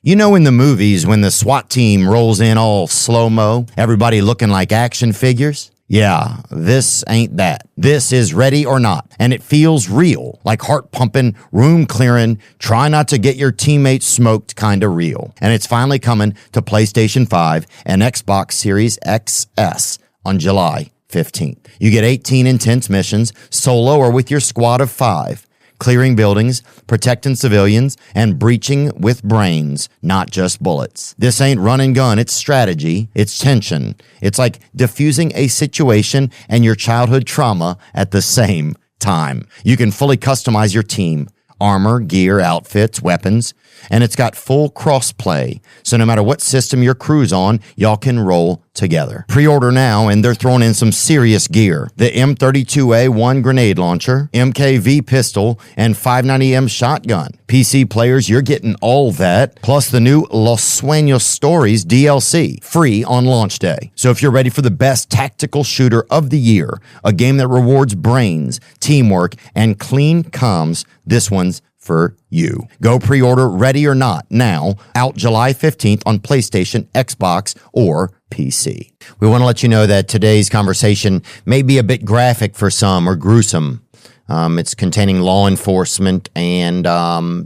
You know, in the movies, when the SWAT team rolls in all slow-mo, everybody looking like action figures? Yeah, this ain't that. This is Ready or Not, and it feels real, like heart-pumping, room-clearing, try not to get your teammates smoked kind of real. And it's finally coming to PlayStation 5 and Xbox Series XS on July 15th. You get 18 intense missions, solo or with your squad of 5. Clearing buildings, protecting civilians, and breaching with brains, not just bullets. This ain't run and gun, it's strategy, it's tension. It's like diffusing a situation and your childhood trauma at the same time. You can fully customize your team, armor, gear, outfits, weapons, and it's got full cross-play. So no matter what system your crew's on, y'all can roll together. Pre-order now, and they're throwing in some serious gear. The M32A1 grenade launcher, MKV pistol, and 590M shotgun. PC players, you're getting all that, plus the new Los Sueños Stories DLC, free on launch day. So if you're ready for the best tactical shooter of the year, a game that rewards brains, teamwork, and clean comms, this one's for you. Go pre-order Ready or Not now, out July 15th on PlayStation, Xbox, or PC. We want to let you know that today's conversation may be a bit graphic for some or gruesome. It's containing law enforcement and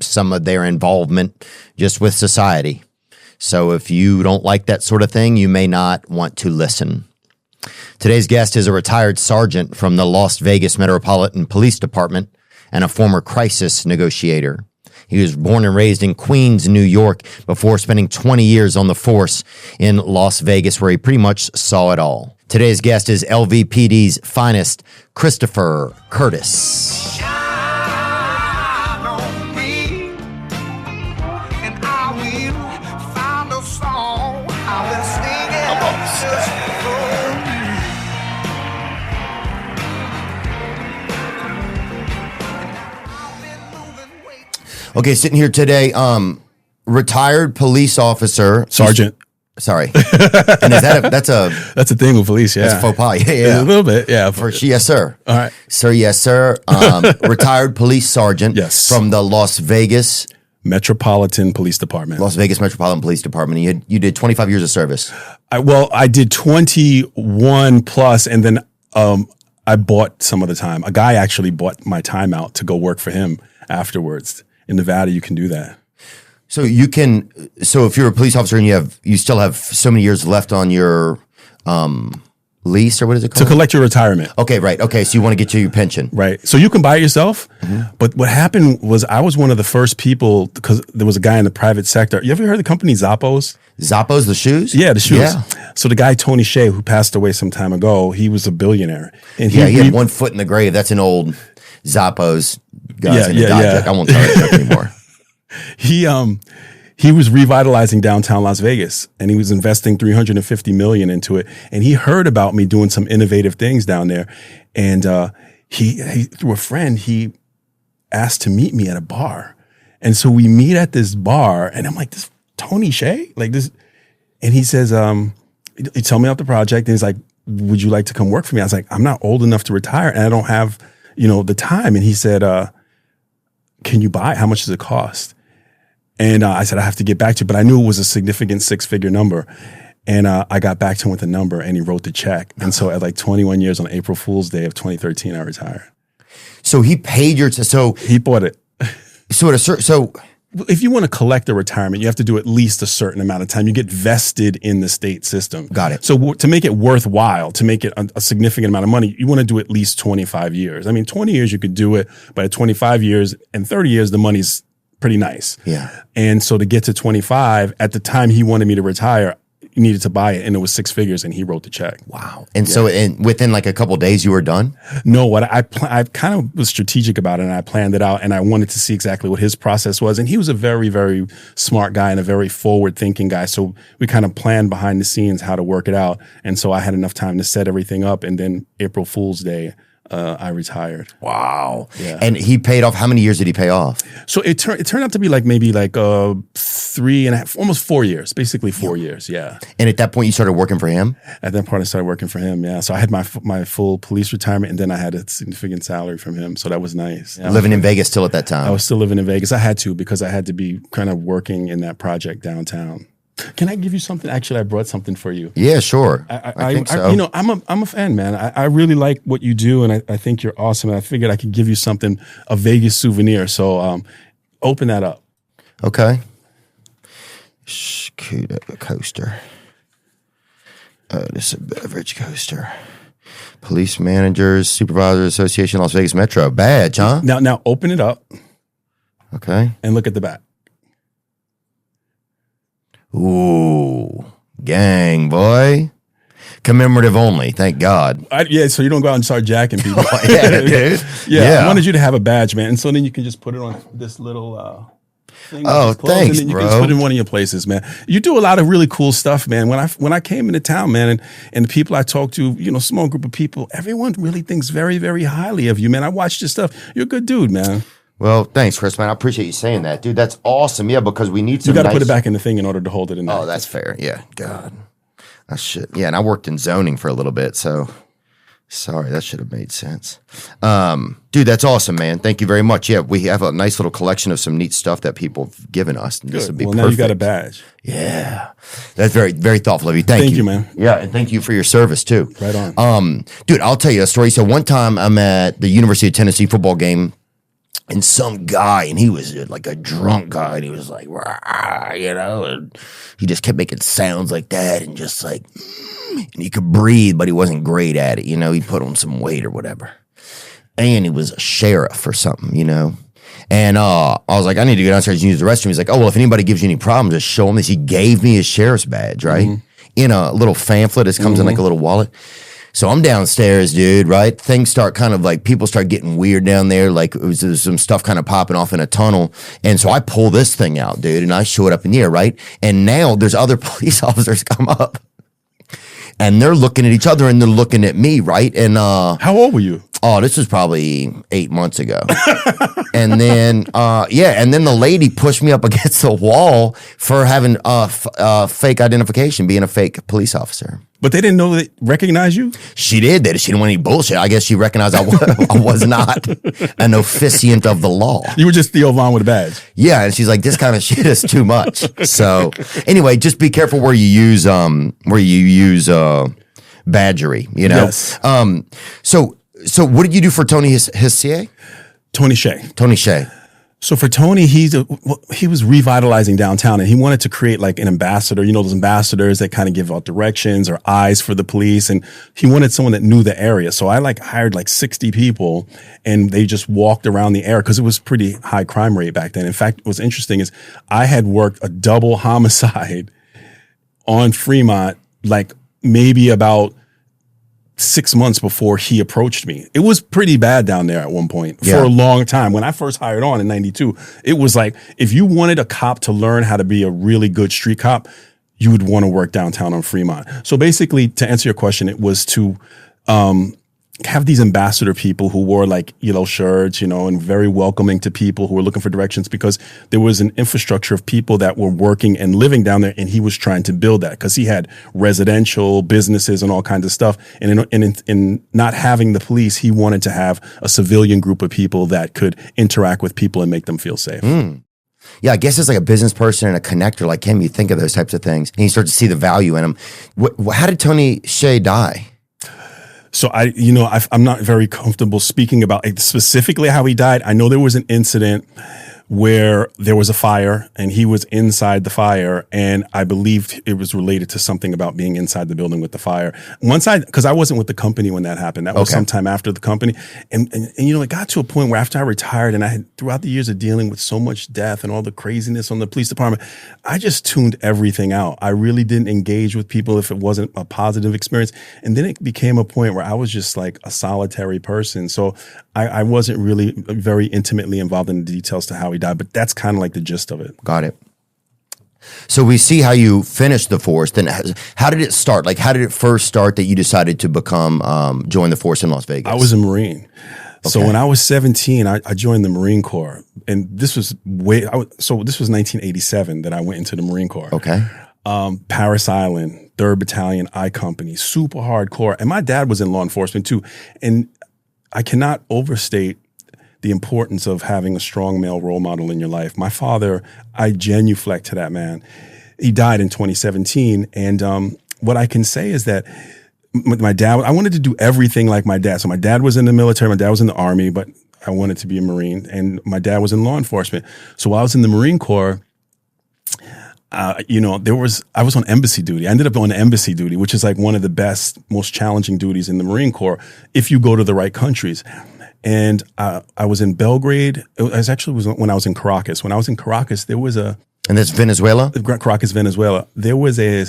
some of their involvement just with society. So if you don't like that sort of thing, you may not want to listen. Today's guest is a retired sergeant from the Las Vegas Metropolitan Police Department and a former crisis negotiator. He was born and raised in Queens, New York, before spending 20 years on the force in Las Vegas, where he pretty much saw it all. Today's guest is LVPD's finest, Christopher Curtis. Okay, sitting here today, retired police officer. Sergeant. Sorry. And is that that's a thing with police, yeah. That's a faux pas, yeah. A little bit, yeah. Yes, sir. All right. Sir, yes, sir. Retired police sergeant. Yes. From the Las Vegas Metropolitan Police Department. Las Vegas Metropolitan Police Department. You did 25 years of service. I did 21 plus, and then I bought some of the time. A guy actually bought my time out to go work for him afterwards. In Nevada, you can do that. So if you're a police officer and you still have so many years left on your lease, or what is it called? To collect your retirement. Okay, right. Okay, so you want to get to your pension. Right. So you can buy it yourself, but what happened was I was one of the first people, because there was a guy in the private sector. You ever heard of the company Zappos? Zappos, the shoes? Yeah, the shoes. Yeah. So the guy, Tony Shea, who passed away some time ago, he was a billionaire. And he had one foot in the grave. That's an old Zappos guys in a Dodge. I won't tell that joke anymore. He was revitalizing downtown Las Vegas, and he was investing $350 million into it. And he heard about me doing some innovative things down there. And he through a friend, he asked to meet me at a bar. And so we meet at this bar, and I'm like, this Tony Shea? Like this? And he says, he told me about the project, and he's like, would you like to come work for me? I was like, I'm not old enough to retire, and I don't have the time. And he said, can you buy it? How much does it cost? And I said, I have to get back to you, but I knew it was a significant 6-figure number. And I got back to him with a number, and he wrote the check. And so at like 21 years on April Fool's Day of 2013, I retired. So he paid so he bought it. So if you want to collect a retirement, you have to do at least a certain amount of time. You get vested in the state system. Got it. So to make it worthwhile, to make it a significant amount of money, you want to do at least 25 years. I mean, 20 years you could do it, but at 25 years and 30 years, the money's pretty nice. Yeah. And so to get to 25, at the time he wanted me to retire, you needed to buy it, and it was 6 figures, and he wrote the check. Wow. And so within like a couple of days, you were done? No, what I kind of was strategic about it, and I planned it out, and I wanted to see exactly what his process was. And he was a very, very smart guy and a very forward-thinking guy. So we kind of planned behind the scenes how to work it out. And so I had enough time to set everything up. And then April Fool's Day, I retired. Wow. Yeah. And he paid off. How many years did he pay off? So it turned out to be like maybe like 3.5, almost 4 years, basically 4 years. Yeah. And at that point, you started working for him? At that point, I started working for him. Yeah. So I had my full police retirement, and then I had a significant salary from him. So that was nice. Yeah. Living in Vegas still at that time? I was still living in Vegas. I had to, because I had to be kind of working in that project downtown. Can I give you something? Actually, I brought something for you. Yeah, sure. I think so. You know, I'm a fan, man. I really like what you do, and I think you're awesome. And I figured I could give you something, a Vegas souvenir. So open that up. Okay. Coaster. This is a beverage coaster. Police Managers Supervisors Association, Las Vegas Metro. Badge, huh? Now open it up. Okay. And look at the back. Ooh, gang, boy. Commemorative only, thank God. Yeah, so you don't go out and start jacking people. Yeah, dude. Yeah, I wanted you to have a badge, man. And so then you can just put it on this little thing. Oh, thanks, and then you bro. can just put it in one of your places, man. You do a lot of really cool stuff, man. When I came into town, man, and the people I talked to, you know, small group of people, everyone really thinks very, very highly of you, man. I watched your stuff. You're a good dude, man. Well, thanks, Chris, man. I appreciate you saying that. Dude, that's awesome. Yeah, because we need some You got to put it back in the thing in order to hold it in there. Oh, that's fair. Yeah, God. I should. Yeah, and I worked in zoning for a little bit, so sorry, that should have made sense. Dude, that's awesome, man. Thank you very much. Yeah, we have a nice little collection of some neat stuff that people have given us. And this would be perfect. Now you got a badge. Yeah. That's very, very thoughtful of you. Thank you, man. Yeah, and thank you for your service, too. Right on. Dude, I'll tell you a story. So one time I'm at the University of Tennessee football game, and some guy, and he was like a drunk guy, and he was like, rah, you know, and he just kept making sounds like that, and just like, and he could breathe, but he wasn't great at it, you know. He put on some weight or whatever, and he was a sheriff or something, you know. And I was like, I need to go downstairs and use the restroom. He's like, oh, well, if anybody gives you any problems, just show him this. He gave me his sheriff's badge, right, in a little pamphlet. It comes in like a little wallet. So I'm downstairs, dude, right? Things start kind of like, people start getting weird down there. Like there's some stuff kind of popping off in a tunnel. And so I pull this thing out, dude, and I show it up in the air, right? And now there's other police officers come up. And they're looking at each other and they're looking at me, right? And how old were you? Oh, this was probably 8 months ago. And then, and then the lady pushed me up against the wall for having fake identification, being a fake police officer. But they didn't know recognize you? She did that. She didn't want any bullshit. I guess she recognized I was not an officiant of the law. You were just Theo Von with a badge. Yeah, and she's like, this kind of shit is too much. So anyway, just be careful where you use badgery, you know? Yes. So what did you do for Tony Hsieh? Tony Shea. Tony Shea. So for Tony, he was revitalizing downtown, and he wanted to create like an ambassador, you know, those ambassadors that kind of give out directions or eyes for the police. And he wanted someone that knew the area. So I hired 60 people, and they just walked around the area because it was pretty high crime rate back then. In fact, what's interesting is I had worked a double homicide on Fremont, like maybe about 6 months before he approached me. It was pretty bad down there at one point for a long time. When I first hired on in 92, it was like, if you wanted a cop to learn how to be a really good street cop, you would want to work downtown on Fremont. So basically, to answer your question, it was to have these ambassador people who wore yellow shirts, you know, and very welcoming to people who were looking for directions, because there was an infrastructure of people that were working and living down there, and he was trying to build that because he had residential businesses and all kinds of stuff. And in not having the police, he wanted to have a civilian group of people that could interact with people and make them feel safe. Yeah, I guess it's like a business person and a connector like him. You think of those types of things, and you start to see the value in them. How did Tony Shea die? So I'm not very comfortable speaking about specifically how he died. I know there was an incident where there was a fire and he was inside the fire, and I believed it was related to something about being inside the building with the fire. Because I wasn't with the company when that happened. That was sometime after the company. And it got to a point where after I retired, and I had throughout the years of dealing with so much death and all the craziness on the police department, I just tuned everything out. I really didn't engage with people if it wasn't a positive experience. And then it became a point where I was just like a solitary person. So I wasn't really very intimately involved in the details to how he died, but that's kind of like the gist of it. Got it. So we see how you finished the force. Then how did it start? Like, how did it first start that you decided to join the force in Las Vegas? I was a Marine. So when I was 17, I joined the Marine Corps, and this was this was 1987 that I went into the Marine Corps. Okay. Paris Island, 3rd Battalion, I Company, super hardcore. And my dad was in law enforcement too. And I cannot overstate the importance of having a strong male role model in your life. My father, I genuflect to that man. He died in 2017. And what I can say is that my dad, I wanted to do everything like my dad. So my dad was in the military, my dad was in the Army, but I wanted to be a Marine. And my dad was in law enforcement. So while I was in the Marine Corps, I was on embassy duty. I ended up on embassy duty, which is like one of the best, most challenging duties in the Marine Corps if you go to the right countries. And I was in Belgrade. When I was in Caracas. When I was in Caracas, there was And that's Venezuela? Caracas, Venezuela. There was a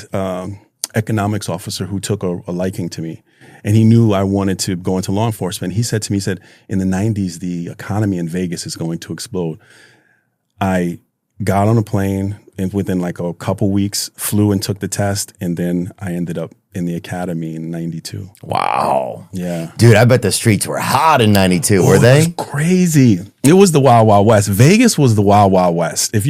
economics officer who took a liking to me. And he knew I wanted to go into law enforcement. He said to me, in the 90s, the economy in Vegas is going to explode. I got on a plane, and within like a couple weeks, flew and took the test, and then I ended up in the academy in 92. Wow. Yeah. Dude, I bet the streets were hot in 92, were they? It was crazy. It was the Wild Wild West. Vegas was the Wild Wild West. If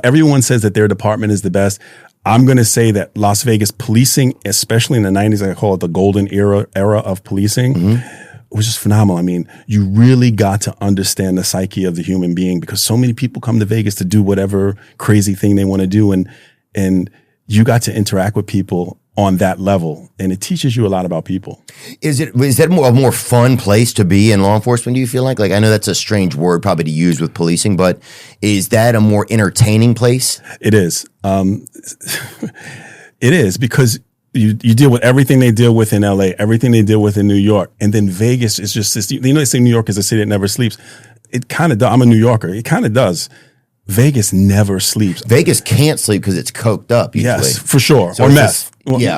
everyone says that their department is the best. I'm going to say that Las Vegas policing, especially in the 90s, I call it the golden era of policing, it was just phenomenal. I mean, you really got to understand the psyche of the human being, because so many people come to Vegas to do whatever crazy thing they want to do. And you got to interact with people on that level. And it teaches you a lot about people. Is that a more fun place to be in law enforcement, do you feel like? Like, I know that's a strange word probably to use with policing, but is that a more entertaining place? It is. It is, because you deal with everything they deal with in LA, everything they deal with in New York. And then Vegas is just this, they say New York is a city that never sleeps. It kind of does. I'm a New Yorker. It kind of does. Vegas never sleeps. Vegas can't sleep because it's coked up usually. Yes, for sure. So or meth.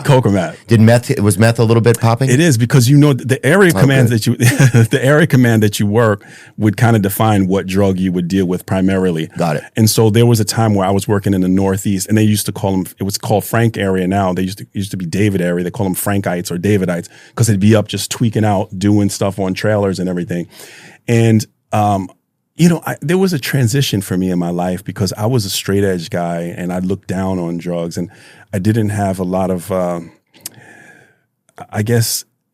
Coke or meth. Was meth a little bit popping? It is, because the area command the area command that you work would kind of define what drug you would deal with primarily. Got it. And so there was a time where I was working in the Northeast, and they used to call them, it was called Frank area now. They used to be David area. They call them Frankites or Davidites, because they'd be up just tweaking out, doing stuff on trailers and everything. And there was a transition for me in my life, because I was a straight edge guy and I looked down on drugs, and I didn't have a lot of,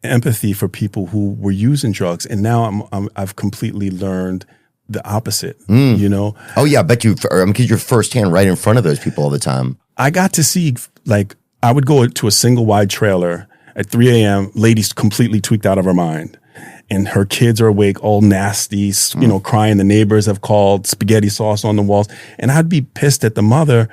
empathy for people who were using drugs. And now I've completely learned the opposite, Oh yeah, I bet because you're firsthand right in front of those people all the time. I got to see, like, I would go to a single wide trailer at 3 a.m., ladies completely tweaked out of her mind. And her kids are awake, all nasty, crying. The neighbors have called, spaghetti sauce on the walls. And I'd be pissed at the mother.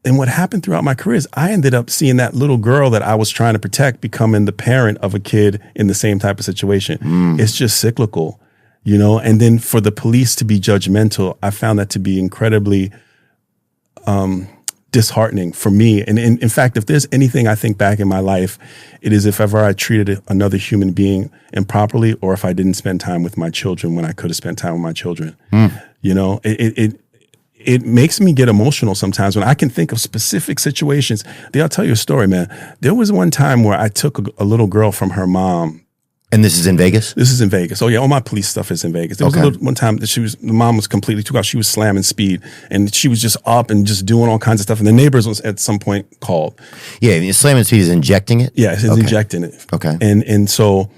And what happened throughout my career is I ended up seeing that little girl that I was trying to protect becoming the parent of a kid in the same type of situation. It's just cyclical, And then for the police to be judgmental, I found that to be incredibly disheartening for me. And in fact, if there's anything I think back in my life, it is if ever I treated another human being improperly, or if I didn't spend time with my children when I could have spent time with my children. It makes me get emotional sometimes when I can think of specific situations. I'll tell you a story, man. There was one time where I took a little girl from her mom. And this is in Vegas? This is in Vegas. Oh yeah, all my police stuff is in Vegas. There was one time that the mom was completely took out. She was slamming speed, and she was just up and just doing all kinds of stuff. And the neighbors was at some point called. Yeah, slamming speed is injecting it? Yeah, it's injecting it. Okay. And so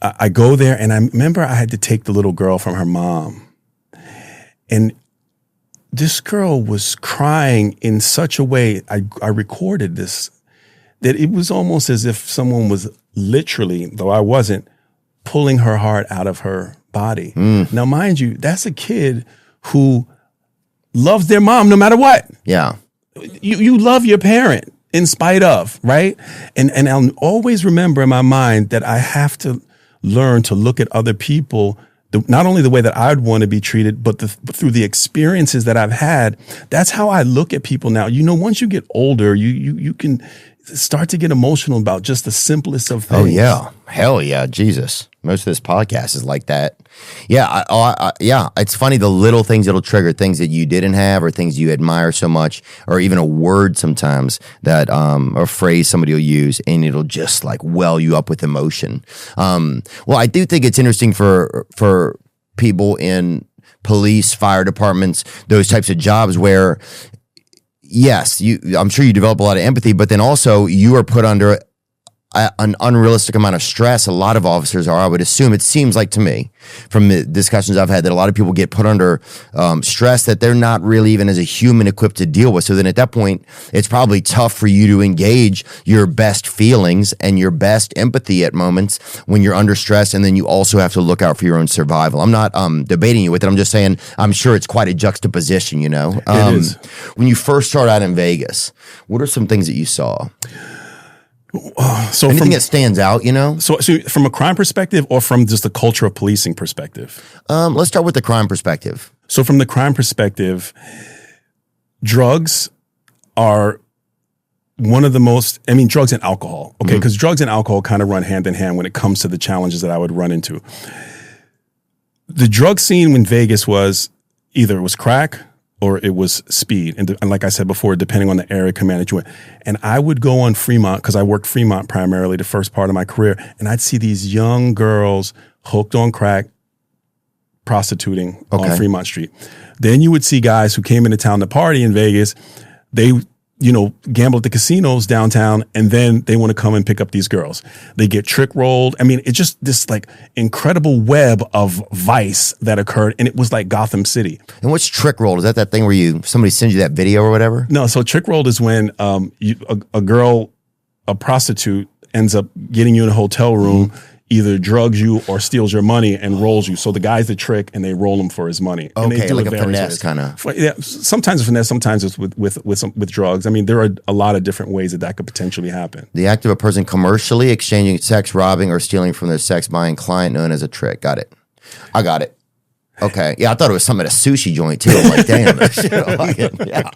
I go there, and I remember I had to take the little girl from her mom. And this girl was crying in such a way, I recorded this, that it was almost as if someone was literally, though I wasn't, pulling her heart out of her body. Now, mind you, that's a kid who loves their mom no matter what. Yeah. You love your parent in spite of, right? And I'll always remember in my mind that I have to learn to look at other people not only the way that I'd want to be treated, but through the experiences that I've had. That's how I look at people now. Once you get older, you can start to get emotional about just the simplest of things. Oh yeah. Hell yeah. Jesus. Most of this podcast is like that. Yeah, yeah. It's funny, the little things that'll trigger things that you didn't have or things you admire so much, or even a word sometimes that or phrase somebody will use, and it'll just like well you up with emotion. Well, I do think it's interesting for people in police, fire departments, those types of jobs where, yes, I'm sure you develop a lot of empathy, but then also you are put under an unrealistic amount of stress. A lot of officers are, I would assume. It seems like to me from the discussions I've had that a lot of people get put under stress that they're not really even as a human equipped to deal with. So then at that point, it's probably tough for you to engage your best feelings and your best empathy at moments when you're under stress. And then you also have to look out for your own survival. I'm not debating you with it. I'm just saying, I'm sure it's quite a juxtaposition, you know? It is. When you first started out in Vegas, what are some things that you saw? So anything that stands out, you know? So from a crime perspective or from just the culture of policing perspective? Let's start with the crime perspective. So from the crime perspective, drugs are one of the most, drugs and alcohol, okay? Because drugs and alcohol kind of run hand in hand when it comes to the challenges that I would run into. The drug scene in Vegas was either it was crack or it was speed. And like I said before, depending on the area command that you went. And I would go on Fremont, because I worked Fremont primarily the first part of my career, and I'd see these young girls hooked on crack, prostituting on Fremont Street. Then you would see guys who came into town to party in Vegas. They, gamble at the casinos downtown, and then they want to come and pick up these girls. They get trick rolled. It's just this like incredible web of vice that occurred, and it was like Gotham City. And what's trick rolled? Is that thing where somebody sends you that video or whatever? No, so trick rolled is when a girl, a prostitute, ends up getting you in a hotel room, either drugs you or steals your money and rolls you. So the guy's the trick, and they roll him for his money. Okay, and they do like it a finesse kind of. Yeah, sometimes a finesse, sometimes it's with drugs. There are a lot of different ways that could potentially happen. The act of a person commercially exchanging sex, robbing, or stealing from their sex buying client, known as a trick. Got it. I got it. Okay. Yeah, I thought it was something at a sushi joint too. I'm like, damn, this shit. Yeah.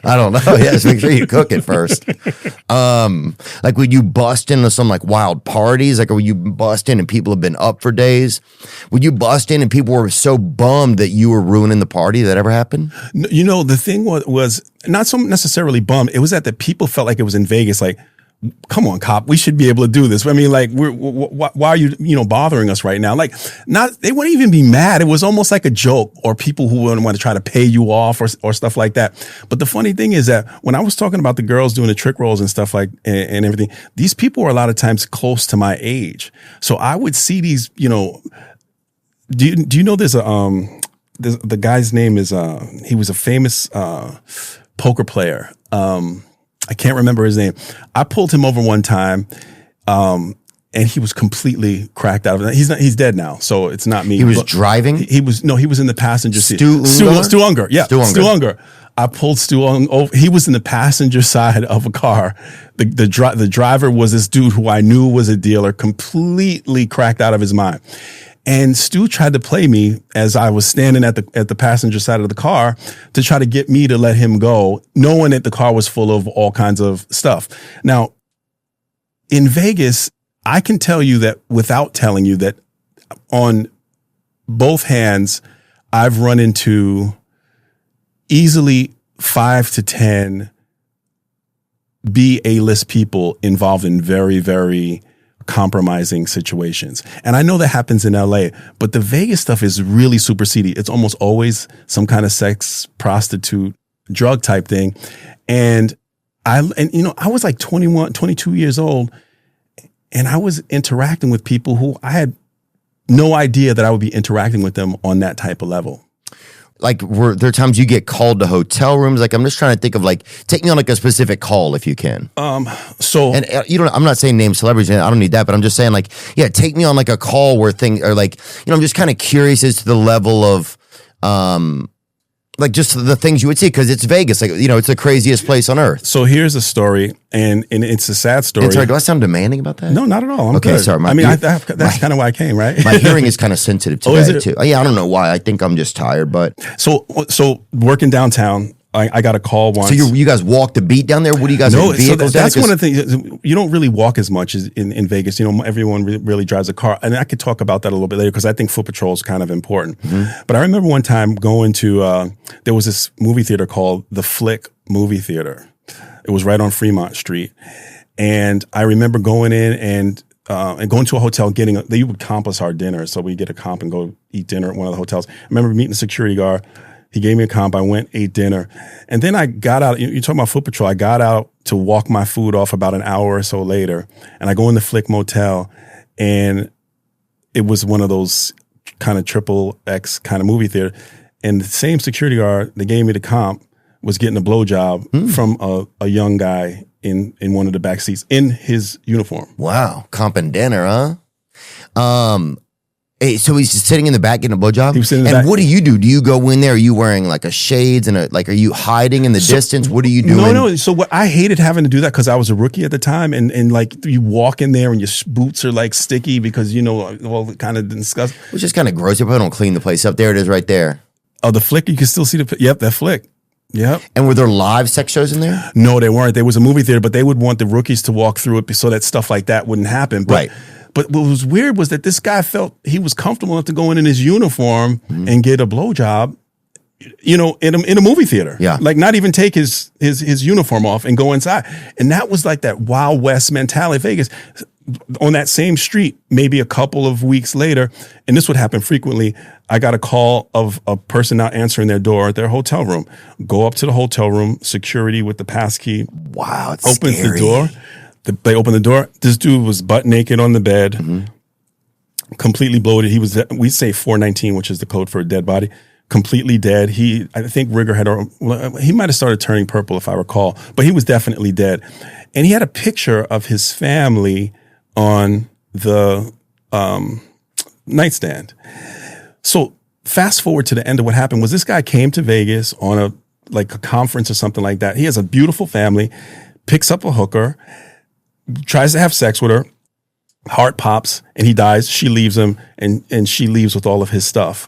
I don't know. Yeah, just make sure you cook it first. Like, would you bust into some like wild parties? Like, would you bust in and people have been up for days? Would you bust in and people were so bummed that you were ruining the party? That ever happened? The thing was not so necessarily bummed. It was that the people felt like it was in Vegas, like, come on, cop, we should be able to do this. Why are you, bothering us right now? Like, they wouldn't even be mad. It was almost like a joke, or people who wouldn't want to try to pay you off or stuff like that. But the funny thing is that when I was talking about the girls doing the trick rolls and stuff like, and everything, these people were a lot of times close to my age. So I would see these, do you know there's the guy's name is, he was a famous, poker player. I can't remember his name. I pulled him over one time, and he was completely cracked out of it. He's dead now, so it's not me. He was driving? He was in the passenger seat. Stu Unger. Yeah, Stu Unger. I pulled Stu Unger over. He was in the passenger side of a car. The driver was this dude who I knew was a dealer, completely cracked out of his mind. And Stu tried to play me as I was standing at the passenger side of the car to try to get me to let him go, knowing that the car was full of all kinds of stuff. Now, in Vegas, I can tell you that without telling you that on both hands, I've run into easily 5 to 10 A-list people involved in very, very compromising situations. And I know that happens in LA, but the Vegas stuff is really super seedy. It's almost always some kind of sex, prostitute, drug type thing. And I was like 21, 22 years old, and I was interacting with people who I had no idea that I would be interacting with them on that type of level. Like, were there times you get called to hotel rooms? Like, I'm just trying to think of, like, take me on like a specific call if you can. I'm not saying name celebrities. I don't need that, but I'm just saying, like, yeah, take me on like a call where things are like, I'm just kind of curious as to the level of, like, just the things you would see, because it's Vegas, like, it's the craziest place on earth. So here's a story, and it's a sad story. And sorry, do I sound demanding about that? No, not at all. I'm okay, good. Sorry. That's kind of why I came, right? My hearing is kind of sensitive today too. Yeah, I don't know why. I think I'm just tired, but so working downtown, I got a call once. So you guys walk the beat down there? What do you guys No, have vehicles so that's down? one of the things. You don't really walk as much as in Vegas. You know, everyone really drives a car. And I could talk about that a little bit later because I think foot patrol is kind of important. But I remember one time going to, there was this movie theater called the Flick Movie Theater. It was right on Fremont Street. And I remember going in and going to a hotel, they would comp us our dinner. So we get a comp and go eat dinner at one of the hotels. I remember meeting the security guard. He gave me a comp. I went, ate dinner. And then I got out. You're talking about foot patrol. I got out to walk my food off about an hour or so later. And I go in the Flick Motel. And it was one of those kind of triple X kind of movie theater. And the same security guard that gave me the comp was getting a blowjob from a young guy in one of the back seats in his uniform. Wow. Comp and dinner, huh? Hey, so he's just sitting in the back getting a blowjob? He was sitting in the back. And what do? Do you go in there? Are you wearing like a shades and are you hiding in the distance? What are you doing? No. So what I hated having to do that because I was a rookie at the time, and like you walk in there and your boots are like sticky because all kind of disgusting. Which is kind of gross. If I don't clean the place up, there it is, right there. Oh, the Flick. You can still see that Flick. Yep. And were there live sex shows in there? No, they weren't. There was a movie theater, but they would want the rookies to walk through it so that stuff like that wouldn't happen. Right. But what was weird was that this guy felt he was comfortable enough to go in his uniform and get a blowjob, in a movie theater. Yeah. Like not even take his uniform off and go inside. And that was like that Wild West mentality. Vegas, on that same street, maybe a couple of weeks later, and this would happen frequently, I got a call of a person not answering their door at their hotel room. Go up to the hotel room, security with the passkey. Wow, it's opens scary. the door. They open the door. This dude was butt naked on the bed, completely bloated. He was, we say 419, which is the code for a dead body, completely dead. I think rigor he might have started turning purple if I recall, but he was definitely dead. And he had a picture of his family on the nightstand. So fast forward to the end of what happened was this guy came to Vegas on a conference or something like that. He has a beautiful family, picks up a hooker, tries to have sex with her, heart pops, and he dies. She leaves him, and she leaves with all of his stuff.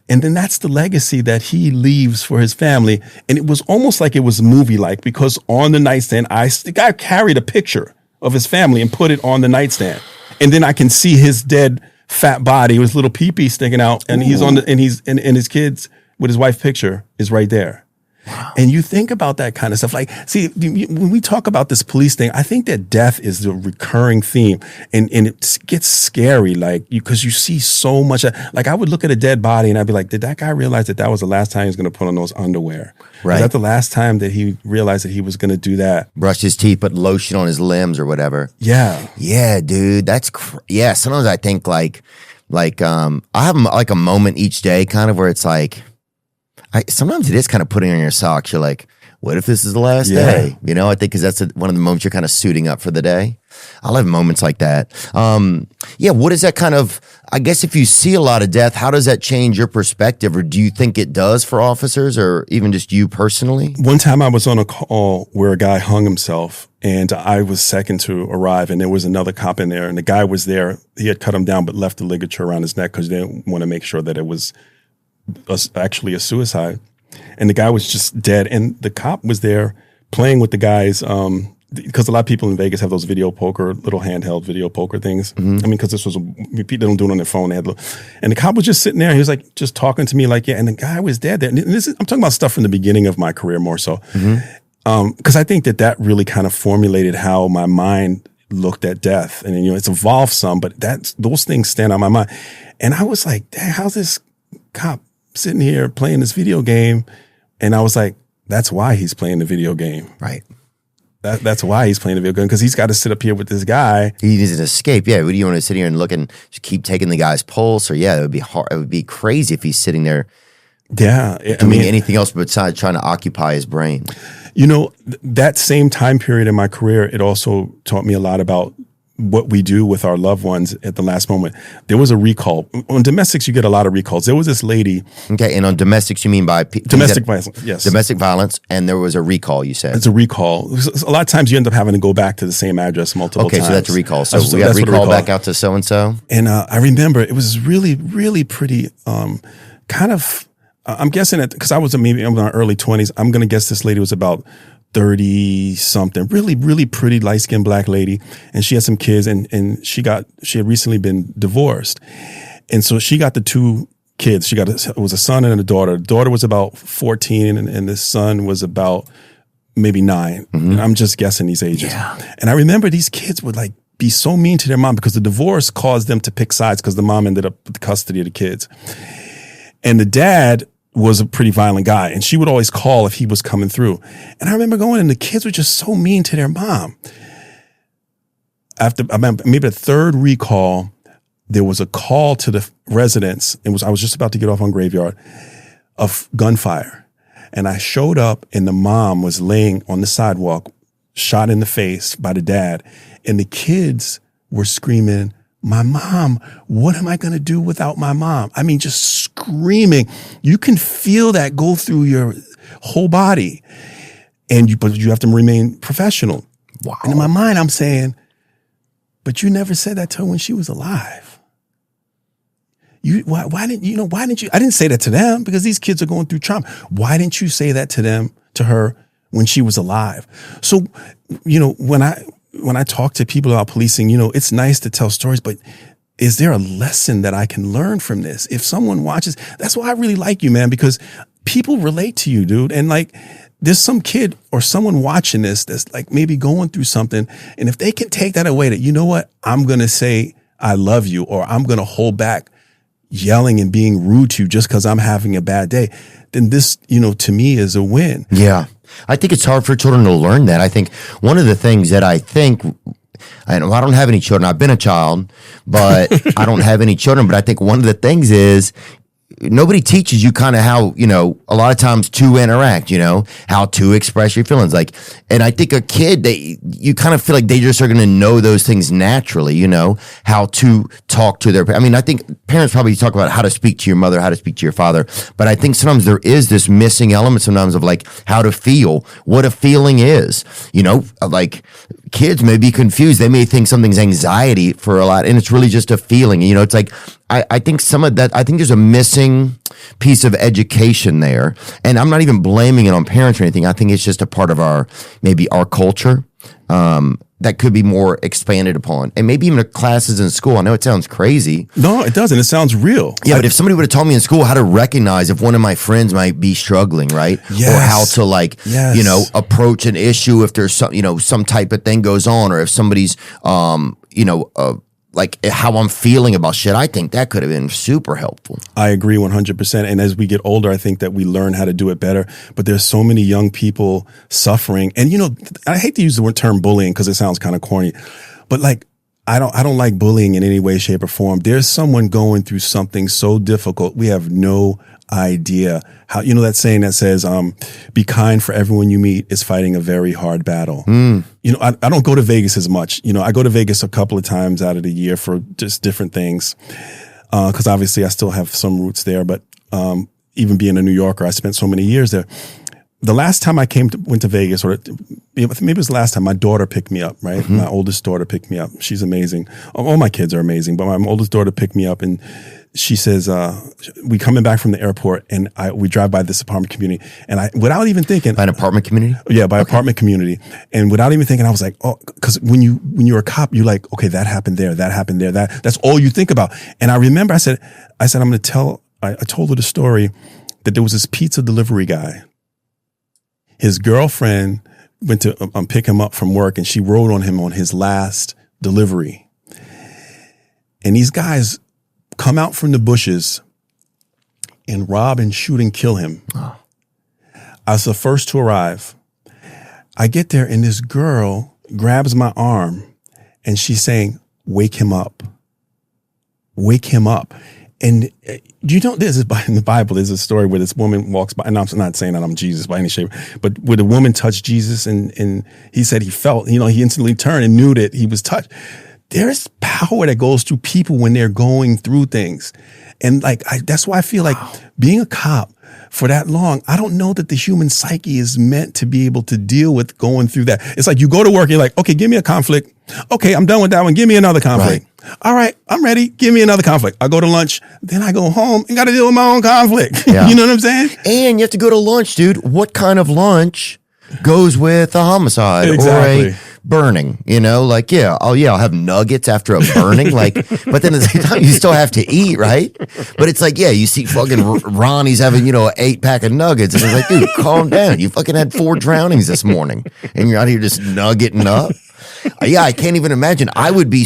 And then that's the legacy that he leaves for his family. And it was almost like it was movie-like because on the nightstand, the guy carried a picture of his family and put it on the nightstand. And then I can see his dead fat body, his little pee-pee sticking out, and he's on and his kids with his wife picture is right there. Wow. And you think about that kind of stuff. Like, see, when we talk about this police thing, I think that death is the recurring theme, and it gets scary, because you see so much. Like, I would look at a dead body and I'd be like, did that guy realize that was the last time he was going to put on those underwear? Right. Was that the last time that he realized that he was going to do that? Brush his teeth, put lotion on his limbs or whatever. Yeah. Yeah, dude. That's sometimes I think I have like a moment each day kind of where it's like, sometimes it is kind of putting on your socks. You're like, what if this is the last day? I think because that's one of the moments you're kind of suiting up for the day. I'll have moments like that. What is that kind of, I guess if you see a lot of death, how does that change your perspective? Or do you think it does for officers or even just you personally? One time I was on a call where a guy hung himself and I was second to arrive and there was another cop in there and the guy was there. He had cut him down but left the ligature around his neck because they didn't want to make sure that it was actually a suicide, and the guy was just dead. And the cop was there playing with the guys, because a lot of people in Vegas have those little handheld video poker things. I mean, because this was people don't do it on their phone. And the cop was just sitting there. He was like just talking to me, and the guy was dead there. And I'm talking about stuff from the beginning of my career more so, because I think that really kind of formulated how my mind looked at death. And it's evolved some, but those things stand on my mind. And I was like, dang, how's this cop sitting here playing this video game? And I was like, that's why he's playing the video game. Right. That's why he's playing the video game, because he's got to sit up here with this guy. He needs an escape. Yeah. What do you want to sit here and look and just keep taking the guy's pulse? Or it would be hard. It would be crazy if he's sitting there. Yeah. I mean, anything else besides trying to occupy his brain. That same time period in my career, it also taught me a lot about what we do with our loved ones at the last moment. There was a recall. On domestics, you get a lot of recalls. There was this lady. Okay, and on domestics, you mean by... Domestic violence, yes. Domestic violence, and there was a recall, you said. It's a recall. A lot of times you end up having to go back to the same address multiple times. Okay, so that's a recall. So we got to recall back out to so-and-so? And I remember it was really, really pretty kind of I'm guessing that because I'm in my early 20s. I'm going to guess this lady was about 30 something, really, really pretty light skinned black lady. And she had some kids and she had recently been divorced. And so she got the two kids. It was a son and a daughter. The daughter was about 14 and the son was about maybe 9. And I'm just guessing these ages. Yeah. And I remember these kids would like be so mean to their mom because the divorce caused them to pick sides because the mom ended up with the custody of the kids. And the dad was a pretty violent guy, and she would always call if he was coming through. And I remember going, and the kids were just so mean to their mom. After maybe the third recall, there was a call to the residence. I was just about to get off on Graveyard of gunfire. And I showed up, and the mom was laying on the sidewalk, shot in the face by the dad. And the kids were screaming, "My mom, what am I going to do without my mom?" I mean, just screaming. You can feel that go through your whole body. But you have to remain professional. Wow. And in my mind, I'm saying, but you never said that to her when she was alive. Why didn't you? I didn't say that to them because these kids are going through trauma. Why didn't you say that to her when she was alive? So, when I talk to people about policing, it's nice to tell stories, but is there a lesson that I can learn from this? If someone watches, that's why I really like you, man, because people relate to you, dude. And like, there's some kid or someone watching this that's like maybe going through something. And if they can take that away, that, you know what, I'm going to say, I love you, or I'm going to hold back yelling and being rude to you just because I'm having a bad day, then this, to me is a win. Yeah. I think it's hard for children to learn that. I think one of the things that I don't have any children. I've been a child, but I don't have any children. But I think one of the things is nobody teaches you kind of how, a lot of times to interact, how to express your feelings. Like, and I think a kid, you kind of feel like they just are going to know those things naturally, how to talk to their, I think parents probably talk about how to speak to your mother, how to speak to your father. But I think sometimes there is this missing element sometimes of like how to feel, what a feeling is, like kids may be confused. They may think something's anxiety for a lot, and it's really just a feeling. It's like, I think some of that, I think there's a missing piece of education there. And I'm not even blaming it on parents or anything. I think it's just a part of maybe our culture that could be more expanded upon. And maybe even classes in school. I know it sounds crazy. No, it doesn't. It sounds real. Yeah, but if somebody would have taught me in school how to recognize if one of my friends might be struggling, right? Yes. Or how to approach an issue if there's some type of thing goes on, or if somebody's, like how I'm feeling about shit, I think that could have been super helpful. I agree 100%. And as we get older, I think that we learn how to do it better. But there's so many young people suffering. And, I hate to use the term bullying because it sounds kind of corny, but like, I don't like bullying in any way, shape, or form. There's someone going through something so difficult. We have no idea how, that saying that says, be kind, for everyone you meet is fighting a very hard battle. I don't go to Vegas as much. I go to Vegas a couple of times out of the year for just different things. Cause obviously I still have some roots there, but, even being a New Yorker, I spent so many years there. The last time I went to Vegas, or maybe it was the last time, my daughter picked me up, right? Mm-hmm. My oldest daughter picked me up. She's amazing. All my kids are amazing, but my oldest daughter picked me up, and she says, we coming back from the airport, and we drive by this apartment community, and without even thinking. By an apartment community? Yeah, by apartment community. And without even thinking, I was like, oh, because when you're a cop, you're like, okay, that happened there, that's all you think about. And I remember I said, I'm going to tell, I told her the story that there was this pizza delivery guy. His girlfriend went to pick him up from work, and she rode on him on his last delivery. And these guys come out from the bushes and rob and shoot and kill him. Oh. I was the first to arrive. I get there, and this girl grabs my arm, and she's saying, wake him up. Wake him up. And this is in the Bible, there's a story where this woman walks by, and I'm not saying that I'm Jesus by any shape, but where the woman touched Jesus, and he said he felt, he instantly turned and knew that he was touched. There's power that goes through people when they're going through things. And that's why I feel like being a cop for that long, I don't know that the human psyche is meant to be able to deal with going through that. It's like you go to work, you're like, okay, give me a conflict. Okay, I'm done with that one. Give me another conflict. All right, I'm ready. Give me another conflict. I go to lunch, then I go home and got to deal with my own conflict. Yeah. You know what I'm saying? And you have to go to lunch, dude. What kind of lunch goes with a homicide or a burning? You know, like, I'll have nuggets after a burning. Like, but then at the same time, you still have to eat, right? But it's like, you see fucking Ronnie's having, an 8-pack of nuggets. And it's like, dude, calm down. You fucking had 4 drownings this morning and you're out here just nuggeting up. I can't even imagine. It'd be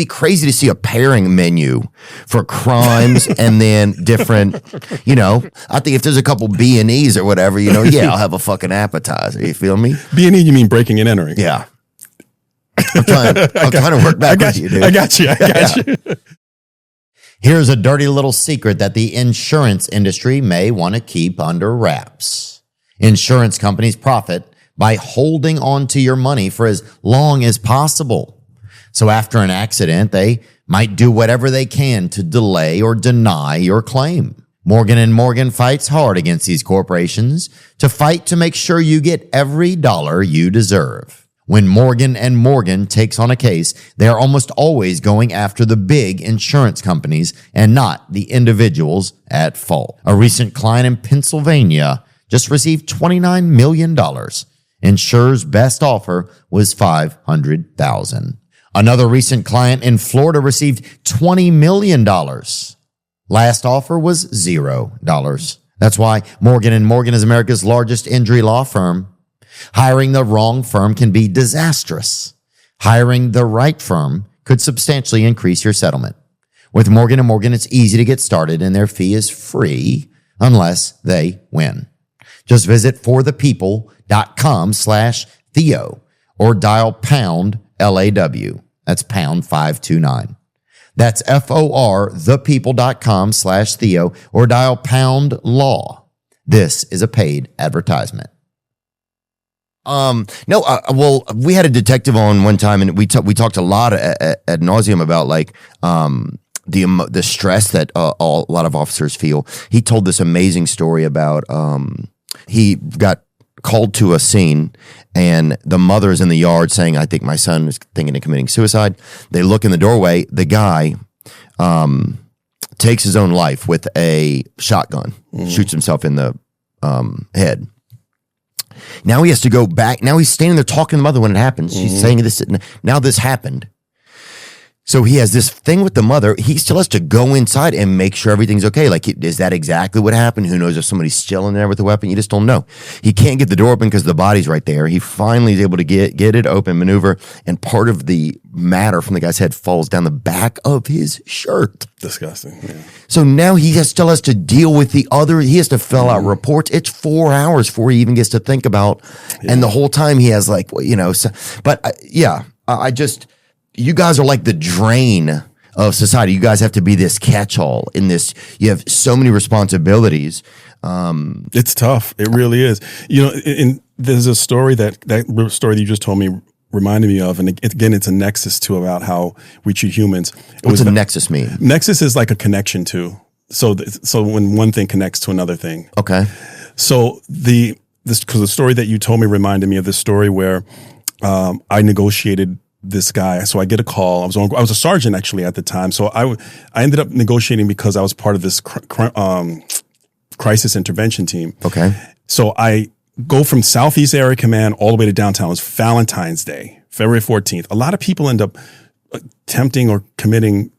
crazy to see a pairing menu for crimes and then different, I think if there's a couple B&Es or whatever, I'll have a fucking appetizer. You feel me? B&E, you mean breaking and entering? Yeah. I'm trying to work back with you, dude. I got you. Here's a dirty little secret that the insurance industry may want to keep under wraps. Insurance companies profit by holding on to your money for as long as possible. So after an accident, they might do whatever they can to delay or deny your claim. Morgan & Morgan fights hard against these corporations to fight to make sure you get every dollar you deserve. When Morgan & Morgan takes on a case, they are almost always going after the big insurance companies and not the individuals at fault. A recent client in Pennsylvania just received $29 million. Insurer's best offer was $500,000. Another recent client in Florida received $20 million. Last offer was $0. That's why Morgan & Morgan is America's largest injury law firm. Hiring the wrong firm can be disastrous. Hiring the right firm could substantially increase your settlement. With Morgan & Morgan, it's easy to get started and their fee is free unless they win. Just visit forthepeople.com/Theo or dial pound LAW. That's pound 529. That's FOR thepeople.com/Theo or dial pound law. This is a paid advertisement. We had a detective on one time and we talked a lot ad nauseum about the stress that a lot of officers feel. He told this amazing story about, he got called to a scene and the mother is in the yard saying, I think my son is thinking of committing suicide. They look in the doorway. The guy takes his own life with a shotgun, shoots himself in the head. Now he has to go back. Now he's standing there talking to the mother when it happens. She's saying this. Now this happened. So he has this thing with the mother. He still has to go inside and make sure everything's okay. Like, is that exactly what happened? Who knows if somebody's still in there with a weapon? You just don't know. He can't get the door open because the body's right there. He finally is able to get it open, maneuver, and part of the matter from the guy's head falls down the back of his shirt. Disgusting. Yeah. So now he still has to deal with the other. He has to fill out reports. It's 4 hours before he even gets to think about. Yeah. And the whole time he has you guys are like the drain of society. You guys have to be this catch-all in this. You have so many responsibilities. It's tough. It really is. And there's a story that story that you just told me reminded me of. And again, it's a nexus to about how we treat humans. What's a nexus mean? Nexus is like a connection to. So when one thing connects to another thing. Okay. So because the story that you told me reminded me of this story where I negotiated this guy. So I get a call. I was a sergeant actually at the time. So I ended up negotiating because I was part of this crisis intervention team. Okay. So I go from Southeast Area Command all the way to downtown. It was Valentine's Day, February 14th. A lot of people end up attempting or committing,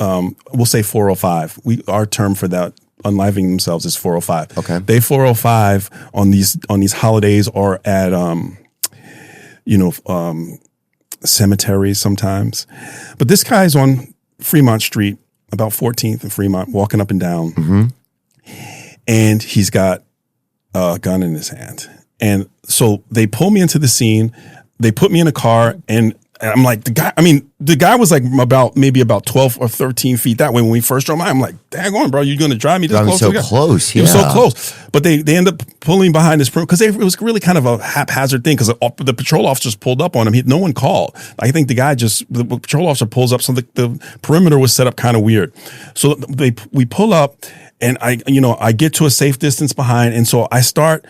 we'll say 405. Our term for that, unliving themselves, is 405. Okay. They 405 on these holidays or at, cemeteries sometimes. But this guy's on Fremont Street, about 14th and Fremont, walking up and down. Mm-hmm. And he's got a gun in his hand. And so they pull me into the scene. They put me in a car and I'm like, the guy was like maybe about 12 or 13 feet that way when we first drove by. I'm like, dang on, bro, you're going to drive me this close? So close. He was so close. But they end up pulling behind this perimeter because it was really kind of a haphazard thing because the patrol officers pulled up on him. No one called. I think the patrol officer pulls up. So the perimeter was set up kind of weird. So we pull up and I get to a safe distance behind. And so I start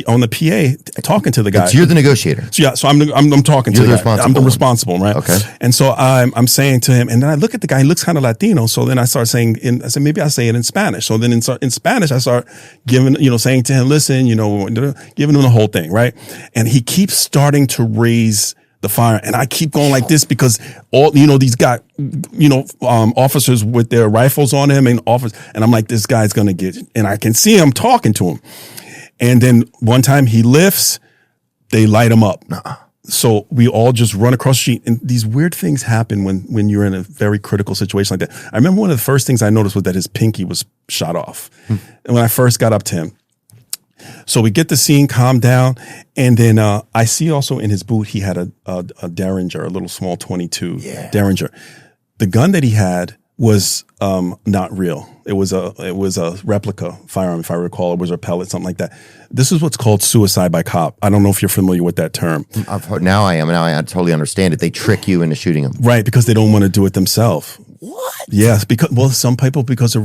on the PA talking to the guy. So you're the negotiator. So I'm talking to the guy. I'm the responsible, right? Okay. And so I'm saying to him, and then I look at the guy. He looks kind of Latino. So then I start saying, I said maybe I say it in Spanish. So then in Spanish I start giving, saying to him, listen, giving him the whole thing, right? And he keeps starting to raise the fire, and I keep going like this because all these got officers with their rifles on him and I'm like, this guy's gonna get it. And I can see him talking to him. And then one time he lifts, they light him up. So we all just run across the street. And these weird things happen when you're in a very critical situation like that. I remember one of the first things I noticed was that his pinky was shot off. And when I first got up to him. So we get the scene calmed down. And then I see also in his boot, he had a Derringer, a little small 22 Derringer. The gun that he had was not real. It was a replica firearm, if I recall. It was a pellet, something like that. This is what's called suicide by cop. I don't know if you're familiar with that term. I've heard, now I totally understand it. They trick you into shooting them. Right, because they don't want to do it themselves. What? Yes, some people, because of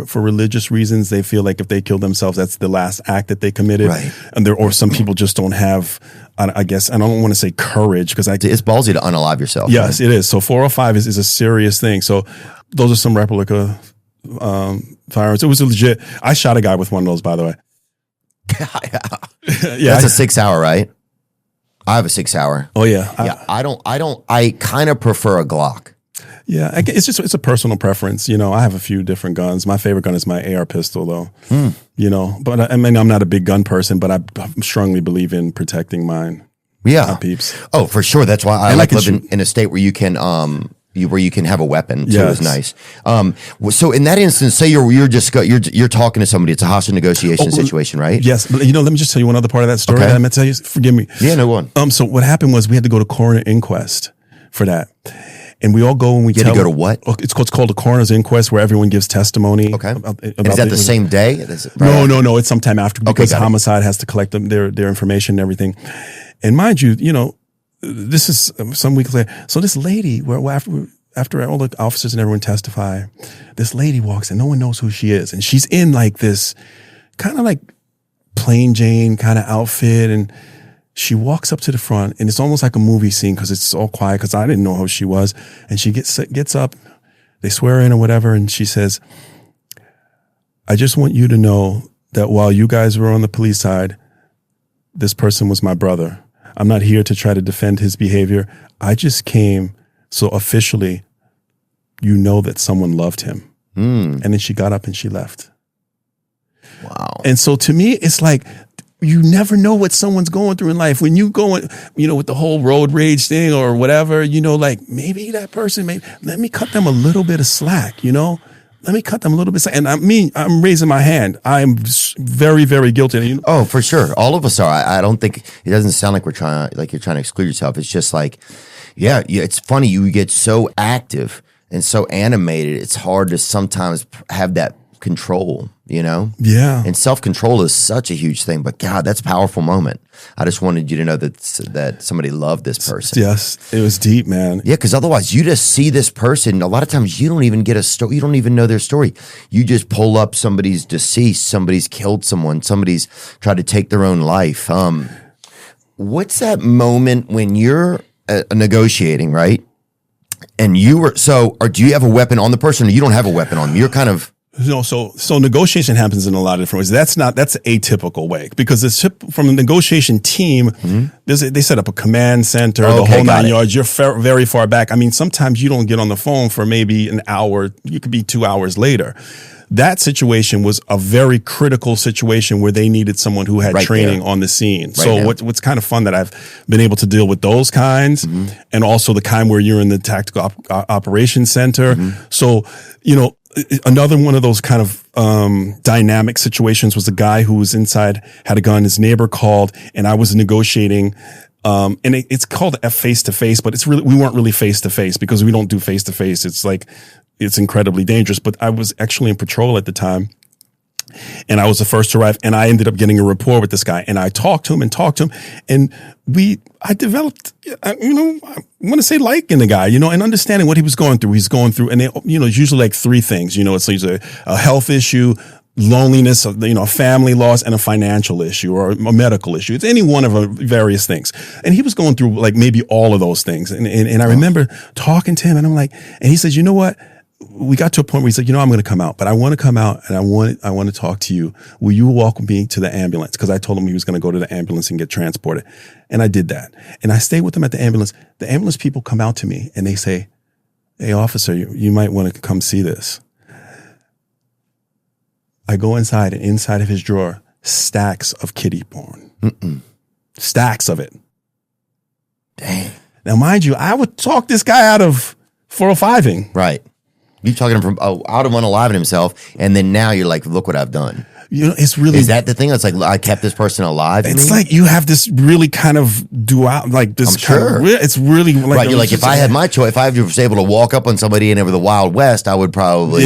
for religious reasons, they feel like if they kill themselves, that's the last act that they committed. Right. And or some people just don't have, I guess, I don't want to say courage because it's ballsy to unalive yourself. Yes, right? It is. So 405 is a serious thing. So those are some replica firearms. It was legit. I shot a guy with one of those, by the way. Yeah, that's a 6 hour, right? I have a 6 hour. Oh yeah. I kind of prefer a Glock. Yeah, it's a personal preference. I have a few different guns. My favorite gun is my AR pistol, though. But I mean, I'm not a big gun person, but I strongly believe in protecting mine. Yeah, my peeps. Oh, for sure. That's why I like living in a state where you can have a weapon. So it's nice. So in that instance, say you're talking to somebody. It's a hostage negotiation situation, right? Yes. Let me just tell you one other part of that story that I'm going to tell you. Forgive me. Yeah, no one. So what happened was we had to go to coroner inquest for that. And we all go and we tell. You had to go to what? It's called a coroner's inquest where everyone gives testimony. Okay. Is that the same day? No. It's sometime after because homicide has to collect their information and everything. And mind you, this is some weeks later. So this lady, after all the officers and everyone testify, this lady walks in. No one knows who she is. And she's in like this kind of like plain Jane kind of outfit. And she walks up to the front, and it's almost like a movie scene because it's all quiet because I didn't know who she was. And she gets up, they swear in or whatever, and she says, I just want you to know that while you guys were on the police side, this person was my brother. I'm not here to try to defend his behavior. I just came so officially you know that someone loved him. And then she got up and she left. Wow. And so to me, it's like, you never know what someone's going through in life. When you go, with the whole road rage thing or whatever, like maybe that person, let me cut them a little bit of slack, Let me cut them a little bit. And I'm raising my hand. I'm very, very guilty. Oh, for sure. All of us are. I don't think, it doesn't sound like you're trying to exclude yourself. It's just like, yeah, it's funny. You get so active and so animated. It's hard to sometimes have that control, Yeah. And self-control is such a huge thing, but God, that's a powerful moment. I just wanted you to know that somebody loved this person. Yes, it was deep, man. Yeah, because otherwise you just see this person. A lot of times you don't even get a story. You don't even know their story. You just pull up somebody's deceased, somebody's killed someone, somebody's tried to take their own life. What's that moment when you're negotiating, right? And do you have a weapon on the person or you don't have a weapon on them? You're kind of... So negotiation happens in a lot of different ways. That's atypical way because from the negotiation team, they set up a command center, the whole 9 yards. You're very far back. I mean, sometimes you don't get on the phone for maybe an hour. You could be 2 hours later. That situation was a very critical situation where they needed someone who had training on the scene. What's kind of fun that I've been able to deal with those kinds and also the kind where you're in the tactical operations center. So, another one of those kind of dynamic situations was a guy who was inside, had a gun. His neighbor called, and I was negotiating. And it's called a face-to-face, but we weren't really face-to-face because we don't do face-to-face. It's incredibly dangerous. But I was actually in patrol at the time. And I was the first to arrive, and I ended up getting a rapport with this guy. And I talked to him, and I developed, I want to say liking the guy, and understanding what he was going through. He's going through, and it's usually like three things, it's a health issue, loneliness, a family loss, and a financial issue or a medical issue. It's any one of various things. And he was going through like maybe all of those things. And I remember talking to him, and I'm like, and he says, you know what? We got to a point where he said, I'm going to come out, but I want to come out and I want to talk to you. Will you walk me to the ambulance? Because I told him he was going to go to the ambulance and get transported. And I did that. And I stayed with him at the ambulance. The ambulance people come out to me and they say, hey, officer, you might want to come see this. I go inside, and inside of his drawer, stacks of kiddie porn. Stacks of it. Dang. Now, mind you, I would talk this guy out of 405ing. Right. You talking him from out of unaliving himself, and then now you're like, look what I've done. It's really... Is that the thing? It's like, I kept this person alive? It's like you have this really kind of dual, like this. I'm sure. It's really like... Right, you're like, if I had my choice, if I was able to walk up on somebody and it were the Wild West, I would probably...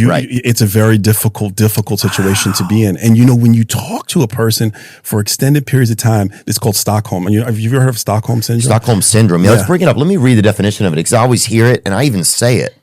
Right. It's a very difficult situation to be in. And when you talk to a person for extended periods of time, it's called Stockholm. And have you ever heard of Stockholm Syndrome? Stockholm Syndrome. Yeah. Let's bring it up. Let me read the definition of it, because I always hear it, and I even say it.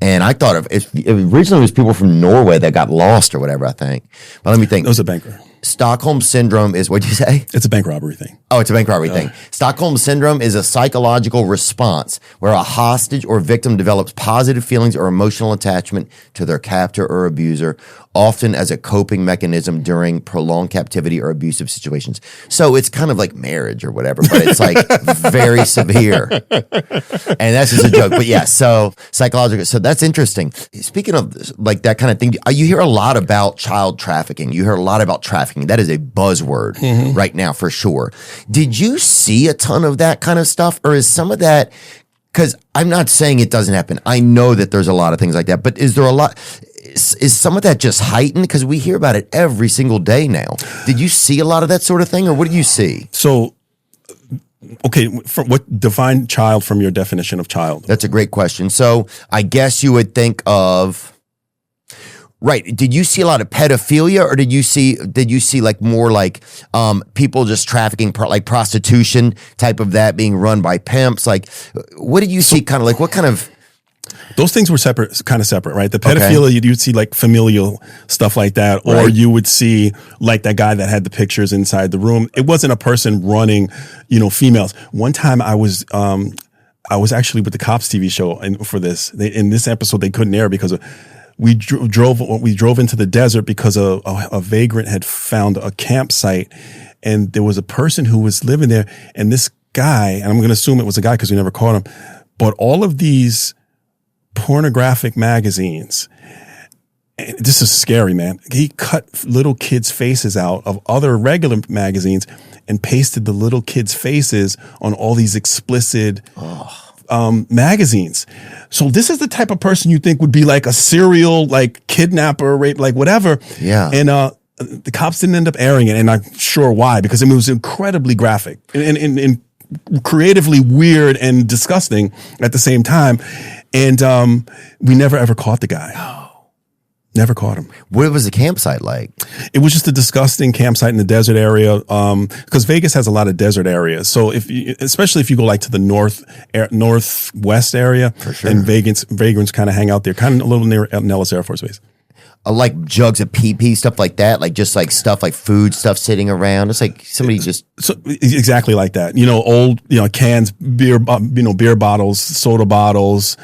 And I thought originally it was people from Norway that got lost or whatever, I think. But let me think. It was a banker. Stockholm Syndrome is, what'd you say? It's a bank robbery thing. Oh, it's a bank robbery thing. Stockholm Syndrome is a psychological response where a hostage or victim develops positive feelings or emotional attachment to their captor or abuser, often as a coping mechanism during prolonged captivity or abusive situations. So it's kind of like marriage or whatever, but it's like very severe. And that's just a joke. But yeah, so psychological. So that's interesting. Speaking of like that kind of thing, you hear a lot about child trafficking. You hear a lot about trafficking. That is a buzzword right now for sure. Did you see a ton of that kind of stuff, or is some of that, because I'm not saying it doesn't happen. I know that there's a lot of things like that, but is there a lot, is some of that just heightened? Because we hear about it every single day now. Did you see a lot of that sort of thing, or what did you see? So, okay, what define child from your definition of child? That's a great question. So I guess you would think of... Right. Did you see a lot of pedophilia, or did you see like more like people just trafficking, like prostitution type of that being run by pimps? Like, what did you see? Kind of like what kind of? Those things were separate, right? The pedophilia, you'd see like familial stuff like that, or you would see like that guy that had the pictures inside the room. It wasn't a person running, females. One time I was actually with the Cops TV show, and for this, in this episode they couldn't air because of. We drove into the desert because a vagrant had found a campsite, and there was a person who was living there, and this guy, and I'm going to assume it was a guy because we never caught him, bought all of these pornographic magazines. And this is scary, man. He cut little kids' faces out of other regular magazines and pasted the little kids' faces on all these explicit magazines. So this is the type of person you think would be like a serial, like kidnapper, rape, like whatever. Yeah. And the cops didn't end up airing it, and I'm sure why, because it was incredibly graphic and creatively weird and disgusting at the same time. And we never ever caught the guy. Never caught him. What was the campsite like? It was just a disgusting campsite in the desert area. Because Vegas has a lot of desert areas. So especially if you go like to the northwest area, for sure. And vagrants kind of hang out there, kind of a little near Nellis Air Force Base. Like jugs of pee, stuff like that, like just like stuff like food stuff sitting around. It's like somebody just exactly like that. Old cans, beer bottles, soda bottles.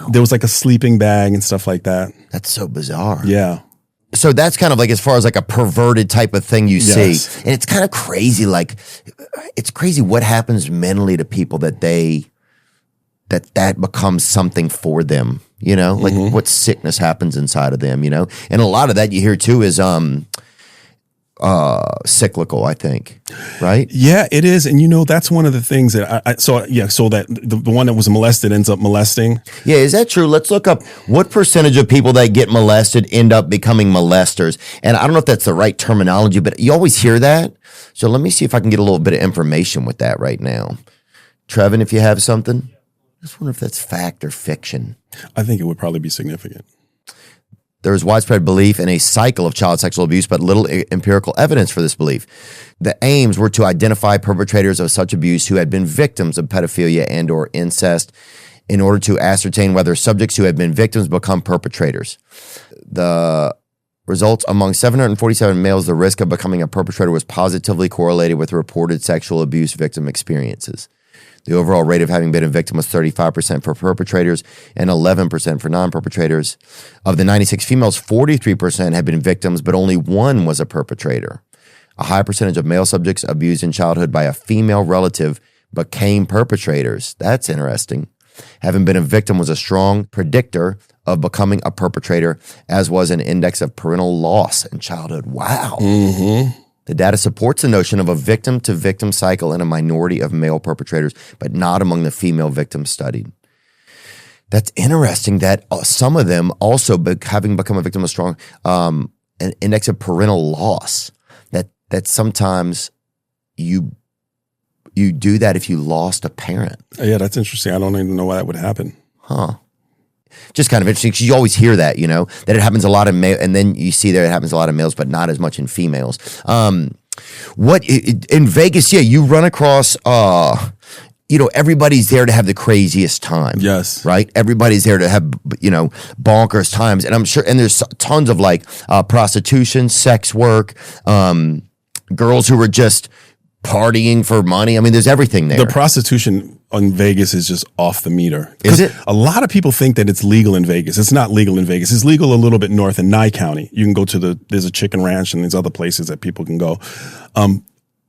There was like a sleeping bag and stuff like that. That's so bizarre. Yeah. So that's kind of like as far as like a perverted type of thing you see. And it's kind of crazy. Like it's crazy what happens mentally to people that becomes something for them, like what sickness happens inside of them, and a lot of that you hear too is cyclical, I think, right? Yeah, it is. And that's one of the things that I saw. Yeah. So that the one that was molested ends up molesting. Yeah. Is that true? Let's look up what percentage of people that get molested end up becoming molesters. And I don't know if that's the right terminology, but you always hear that. So let me see if I can get a little bit of information with that right now. Trevin, if you have something, I just wonder if that's fact or fiction. I think it would probably be significant. There is widespread belief in a cycle of child sexual abuse, but little empirical evidence for this belief. The aims were to identify perpetrators of such abuse who had been victims of pedophilia and or incest in order to ascertain whether subjects who had been victims become perpetrators. The Results among 747 males, the risk of becoming a perpetrator was positively correlated with reported sexual abuse victim experiences. The overall rate of having been a victim was 35% for perpetrators and 11% for non-perpetrators. Of the 96 females, 43% had been victims, but only one was a perpetrator. A high percentage of male subjects abused in childhood by a female relative became perpetrators. That's interesting. Having been a victim was a strong predictor of becoming a perpetrator, as was an index of parental loss in childhood. Wow. Mm-hmm. The data supports the notion of a victim-to-victim cycle in a minority of male perpetrators, but not among the female victims studied. That's interesting that some of them also, having become a victim of strong, an index of parental loss, that sometimes you do that if you lost a parent. Yeah, that's interesting. I don't even know why that would happen. Huh. Just kind of interesting because you always hear that, that it happens a lot in male, and then you see there it happens a lot in males, but not as much in females. What in Vegas? Yeah, you run across, everybody's there to have the craziest time. Yes, right. Everybody's there to have bonkers times, and I'm sure. And there's tons of prostitution, sex work, girls who are just partying for money. I mean, there's everything there. The prostitution in Vegas is just off the meter. Is it? A lot of people think that it's legal in Vegas. It's not legal in Vegas. It's legal a little bit north in Nye County. You can go to there's a chicken ranch and there's other places that people can go.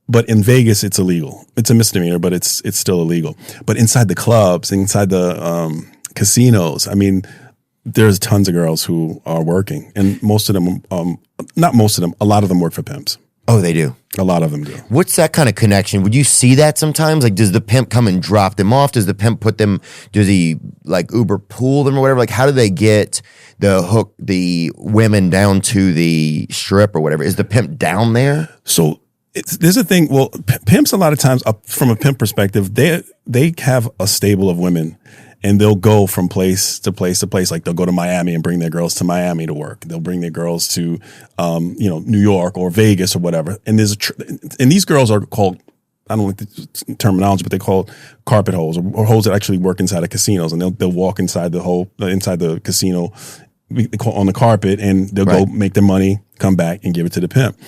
But in Vegas, it's illegal. It's a misdemeanor, but it's still illegal. But inside the clubs, inside the casinos, I mean, there's tons of girls who are working, and most of them, not most of them, a lot of them work for pimps. Oh, they do. A lot of them do. What's that kind of connection? Would you see that sometimes? Does the pimp come and drop them off? Does the pimp does he Uber pool them or whatever? How do they get the women down to the strip or whatever? Is the pimp down there? So there's a thing. Well, pimps a lot of times, from a pimp perspective, they have a stable of women. And they'll go from place to place to place. They'll go to Miami and bring their girls to Miami to work. They'll bring their girls to, New York or Vegas or whatever. And and these girls are called, I don't like the terminology, but they're called carpet holes or holes that actually work inside of casinos. And they'll walk inside the casino on the carpet, and they'll go make their money, come back and give it to the pimp.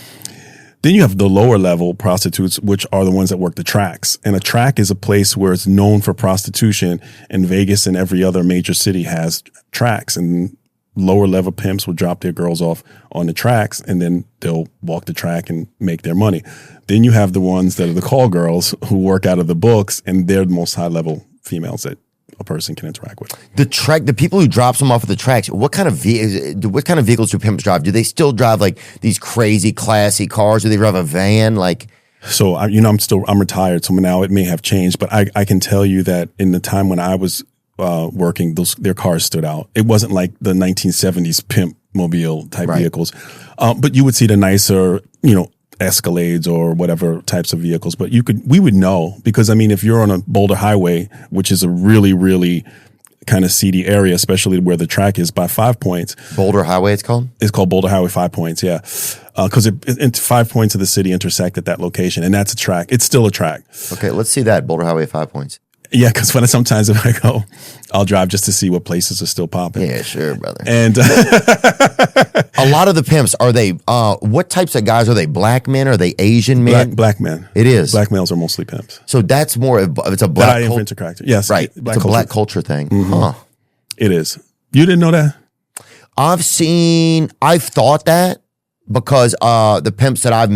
Then you have the lower level prostitutes, which are the ones that work the tracks. And a track is a place where it's known for prostitution, and Vegas and every other major city has tracks. And lower level pimps will drop their girls off on the tracks, and then they'll walk the track and make their money. Then you have the ones that are the call girls who work out of the books, and they're the most high level females that a person can interact with. The people who drops them off at the tracks, what kind of vehicles do pimps drive? Do they still drive these crazy classy cars? Do they drive a van? So I'm retired, so now it may have changed, but I can tell you that in the time when I was working, their cars stood out. It wasn't like the 1970s pimp mobile type vehicles, but you would see the nicer, Escalades or whatever types of vehicles, but we would know, because if you're on a Boulder Highway, which is a really, really kind of seedy area, especially where the track is by 5 Points. Boulder Highway, it's called? It's called Boulder Highway 5 Points, yeah. Because 5 points of the city intersect at that location, and that's a track. It's still a track. Okay, let's see that, Boulder Highway 5 Points. Yeah, because sometimes if I go, I'll drive just to see what places are still popping. Yeah, sure, brother. And a lot of the pimps, are they, what types of guys are they? Black men? Are they Asian men? Black men. It is. Black males are mostly pimps. So that's more, it's a black culture. Yes. Right. It's a black culture thing. Mm-hmm. Huh. It is. You didn't know that? I've thought that because the pimps that I've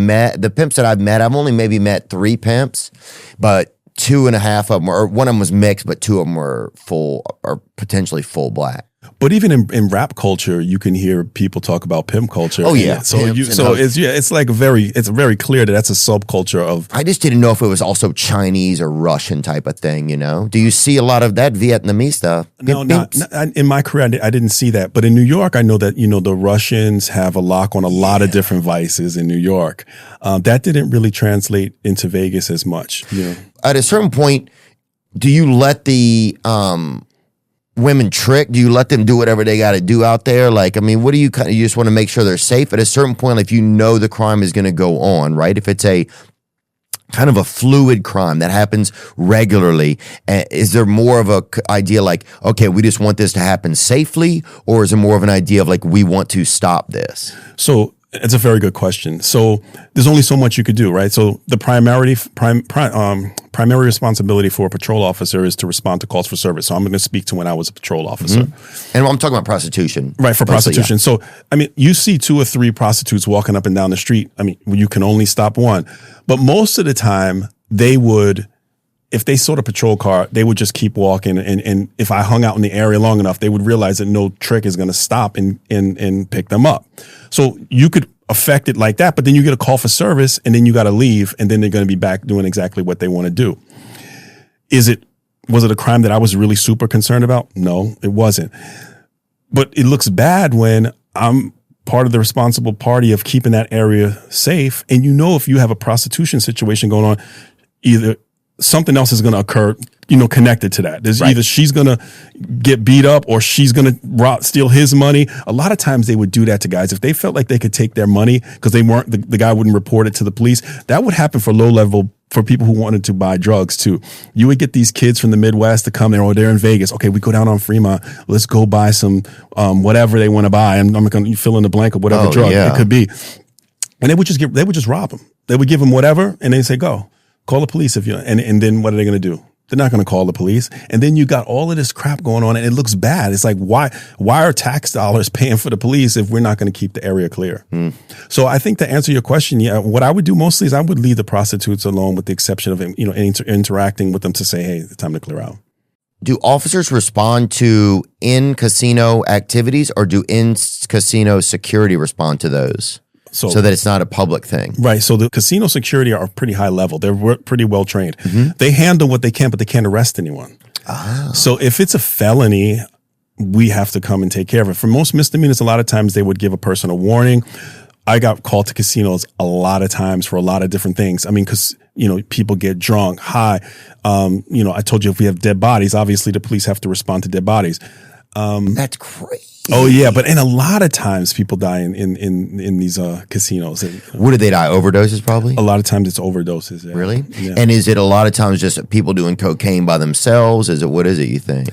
met, I've only maybe met 3 pimps, but 2.5 of them, or one of them was mixed, but 2 of them were full or potentially full black. But even in rap culture, you can hear people talk about pimp culture. Oh yeah, it's very clear that that's a subculture of. I just didn't know if it was also Chinese or Russian type of thing. Do you see a lot of that Vietnamese stuff? No, not in my career. I didn't see that, but in New York, I know that the Russians have a lock on a lot of different vices in New York. That didn't really translate into Vegas as much. At a certain point, do you let the women trick? Do you let them do whatever they got to do out there? What do you just want to make sure they're safe? At a certain point, if the crime is going to go on, right? If it's a kind of a fluid crime that happens regularly? Is there more of a idea like, okay, we just want this to happen safely, or is it more of an idea of like, we want to stop this? So it's a very good question. So there's only so much you could do, right? So the primary responsibility for a patrol officer is to respond to calls for service. So I'm going to speak to when I was a patrol officer. And I'm talking about prostitution. Right, for mostly, prostitution. Yeah. So, I mean, you see 2 or 3 prostitutes walking up and down the street. I mean, you can only stop one. But most of the time, they would, if they saw the patrol car, they would just keep walking. And if I hung out in the area long enough, they would realize that no trick is going to stop and pick them up. So you could affect it like that, but then you get a call for service and then you got to leave, and then they're going to be back doing exactly what they want to do. Was it a crime that I was really super concerned about? No, it wasn't. But it looks bad when I'm part of the responsible party of keeping that area safe. And if you have a prostitution situation going on, either something else is going to occur, connected to that. There's either she's going to get beat up or she's going to steal his money. A lot of times they would do that to guys. If they felt like they could take their money because they weren't, the guy wouldn't report it to the police. That would happen for for people who wanted to buy drugs too. You would get these kids from the Midwest to come there, or they're in Vegas. Okay, we go down on Fremont. Let's go buy some, whatever they want to buy. I'm going to fill in the blank of whatever drug it could be. And they would just rob them. They would give them whatever and they'd say, go. Call the police and then what are they going to do? They're not going to call the police. And then you got all of this crap going on and it looks bad. It's like, why are tax dollars paying for the police if we're not going to keep the area clear? So I think to answer your question, what I would do mostly is I would leave the prostitutes alone, with the exception of, interacting with them to say, hey, it's time to clear out. Do officers respond to in-casino activities, or do in-casino security respond to those? So that it's not a public thing. Right. So the casino security are pretty high level. They're pretty well trained. They handle what they can, but they can't arrest anyone. So if it's a felony, we have to come and take care of it. For most misdemeanors, a lot of times they would give a person a warning. I got called to casinos a lot of times for a lot of different things. I mean, because, people get drunk, high. I told you if we have dead bodies, obviously the police have to respond to dead bodies. That's crazy. Oh yeah, but a lot of times people die in these casinos. What do they die? Overdoses, probably. A lot of times it's overdoses. Yeah. Really? Yeah. And is it a lot of times just people doing cocaine by themselves? What is it? You think?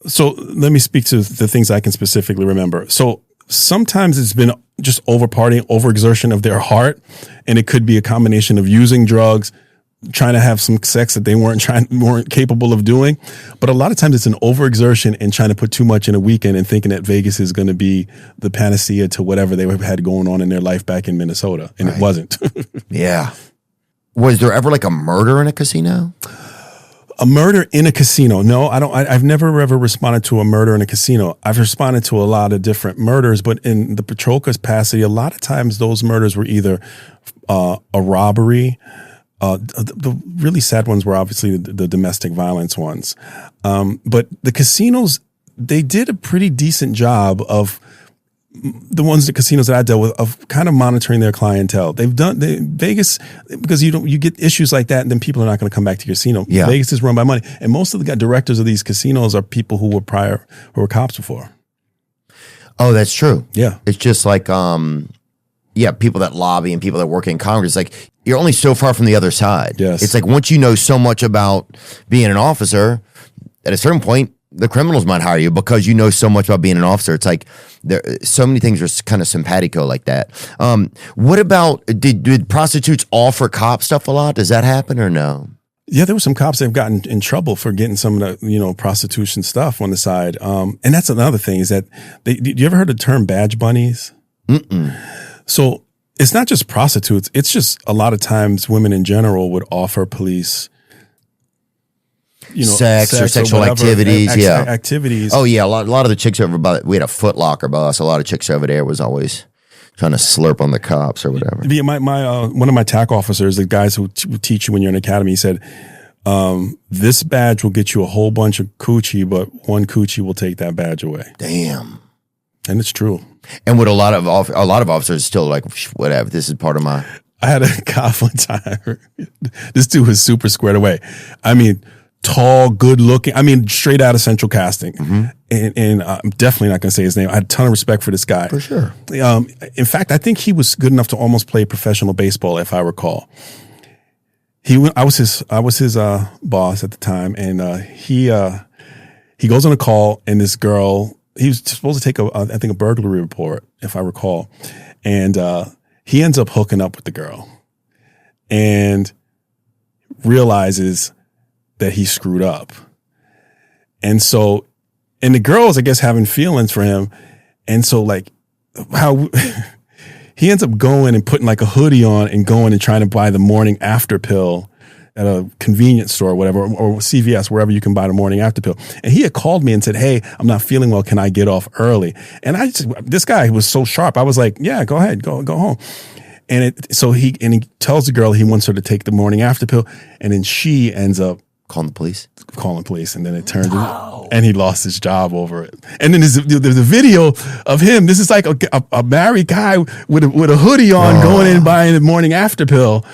So let me speak to the things I can specifically remember. So sometimes it's been just over-partying, overexertion of their heart, and it could be a combination of using drugs, trying to have some sex that they weren't capable of doing. But a lot of times it's an overexertion and trying to put too much in a weekend and thinking that Vegas is going to be the panacea to whatever they had going on in their life back in Minnesota. And it wasn't. Yeah. Was there ever like a murder in a casino? A murder in a casino? No, I don't. I've never ever responded to a murder in a casino. I've responded to a lot of different murders, but in the patrol capacity, a lot of times those murders were either a robbery. The really sad ones were obviously the domestic violence ones. But the casinos, they did a pretty decent job of the casinos that I dealt with, of kind of monitoring their clientele. Vegas, because you get issues like that and then people are not going to come back to your casino. Yeah. Vegas is run by money. And most of the directors of these casinos are people who were cops before. Oh, that's true. Yeah. It's just like, people that lobby and people that work in Congress, like you're only so far from the other side. Yes. It's like once you know so much about being an officer, at a certain point, the criminals might hire you because you know so much about being an officer. It's like so many things are kind of simpatico like that. What about, did prostitutes offer cop stuff a lot? Does that happen or no? Yeah, there were some cops that have gotten in trouble for getting some of the, prostitution stuff on the side. And that's another thing is that do you ever heard the term badge bunnies? So it's not just prostitutes. It's just a lot of times women in general would offer police, sex or sexual activities. Activities. Oh yeah. A lot of the chicks over we had a Foot Locker bus. A lot of chicks over there was always trying to slurp on the cops or whatever. Yeah, my one of my TAC officers, the guys who teach you when you're in academy, he said, this badge will get you a whole bunch of coochie, but one coochie will take that badge away. Damn. And it's true. And with a lot of officers still like, whatever, this is part of my. I had a cop one time. This dude was super squared away. I mean, tall, good looking. I mean, straight out of Central Casting. And I'm definitely not going to say his name. I had a ton of respect for this guy. For sure. In fact, I think he was good enough to almost play professional baseball, if I recall. I was his boss at the time, and he goes on a call, and this girl, he was supposed to take I think a burglary report, if I recall, and he ends up hooking up with the girl, and realizes that he screwed up, and the girl is, I guess, having feelings for him, and so like how. He ends up going and putting like a hoodie on and going and trying to buy the morning after pill at a convenience store or whatever, or CVS, wherever you can buy the morning after pill. And he had called me and said, "Hey, I'm not feeling well. Can I get off early?" And this guy was so sharp. I was like, "Yeah, go ahead, go home." And he tells the girl he wants her to take the morning after pill. And then she ends up calling the police. And then it turned and he lost his job over it. And then there's a video of him. This is like a married guy with a hoodie on going in and buying the morning after pill.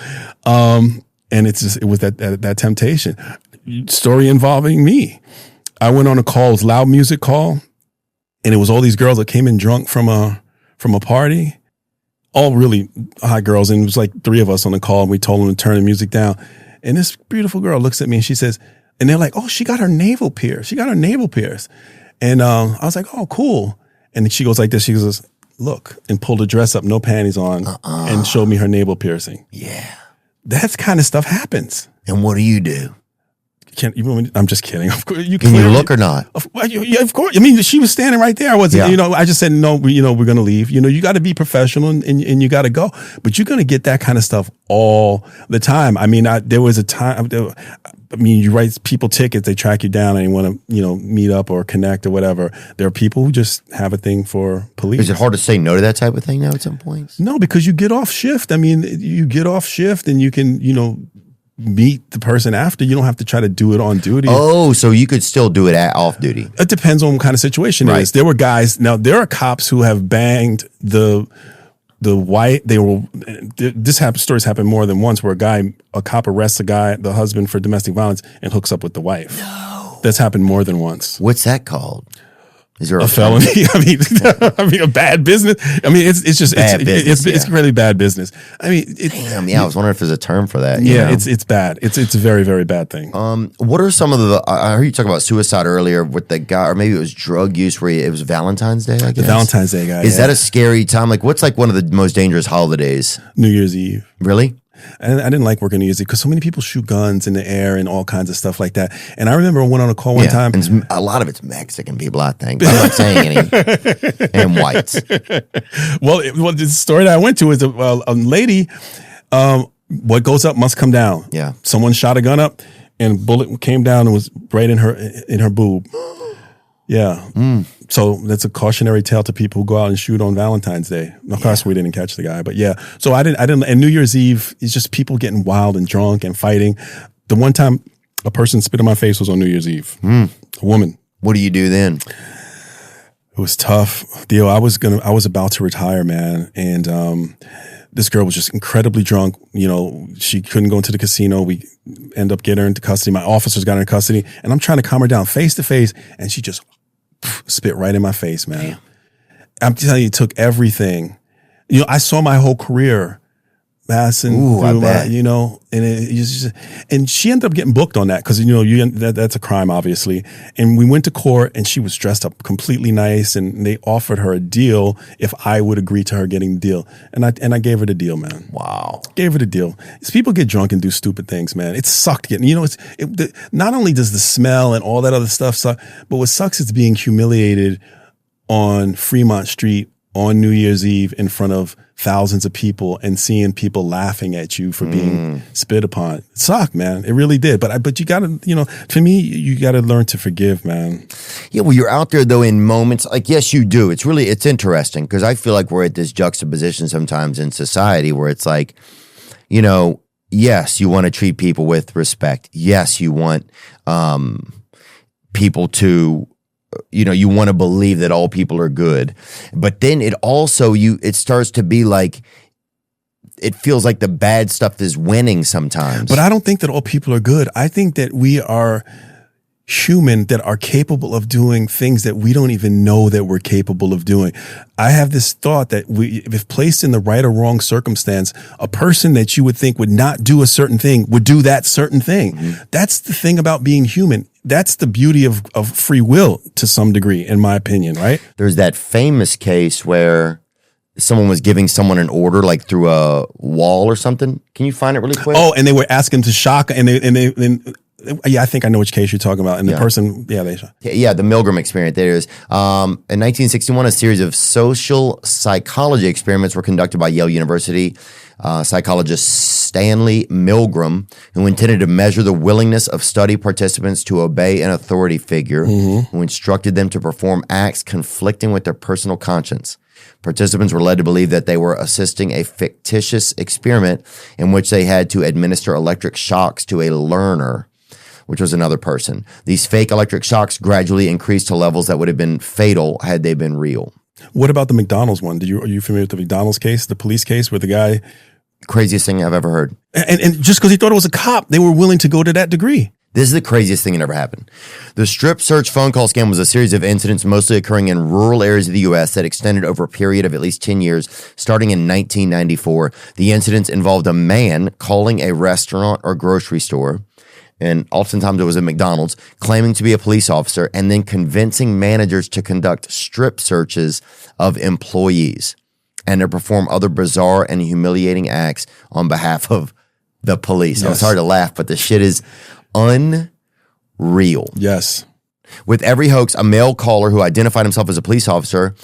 And it was that temptation. Story involving me. I went on a call, it was loud music call, and it was all these girls that came in drunk from a party. All really hot girls, and it was like 3 of us on the call, and we told them to turn the music down. And this beautiful girl looks at me and she says, and they're like, "Oh, she got her navel pierced. And I was like, "Oh, cool." And she goes like this. She goes, "Look," and pulled her dress up, no panties on, and showed me her navel piercing. Yeah. That kind of stuff happens. And what do? I'm just kidding. Of course, Can you look or not? Of course. I mean, she was standing right there. I wasn't, I just said, "No, we're going to leave." You got to be professional and you got to go. But you're going to get that kind of stuff all the time. I mean, there was a time, you write people tickets, they track you down and you want to, meet up or connect or whatever. There are people who just have a thing for police. Is it hard to say no to that type of thing now at some points? No, because you get off shift. I mean, you get off shift and you can, meet the person after. You don't have to try to do it on duty. Oh, so you could still do it off duty. It depends on what kind of situation it is. There were guys, now there are cops who have banged the white, stories happen more than once where a cop arrests the husband for domestic violence and hooks up with the wife. No. That's happened more than once. What's that called? Is there a felony? I mean, a bad business. I mean, it's really bad business. I mean, I was wondering if there's a term for that. Yeah, it's bad. It's a very, very bad thing. What are some of I heard you talk about suicide earlier with the guy, or maybe it was drug use where it was Valentine's Day, I guess. The Valentine's Day guy. Is that a scary time? Like, what's like one of the most dangerous holidays? New Year's Eve. Really? And I didn't like working New Year's Eve because so many people shoot guns in the air and all kinds of stuff like that. And I remember I went on a call one time. And a lot of it's Mexican people, I think. But I'm not saying any. And whites. Well, the story that I went to is a lady, what goes up must come down. Yeah. Someone shot a gun up and a bullet came down and was right in her boob. Yeah. So that's a cautionary tale to people who go out and shoot on Valentine's Day. Of course, we didn't catch the guy, but yeah. So I didn't. And New Year's Eve is just people getting wild and drunk and fighting. The one time a person spit in my face was on New Year's Eve. A woman. What do you do then? It was tough. Theo, I was about to retire, man. And, this girl was just incredibly drunk. She couldn't go into the casino. We end up getting her into custody. My officers got her in custody and I'm trying to calm her down face to face. And she just spit right in my face, man. Damn. I'm telling you, it took everything. I saw my whole career passing through my, and she ended up getting booked on that because, that's a crime, obviously. And we went to court and she was dressed up completely nice and they offered her a deal if I would agree to her getting the deal. And I gave her the deal, man. Wow. Gave her the deal. People get drunk and do stupid things, man. It sucked getting, not only does the smell and all that other stuff suck, but what sucks is being humiliated on Fremont Street on New Year's Eve in front of thousands of people and seeing people laughing at you for being spit upon. It sucked, man. It really did. But you gotta, to me, you gotta learn to forgive, man. Yeah, well, you're out there though in moments like, yes, you do. It's interesting because I feel like we're at this juxtaposition sometimes in society where it's like, yes, you want to treat people with respect. Yes, you want people to, you want to believe that all people are good. But then it also, it starts to be like, it feels like the bad stuff is winning sometimes. But I don't think that all people are good. I think that we are human that are capable of doing things that we don't even know that we're capable of doing. I have this thought that if placed in the right or wrong circumstance, a person that you would think would not do a certain thing would do that certain thing. Mm-hmm. That's the thing about being human. That's the beauty of free will to some degree, in my opinion, right? There's that famous case where someone was giving someone an order like through a wall or something. Can you find it really quick? Oh, and they were asking to shock, and yeah, I think I know which case you're talking about. And the person, the Milgram experiment. There is. In 1961, a series of social psychology experiments were conducted by Yale University. Psychologist Stanley Milgram, who intended to measure the willingness of study participants to obey an authority figure, who instructed them to perform acts conflicting with their personal conscience. Participants were led to believe that they were assisting a fictitious experiment in which they had to administer electric shocks to a learner, which was another person. These fake electric shocks gradually increased to levels that would have been fatal had they been real. What about the McDonald's one? Are you familiar with the McDonald's case, the police case where the guy... Craziest thing I've ever heard. And just because he thought it was a cop, they were willing to go to that degree. This is the craziest thing that ever happened. The strip search phone call scam was a series of incidents mostly occurring in rural areas of the U.S. that extended over a period of at least 10 years, starting in 1994. The incidents involved a man calling a restaurant or grocery store, and oftentimes it was a McDonald's, claiming to be a police officer, and then convincing managers to conduct strip searches of employees and to perform other bizarre and humiliating acts on behalf of the police. Yes. I'm sorry to laugh, but the shit is unreal. Yes. With every hoax, a male caller who identified himself as a police officer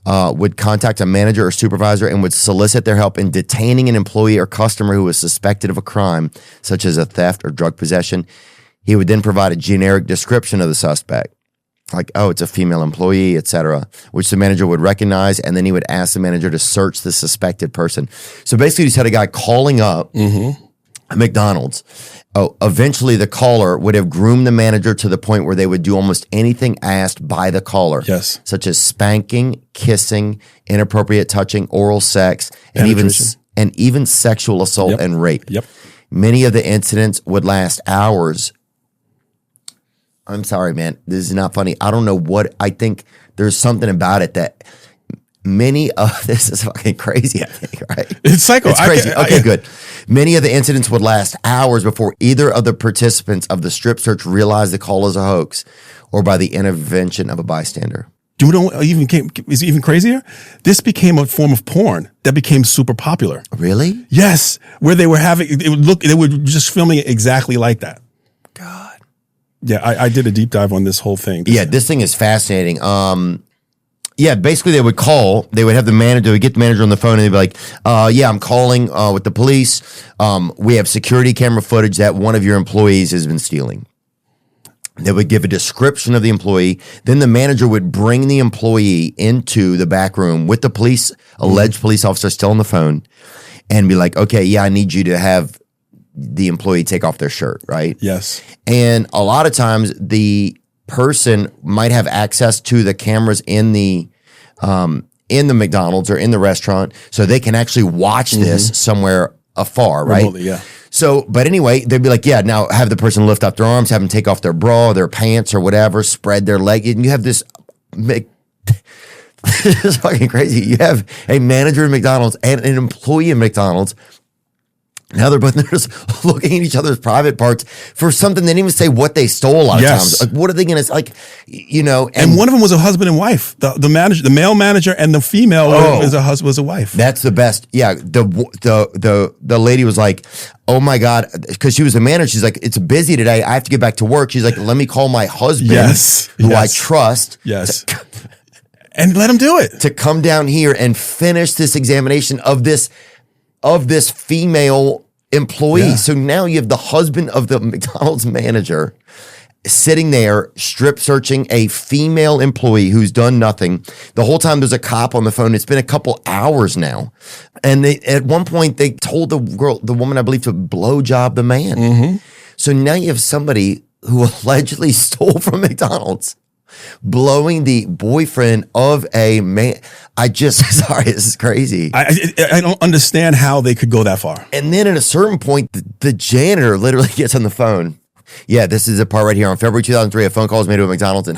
would contact a manager or supervisor and would solicit their help in detaining an employee or customer who was suspected of a crime, such as a theft or drug possession. He would then provide a generic description of the suspect, like, oh, it's a female employee, etc., which the manager would recognize, and then he would ask the manager to search the suspected person. So basically, you just had a guy calling up a McDonald's. Oh, eventually the caller would have groomed the manager to the point where they would do almost anything asked by the caller. Yes. Such as spanking, kissing, inappropriate touching, oral sex, and even sexual assault and rape. Yep. Many of the incidents would last hours. I'm sorry, man. This is not funny. I don't know what, I think there's something about it that many of this is fucking crazy, I think, right? It's psycho. It's crazy. Good. Many of the incidents would last hours before either of the participants of the strip search realized the call is a hoax or by the intervention of a bystander. Do you know what is even crazier? This became a form of porn that became super popular. Really? Yes. Where they were they were just filming it exactly like that. God. Yeah, I did a deep dive on this whole thing. This thing is fascinating. Basically they would call, they would have the manager, they would get the manager on the phone and they'd be like, I'm calling with the police. We have security camera footage that one of your employees has been stealing. They would give a description of the employee. Then the manager would bring the employee into the back room with the alleged police officer still on the phone and be like, okay, I need you to have the employee take off their shirt, right? Yes. And a lot of times the person might have access to the cameras in the McDonald's or in the restaurant, so they can actually watch this somewhere afar, right? Remotely, yeah. So, but anyway, they'd be like, now have the person lift up their arms, have them take off their bra, their pants or whatever, spread their leg, and you have this. It's fucking crazy. You have a manager in McDonald's and an employee in McDonald's. Now they're just looking at each other's private parts for something they didn't even say what they stole a lot of times. Like, what are they going to, and one of them was a husband and wife. The manager, the male manager and the female was a wife. That's the best. Yeah. The lady was like, oh my God. Cause she was a manager. She's like, it's busy today. I have to get back to work. She's like, let me call my husband who I trust. Yes. And let him do it. To come down here and finish this examination of this female employee. Yeah. So now you have the husband of the McDonald's manager sitting there strip searching a female employee who's done nothing. The whole time there's a cop on the phone. It's been a couple hours now. And at one point they told the woman, I believe, to blowjob the man. So now you have somebody who allegedly stole from McDonald's blowing the boyfriend of a man. Sorry, this is crazy. I don't understand how they could go that far. And then at a certain point, the janitor literally gets on the phone. Yeah, this is the part right here. On February 2003, a phone call was made to a McDonald's in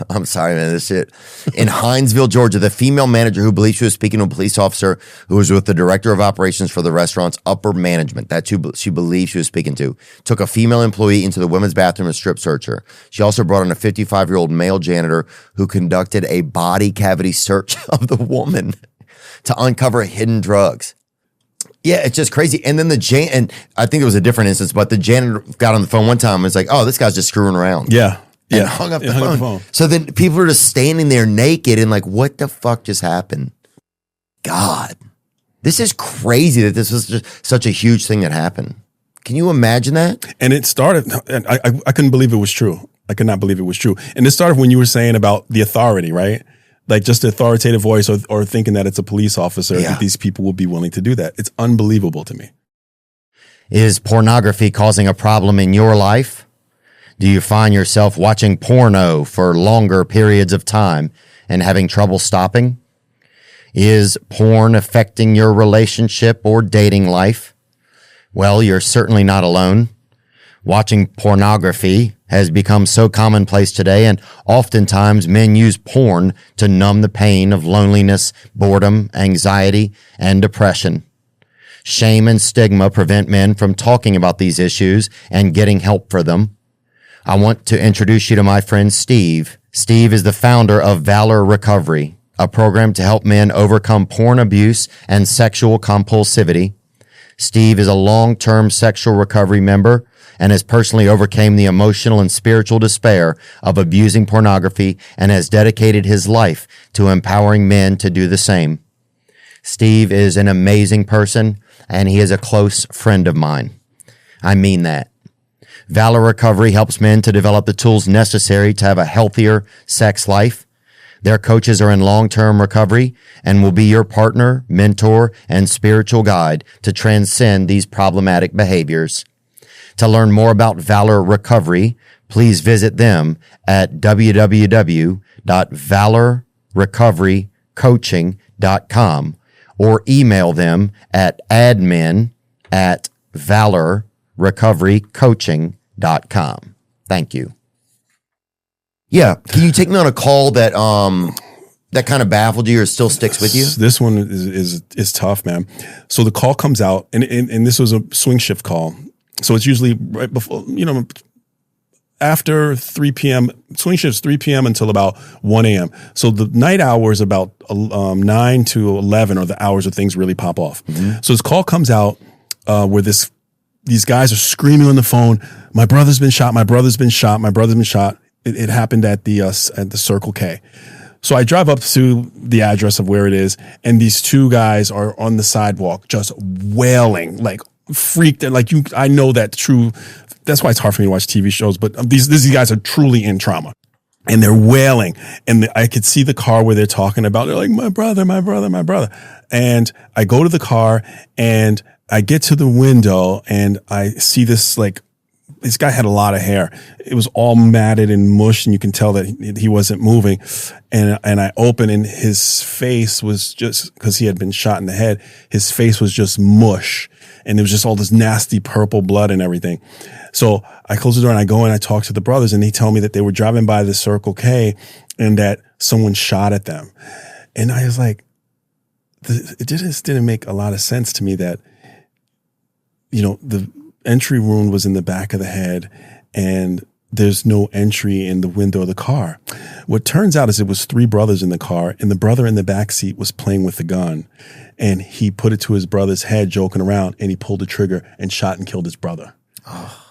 I'm sorry, man, this shit. In Hinesville, Georgia, the female manager who believed she was speaking to a police officer who was with the director of operations for the restaurant's upper management, that's who she believed she was speaking to, took a female employee into the women's bathroom and strip search her. She also brought in a 55-year-old male janitor who conducted a body cavity search of the woman to uncover hidden drugs. Yeah, it's just crazy. And then and I think it was a different instance, but the janitor got on the phone one time and was like, oh, this guy's just screwing around. Yeah. And hung up the phone. So then people are just standing there naked and like, what the fuck just happened? God, this is crazy that this was just such a huge thing that happened. Can you imagine that? And it started, and I couldn't believe it was true. I could not believe it was true. And it started when you were saying about the authority, right? Like just the authoritative voice or thinking that it's a police officer, that these people will be willing to do that. It's unbelievable to me. Is pornography causing a problem in your life? Do you find yourself watching porno for longer periods of time and having trouble stopping? Is porn affecting your relationship or dating life? Well, you're certainly not alone. Watching pornography has become so commonplace today, and oftentimes men use porn to numb the pain of loneliness, boredom, anxiety, and depression. Shame and stigma prevent men from talking about these issues and getting help for them. I want to introduce you to my friend Steve. Steve is the founder of Valor Recovery, a program to help men overcome porn abuse and sexual compulsivity. Steve is a long-term sexual recovery member and has personally overcome the emotional and spiritual despair of abusing pornography and has dedicated his life to empowering men to do the same. Steve is an amazing person, and he is a close friend of mine. I mean that. Valor Recovery helps men to develop the tools necessary to have a healthier sex life. Their coaches are in long-term recovery and will be your partner, mentor, and spiritual guide to transcend these problematic behaviors. To learn more about Valor Recovery, please visit them at www.valorrecoverycoaching.com or email them at admin@valorrecoverycoaching.com. Thank you. Yeah. Can you take me on a call that kind of baffled you or still sticks with you? This one is tough, man. So the call comes out and this was a swing shift call. So it's usually right before, after 3 p.m., swing shifts 3 p.m. until about 1 a.m. So the night hours about 9 to 11 are the hours where things really pop off. Mm-hmm. So this call comes out where these guys are screaming on the phone, my brother's been shot, my brother's been shot, my brother's been shot. It happened at the Circle K. So I drive up to the address of where it is, and these two guys are on the sidewalk just wailing, like freaked. Like I know that true. That's why it's hard for me to watch TV shows, but these guys are truly in trauma. And they're wailing, and I could see the car where they're talking about, they're like, my brother, my brother, my brother. And I go to the car, and I get to the window, and I see this this guy had a lot of hair. It was all matted and mush, and you can tell that he wasn't moving. And I open, and his face was just, because he had been shot in the head, his face was just mush. And there was just all this nasty purple blood and everything. So I close the door, and I go and I talk to the brothers, and they tell me that they were driving by the Circle K and that someone shot at them. And I was like, it just didn't make a lot of sense to me that, the entry wound was in the back of the head and there's no entry in the window of the car. What turns out is it was 3 brothers in the car, and the brother in the back seat was playing with the gun, and he put it to his brother's head, joking around, and he pulled the trigger and shot and killed his brother. Oh.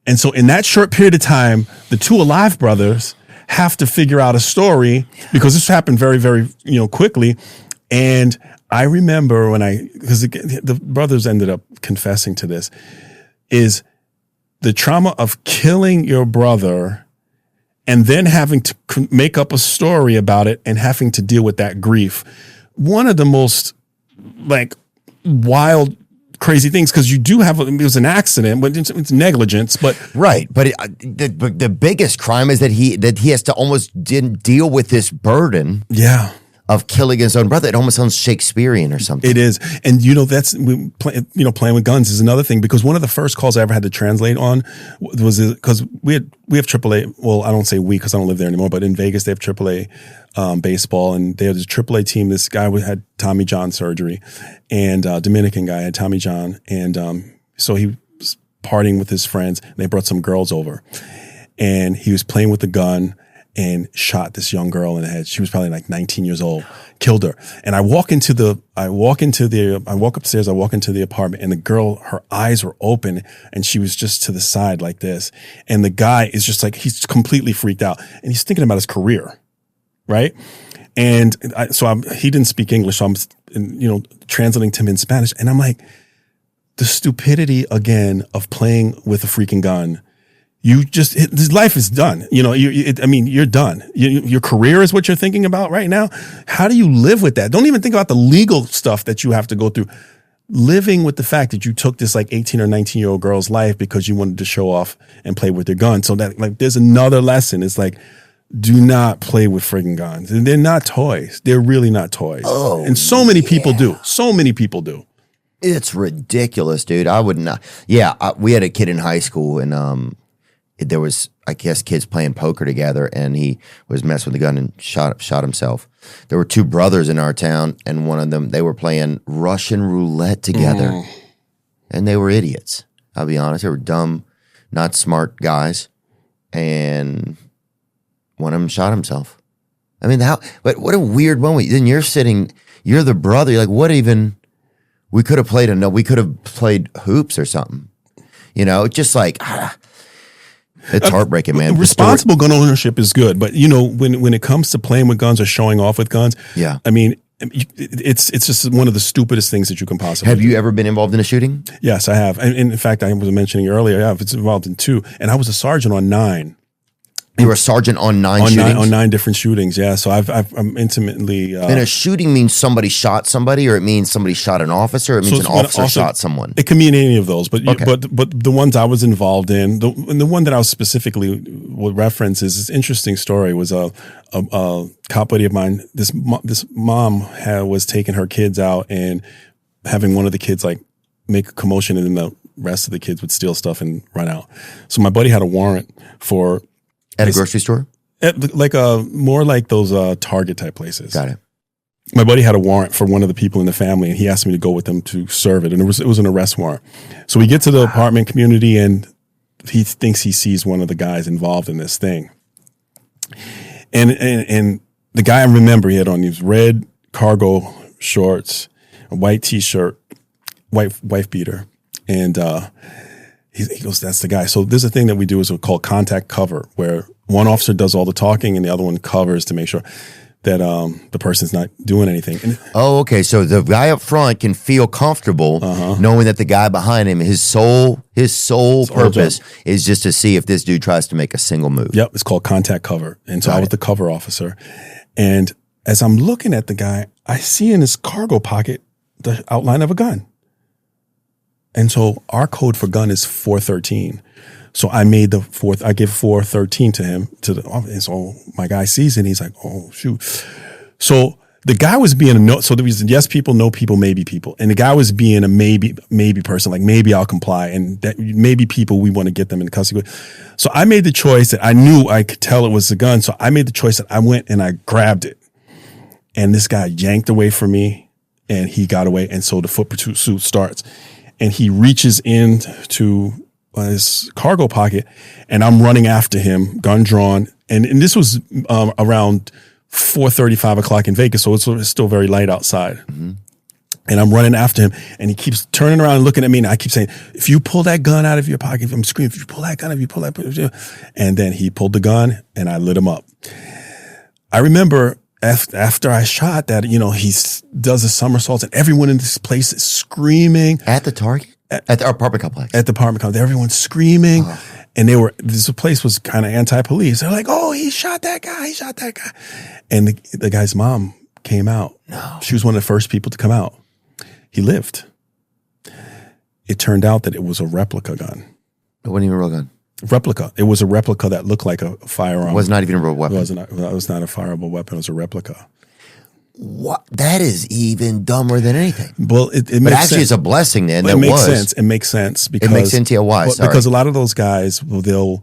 And so in that short period of time, the 2 alive brothers have to figure out a story, because this happened very, very, quickly. And I remember because the brothers ended up confessing to this, is the trauma of killing your brother and then having to make up a story about it and having to deal with that grief. One of the most wild crazy things because you do have, it was an accident, but it's negligence, but. Right. But the biggest crime is that he has to almost deal with this burden. Yeah. Of killing his own brother. It almost sounds Shakespearean or something. It is. And playing with guns is another thing, because one of the first calls I ever had to translate on was because we have AAA. Well, I don't say we because I don't live there anymore, but in Vegas they have AAA baseball, and they had this AAA team. This guy had Tommy John surgery, and Dominican guy had Tommy John, and so he was partying with his friends. And they brought some girls over, and he was playing with the gun and shot this young girl in the head. She was probably like 19 years old, killed her. And I walk upstairs, I walk into the apartment, and the girl, her eyes were open and she was just to the side like this. And the guy is just like, he's completely freaked out and he's thinking about his career. Right. And he didn't speak English. So I'm, translating to him in Spanish. And I'm like, the stupidity again of playing with a freaking gun. His life is done. You're done. Your career is what you're thinking about right now. How do you live with that? Don't even think about the legal stuff that you have to go through. Living with the fact that you took this like 18 or 19-year-old girl's life because you wanted to show off and play with your gun. So that, like, there's another lesson. It's like, do not play with friggin' guns. And they're not toys. They're really not toys. Oh, and so many people do. So many people do. It's ridiculous, dude. I would not. Yeah, we had a kid in high school, and there was, I guess, kids playing poker together, and he was messing with the gun and shot himself. There were two brothers in our town, and one of them, they were playing Russian roulette together, and they were idiots. I'll be honest. They were dumb, not smart guys, and one of them shot himself. I mean, but what a weird moment. Then you're the brother, you're like, what even, we could have played hoops or something. Just like, it's heartbreaking, man. Responsible gun ownership is good, but when it comes to playing with guns or showing off with guns, yeah, I mean, it's just one of the stupidest things that you can possibly. Have you ever been involved in a shooting? Yes, I have. And in fact, I was mentioning earlier, yeah, it's involved in 2, and I was a sergeant on 9. You were a sergeant on 9 shootings? On 9 different shootings, yeah. So I'm intimately... and a shooting means somebody shot somebody, or it means somebody shot an officer, or it means an officer shot someone? It can mean any of those, but okay. but the ones I was involved in, the one that I was specifically would reference is this interesting story. Was a cop buddy of mine, this mom was taking her kids out and having one of the kids like make a commotion, and then the rest of the kids would steal stuff and run out. So my buddy had a warrant for... At a grocery store? More like those Target type places. Got it. My buddy had a warrant for one of the people in the family, and he asked me to go with them to serve it. And it was an arrest warrant. So we get to the apartment community, and he thinks he sees one of the guys involved in this thing. And the guy, I remember, he had on these red cargo shorts, a white T-shirt, white wife beater, and he goes, that's the guy. So there's a thing that we do is called contact cover, where one officer does all the talking and the other one covers to make sure that the person's not doing anything. Okay. So the guy up front can feel comfortable knowing that the guy behind him, his sole purpose is just to see if this dude tries to make a single move. Yep. It's called contact cover. And so I was the cover officer. And as I'm looking at the guy, I see in his cargo pocket the outline of a gun. And so our code for gun is 413. So I made I give 413 to him, and so my guy sees it and he's like, oh, shoot. So the guy was being so there was yes people, no people, maybe people. And the guy was being a maybe person, like maybe I'll comply. And that maybe people, we want to get them in custody. So I made the choice that I knew I could tell it was a gun. So I made the choice that I went and I grabbed it. And this guy yanked away from me and he got away. And so the foot pursuit starts. And he reaches into his cargo pocket, and I'm running after him, gun drawn. And this was around 4:30, 5 o'clock in Vegas, so it's still very light outside. Mm-hmm. And I'm running after him, and he keeps turning around and looking at me, and I keep saying, if you pull that gun out of your pocket, I'm screaming, if you pull that gun, and then he pulled the gun, and I lit him up. I remember after I shot that, he does the somersaults, and everyone in this place is screaming. At the Target? At the apartment complex? At the apartment complex. Everyone's screaming. Oh. And this place was kind of anti-police. They're like, oh, he shot that guy. And the guy's mom came out. No. She was one of the first people to come out. He lived. it turned out that it was a replica gun. It wasn't even a real gun. Replica. It was a replica that looked like a firearm. It was not even a real weapon. It was not a fireable weapon. It was a replica. What? That is even dumber than anything. Well, it but makes actually, sense. it's a blessing then. It makes sense. It makes sense because it makes sense. Why? Because a lot of those guys, they'll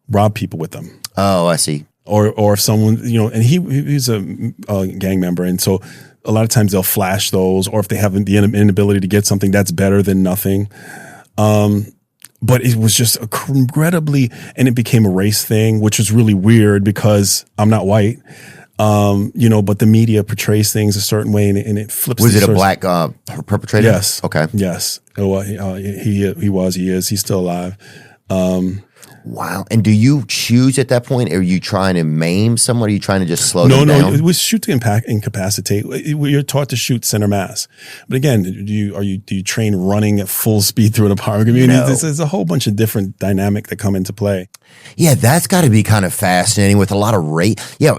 rob people with them. Oh, I see. Or if someone, and he's a gang member, and so a lot of times they'll flash those, or if they have the inability to get something, that's better than nothing. But it was just incredibly, and it became a race thing, which was really weird because I'm not white. But the media portrays things a certain way, and it flips. Was it a black perpetrator? Yes. Okay. Yes. He is. He's still alive. Wow. And do you choose at that point? Are you trying to maim someone? Are you trying to just slow them down? No. We shoot to incapacitate. You're taught to shoot center mass. But again, do you train running at full speed through an apartment community? No. There's a whole bunch of different dynamic that come into play. Yeah, that's got to be kind of fascinating with a lot of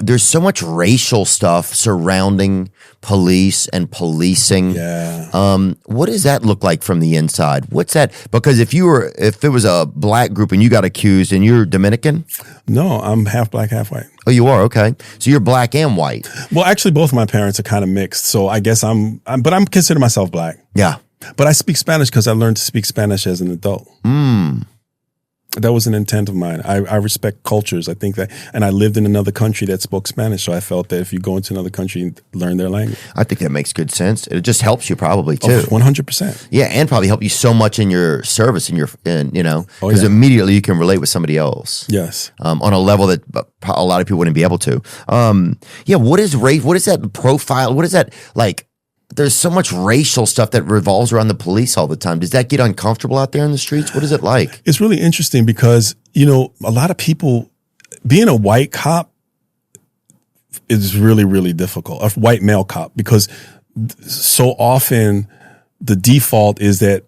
there's so much racial stuff surrounding police and policing. Yeah. What does that look like from the inside? What's that? Because if it was a black group and you got accused and you're Dominican? No, I'm half black, half white. Oh, you are? Okay. So you're black and white. Well, actually, both of my parents are kind of mixed. So I guess I'm consider myself black. Yeah. But I speak Spanish because I learned to speak Spanish as an adult. That was an intent of mine. I respect cultures. I think that, and I lived in another country that spoke Spanish, so I felt that if you go into another country and learn their language. I think that makes good sense. It just helps you probably too. 100%. Yeah, and probably help you so much in your service because immediately you can relate with somebody else. Yes. On a level that a lot of people wouldn't be able to. What is race? What is that profile? What is that like? There's so much racial stuff that revolves around the police all the time. Does that get uncomfortable out there in the streets? What is it like? It's really interesting because, a lot of people, being a white cop is really, really difficult. A white male cop, because so often the default is that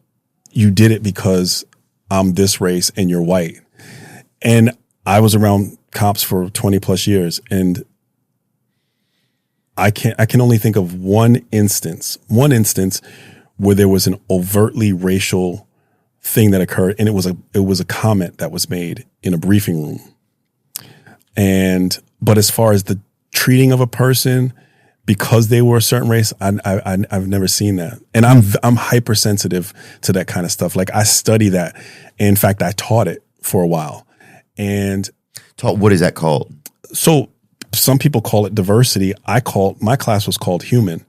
you did it because I'm this race and you're white. And I was around cops for 20 plus years, and I can only think of one instance where there was an overtly racial thing that occurred, and it was a comment that was made in a briefing room. But as far as the treating of a person because they were a certain race, I've never seen that, and I'm hypersensitive to that kind of stuff. Like, I study that. In fact, I taught it for a while. And what is that called? So, some people call it diversity. My class was called human,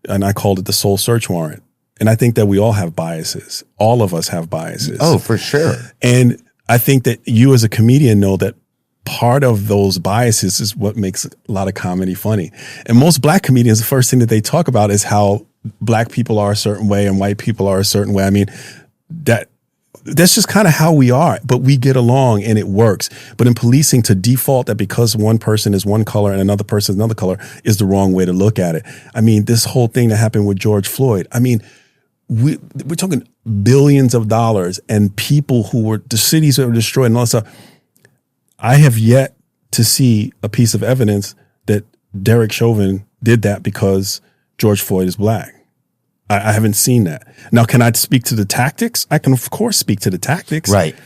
and I called it the soul search warrant. And I think that we all have biases. All of us have biases. Oh, for sure. And I think that you as a comedian know that part of those biases is what makes a lot of comedy funny. And most black comedians, the first thing that they talk about is how black people are a certain way and white people are a certain way. I mean, that's just kind of how we are, but we get along and it works. But in policing, to default that because one person is one color and another person is another color is the wrong way to look at it. I mean, this whole thing that happened with George Floyd, I mean, we're talking billions of dollars and people the cities that were destroyed and all that stuff. I have yet to see a piece of evidence that Derek Chauvin did that because George Floyd is black. I haven't seen that. Now, can I speak to the tactics? I can, of course, speak to the tactics. Right.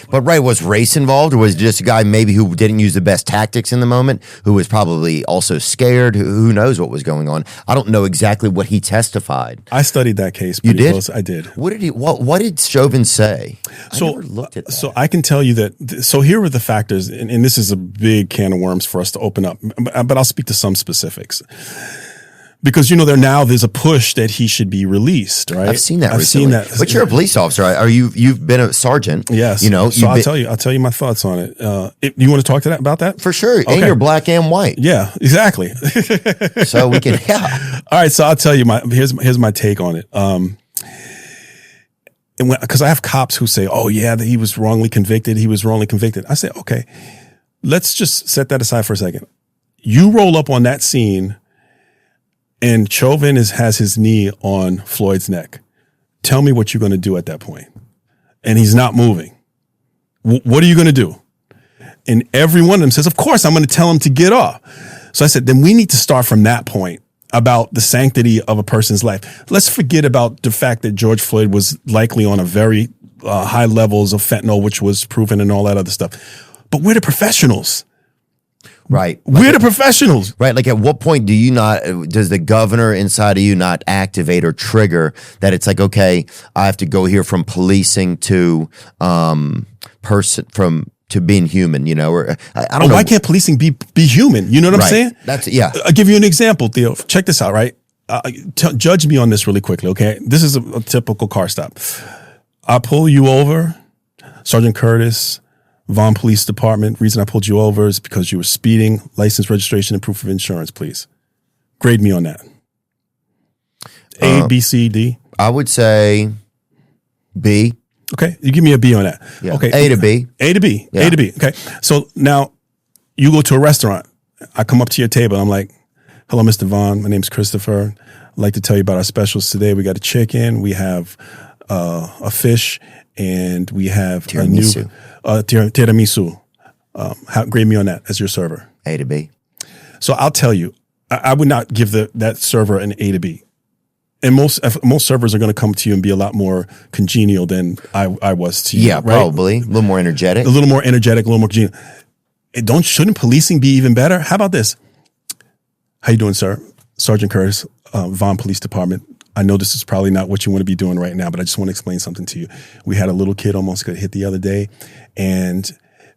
But was race involved, or was it just a guy maybe who didn't use the best tactics in the moment, who was probably also scared? Who knows what was going on? I don't know exactly what he testified. I studied that case. You did? Close. I did. What did Chauvin say? So, I never looked at that. So I can tell you that. So here were the factors, and this is a big can of worms for us to open up. But I'll speak to some specifics. Because, there's a push that he should be released, right? I've seen that recently. But you're a police officer. You've been a sergeant. Yes. So I'll tell you my thoughts on it. You want to talk about that? For sure. Okay. And you're black and white. Yeah, exactly. So we can, yeah. All right. So I'll tell you here's my take on it. Because I have cops who say, oh yeah, he was wrongly convicted. I say, okay, let's just set that aside for a second. You roll up on that scene and Chauvin has his knee on Floyd's neck. Tell me what you're going to do at that point. And he's not moving. What are you going to do? And every one of them says, of course, I'm going to tell him to get off. So I said, then we need to start from that point about the sanctity of a person's life. Let's forget about the fact that George Floyd was likely on a very high levels of fentanyl, which was proven and all that other stuff. But we're the professionals. Right. We're the professionals. Right. Like, at what point does the governor inside of you not activate or trigger that it's like, okay, I have to go here from policing to to being human, or I don't know. Why can't policing be human? You know what I'm saying? I'll give you an example, Theo. Check this out, right? Judge me on this really quickly, okay? This is a typical car stop. I pull you over, Sergeant Curtis, Vaughn Police Department. Reason I pulled you over is because you were speeding, license, registration, and proof of insurance, please. Grade me on that. A, B, C, D. I would say B. Okay, you give me a B on that. Yeah. Okay, A to B. A to B. Yeah. A to B. Okay, so now you go to a restaurant. I come up to your table. I'm like, hello, Mr. Vaughn. My name's Christopher. I'd like to tell you about our specials today. We got a chicken. We have a fish, and we have tiramisu. Tiramisu. Grade me on that as your server. A to B. So I'll tell you, I would not give that server an A to B. And most servers are going to come to you and be a lot more congenial than I was to you. Yeah, right? Probably. A little more energetic. A little more energetic, a little more congenial. Shouldn't policing be even better? How about this? How you doing, sir? Sergeant Curtis, Vaughn Police Department. I know this is probably not what you want to be doing right now, but I just want to explain something to you. We had a little kid almost got hit the other day, and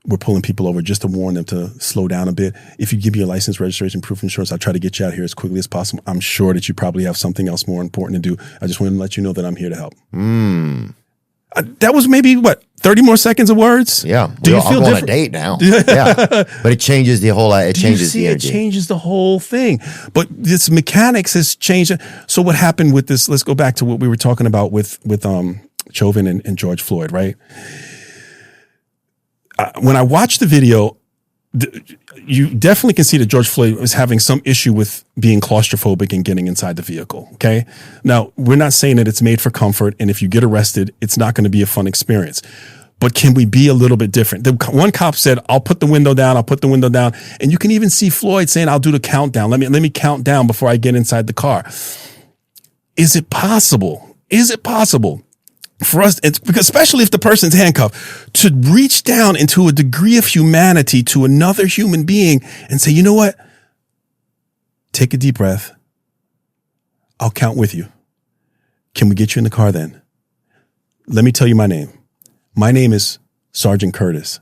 we're pulling people over just to warn them to slow down a bit. If you give me your license, registration, proof of insurance, I'll try to get you out here as quickly as possible. I'm sure that you probably have something else more important to do. I just wanted to let you know that I'm here to help. That was maybe, 30 more seconds of words? Yeah. Do you feel I'm different? on a date now. Yeah. But it changes the whole, it changes the energy. It changes the whole thing. But this mechanics has changed. So what happened with this, let's go back to what we were talking about with Chauvin and George Floyd, right? When I watched the video, you definitely can see that George Floyd was having some issue with being claustrophobic and getting inside the vehicle. Okay. Now, we're not saying that it's made for comfort. And if you get arrested, it's not going to be a fun experience. But can we be a little bit different? The one cop said, I'll put the window down. I'll put the window down. And you can even see Floyd saying, I'll do the countdown. Let me count down before I get inside the car. Is it possible? For us, because especially if the person's handcuffed, to reach down into a degree of humanity to another human being and say, you know what? Take a deep breath. I'll count with you. Can we get you in the car then? Let me tell you my name. My name is Sergeant Curtis.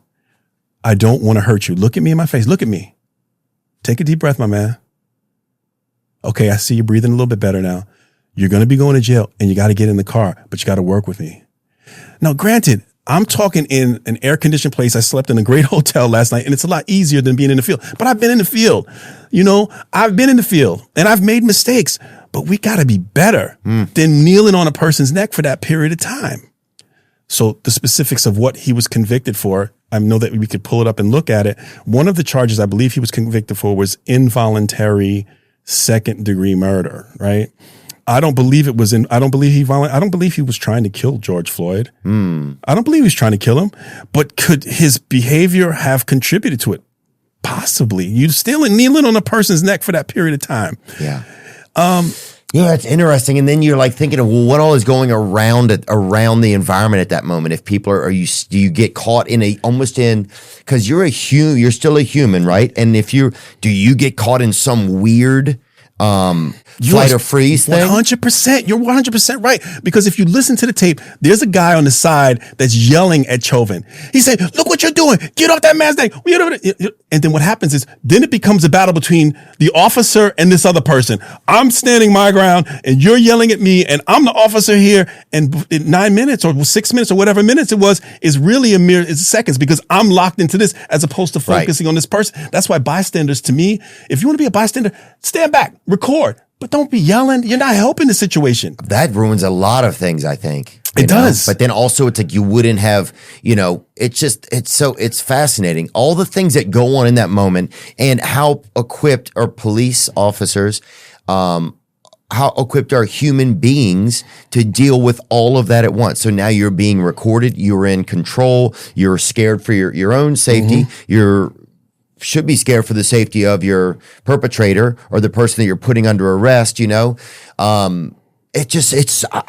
I don't want to hurt you. Look at me in my face. Look at me. Take a deep breath, my man. Okay, I see you breathing a little bit better now. You're going to be going to jail and you got to get in the car, but you got to work with me. Now, granted, I'm talking in an air-conditioned place. I slept in a great hotel last night, and it's a lot easier than being in the field. But I've been in the field. I've been in the field, and I've made mistakes. But we got to be better than kneeling on a person's neck for that period of time. So the specifics of what he was convicted for, I know that we could pull it up and look at it. One of the charges I believe he was convicted for was involuntary second-degree murder, right? I don't believe he was trying to kill George Floyd. I don't believe he was trying to kill him. But could his behavior have contributed to it? Possibly. You still kneeling on a person's neck for that period of time. Yeah. That's interesting. And then you're like thinking of, well, what all is going around the environment at that moment? If people do you get caught because you're still a human, right? And do you get caught in some weird flight or freeze thing? 100%. You're 100% right. Because if you listen to the tape, there's a guy on the side that's yelling at Chauvin. He's saying, look what you're doing. Get off that man's neck. And then what happens is, then it becomes a battle between the officer and this other person. I'm standing my ground and you're yelling at me and I'm the officer here. And in 9 minutes or 6 minutes or whatever minutes it was, is really it's seconds because I'm locked into this as opposed to focusing on this person. That's why bystanders, to me, if you want to be a bystander, stand back, record. But don't be yelling. You're not helping the situation. That ruins a lot of things, I think. It does. But then also it's like you wouldn't have, it's fascinating. All the things that go on in that moment and how equipped are police officers, how equipped are human beings to deal with all of that at once. So now you're being recorded. You're in control. You're scared for your own safety. You're should be scared for the safety of your perpetrator or the person that you're putting under arrest, I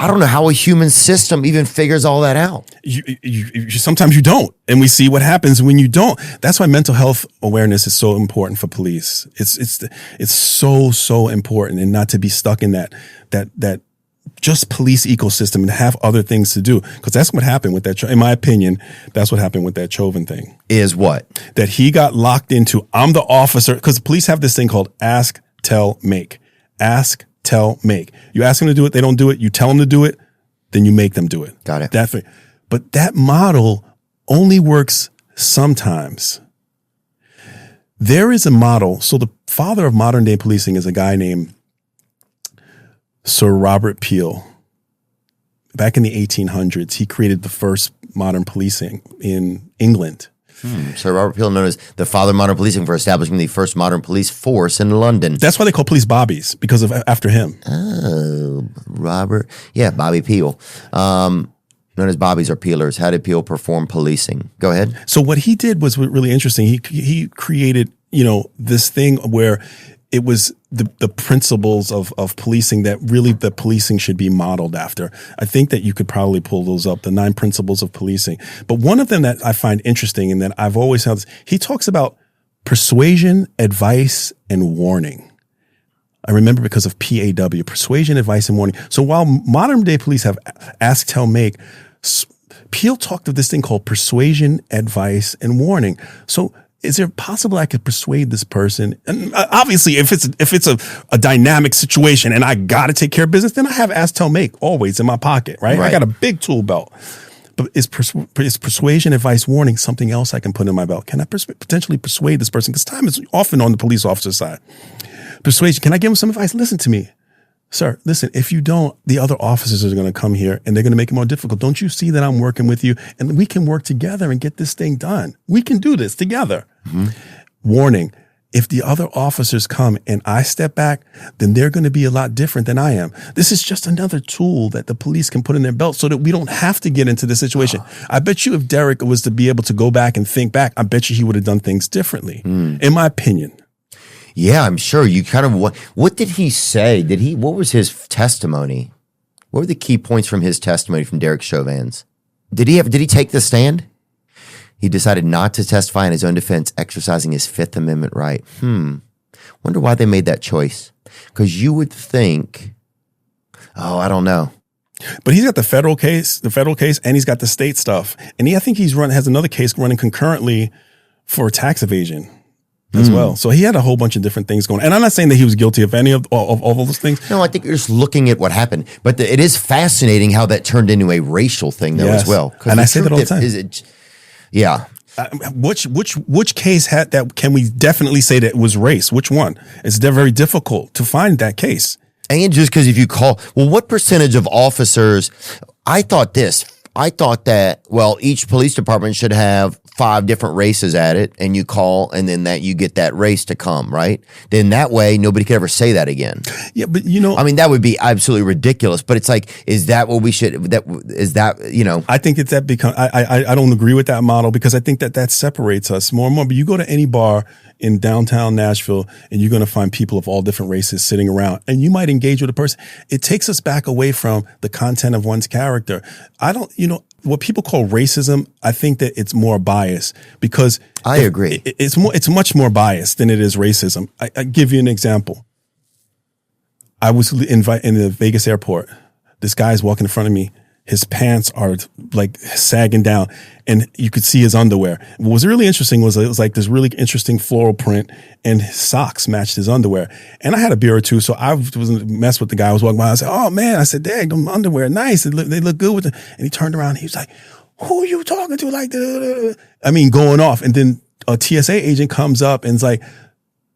don't know how a human system even figures all that out. Sometimes you don't. And we see what happens when you don't. That's why mental health awareness is so important for police. It's so important, and not to be stuck in that just police ecosystem and have other things to do. Because that's what happened with that. In my opinion, that's what happened with that Chauvin thing. Is what? That he got locked into, I'm the officer. Because the police have this thing called ask, tell, make. Ask, tell, make. You ask them to do it, they don't do it. You tell them to do it, then you make them do it. Got it. But that model only works sometimes. There is a model. So the father of modern day policing is a guy named Sir Robert Peel. Back in the 1800s, he created the first modern policing in England. Sir Robert Peel, known as the father of modern policing, for establishing the first modern police force in London. That's why they call police bobbies, because of after him. Oh, Robert. Yeah, Bobby Peel. Known as bobbies or peelers. How did Peel perform policing? Go ahead. So what he did was really interesting. He created, this thing where it was the principles of policing that really the policing should be modeled after. I think that you could probably pull those up, the 9 principles of policing. But one of them that I find interesting and that I've always held, he talks about persuasion, advice, and warning. I remember because of PAW, persuasion, advice, and warning. So while modern day police have ask, tell, make, Peel talked of this thing called persuasion, advice, and warning. So is it possible I could persuade this person? And obviously, if it's a dynamic situation and I got to take care of business, then I have ask, tell, make always in my pocket, right? I got a big tool belt. But is persuasion, advice, warning something else I can put in my belt? Can I potentially persuade this person? Because time is often on the police officer's side. Persuasion, can I give him some advice? Listen to me. Sir, listen, if you don't, the other officers are going to come here and they're going to make it more difficult. Don't you see that I'm working with you and we can work together and get this thing done? We can do this together. Mm-hmm. Warning, if the other officers come and I step back, then they're going to be a lot different than I am. This is just another tool that the police can put in their belt so that we don't have to get into this situation. I bet you if Derek was to be able to go back and think back, I bet you he would have done things differently, in my opinion. Yeah, I'm sure you kind of, what did he say? What was his testimony? What were the key points from his testimony from Derek Chauvin's? Did he take the stand? He decided not to testify in his own defense, exercising his Fifth Amendment right. Wonder why they made that choice. Because you would think, I don't know. But he's got the federal case, and he's got the state stuff. And I think has another case running concurrently for tax evasion as well. So he had a whole bunch of different things going on. And I'm not saying that he was guilty of any of all those things. No, I think you're just looking at what happened. But it is fascinating how that turned into a racial thing, though, as well. And I say that all the time. Yeah. Which case had that? Can we definitely say that it was race? Which one? It's very difficult to find that case. And just because if you call, what percentage of officers, I thought that, each police department should have 5 different races at it, and you call, and then that you get that race to come, right? Then that way, nobody could ever say that again. Yeah, but that would be absolutely ridiculous. But it's like, is that what we should? I think it's that become. I don't agree with that model because I think that separates us more and more. But you go to any bar in downtown Nashville, and you're going to find people of all different races sitting around, and you might engage with a person. It takes us back away from the content of one's character. What people call racism, I think that it's more bias because I agree. It's much more biased than it is racism. I give you an example. I was in the Vegas airport. This guy's walking in front of me. His pants are like sagging down and you could see his underwear. What was really interesting was it was like this really interesting floral print and his socks matched his underwear. And I had a beer or two, so I wasn't mess with the guy I was walking by. I said, "Oh man," I said, "Dang, them underwear, nice. They look good with it." And he turned around and he was like, "Who are you talking to?" Like, going off. And then a TSA agent comes up and is like,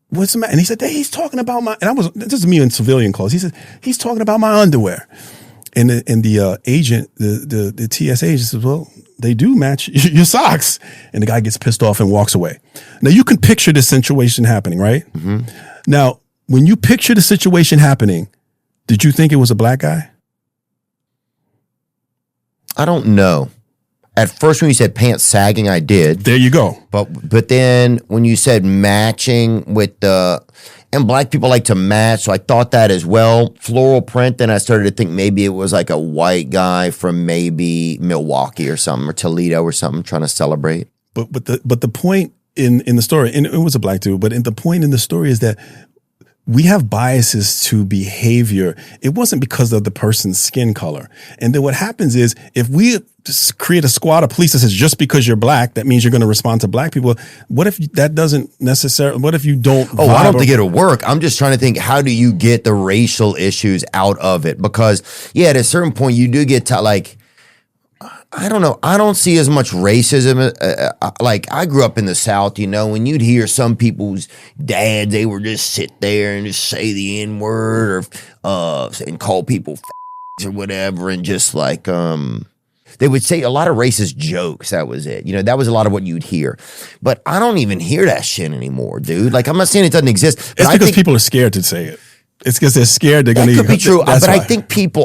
"What's the matter?" And he said, "He's talking about my," and this is me in civilian clothes. He said, "He's talking about my underwear." And the agent, the TSA agent says, "Well, they do match your socks." And the guy gets pissed off and walks away. Now you can picture this situation happening, right? Mm-hmm. Now, when you picture the situation happening, did you think it was a black guy? I don't know. At first, when you said pants sagging, I did. There you go. But then when you said matching with and black people like to match, so I thought that as well. Floral print, then I started to think maybe it was like a white guy from maybe Milwaukee or something, or Toledo or something, trying to celebrate. But the point in the story, and it was a black dude, but the point in the story is that we have biases to behavior. It wasn't because of the person's skin color. And then what happens is if we create a squad of police that says just because you're black, that means you're going to respond to black people. What if that doesn't necessarily, what if you don't? Oh, I don't think it'll work. I'm just trying to think, how do you get the racial issues out of it? Because, yeah, at a certain point, you do get to like, I don't know. I don't see as much racism. Like, I grew up in the South, you know, and you'd hear some people's dads, they would just sit there and just say the N-word and call people or whatever. And just like, they would say a lot of racist jokes. That was it. You know, that was a lot of what you'd hear. But I don't even hear that shit anymore, dude. Like, I'm not saying it doesn't exist. It's because people are scared to say it. It's because they're scared they're going to. That could be true. But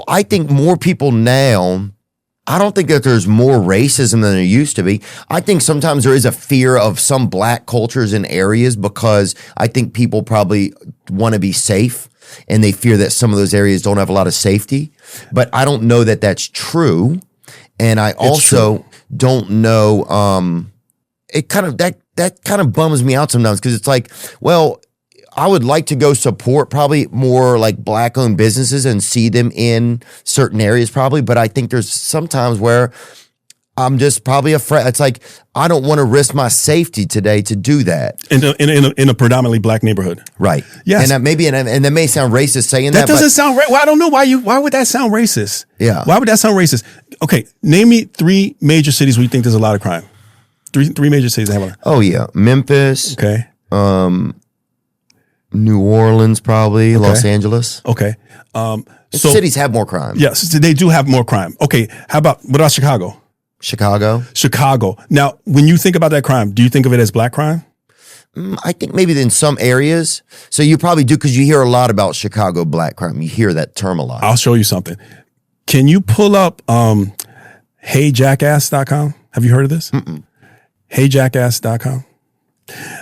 I think more people now, I don't think that there's more racism than there used to be. I think sometimes there is a fear of some black cultures in areas because I think people probably want to be safe and they fear that some of those areas don't have a lot of safety. But I don't know that that's true. And I also don't know, it kind of, that kind of bums me out sometimes because it's like, well, I would like to go support probably more like black owned businesses and see them in certain areas probably. But I think there's sometimes where I'm just probably afraid. It's like, I don't want to risk my safety today to do that. In a predominantly black neighborhood. Right. Yes. And that may sound racist saying that. That doesn't sound right. Well, I don't know why would that sound racist? Yeah. Why would that sound racist? Okay. Name me 3 major cities where you think there's a lot of crime. Three major cities that have a lot. Oh yeah. Memphis. Okay. New Orleans, probably. Okay. Los Angeles. Okay. So cities have more crime. Yes, they do have more crime. Okay. What about Chicago? Chicago. Now, when you think about that crime, do you think of it as black crime? I think maybe in some areas. So you probably do because you hear a lot about Chicago black crime. You hear that term a lot. I'll show you something. Can you pull up heyjackass.com? Have you heard of this? Mm-mm. Heyjackass.com.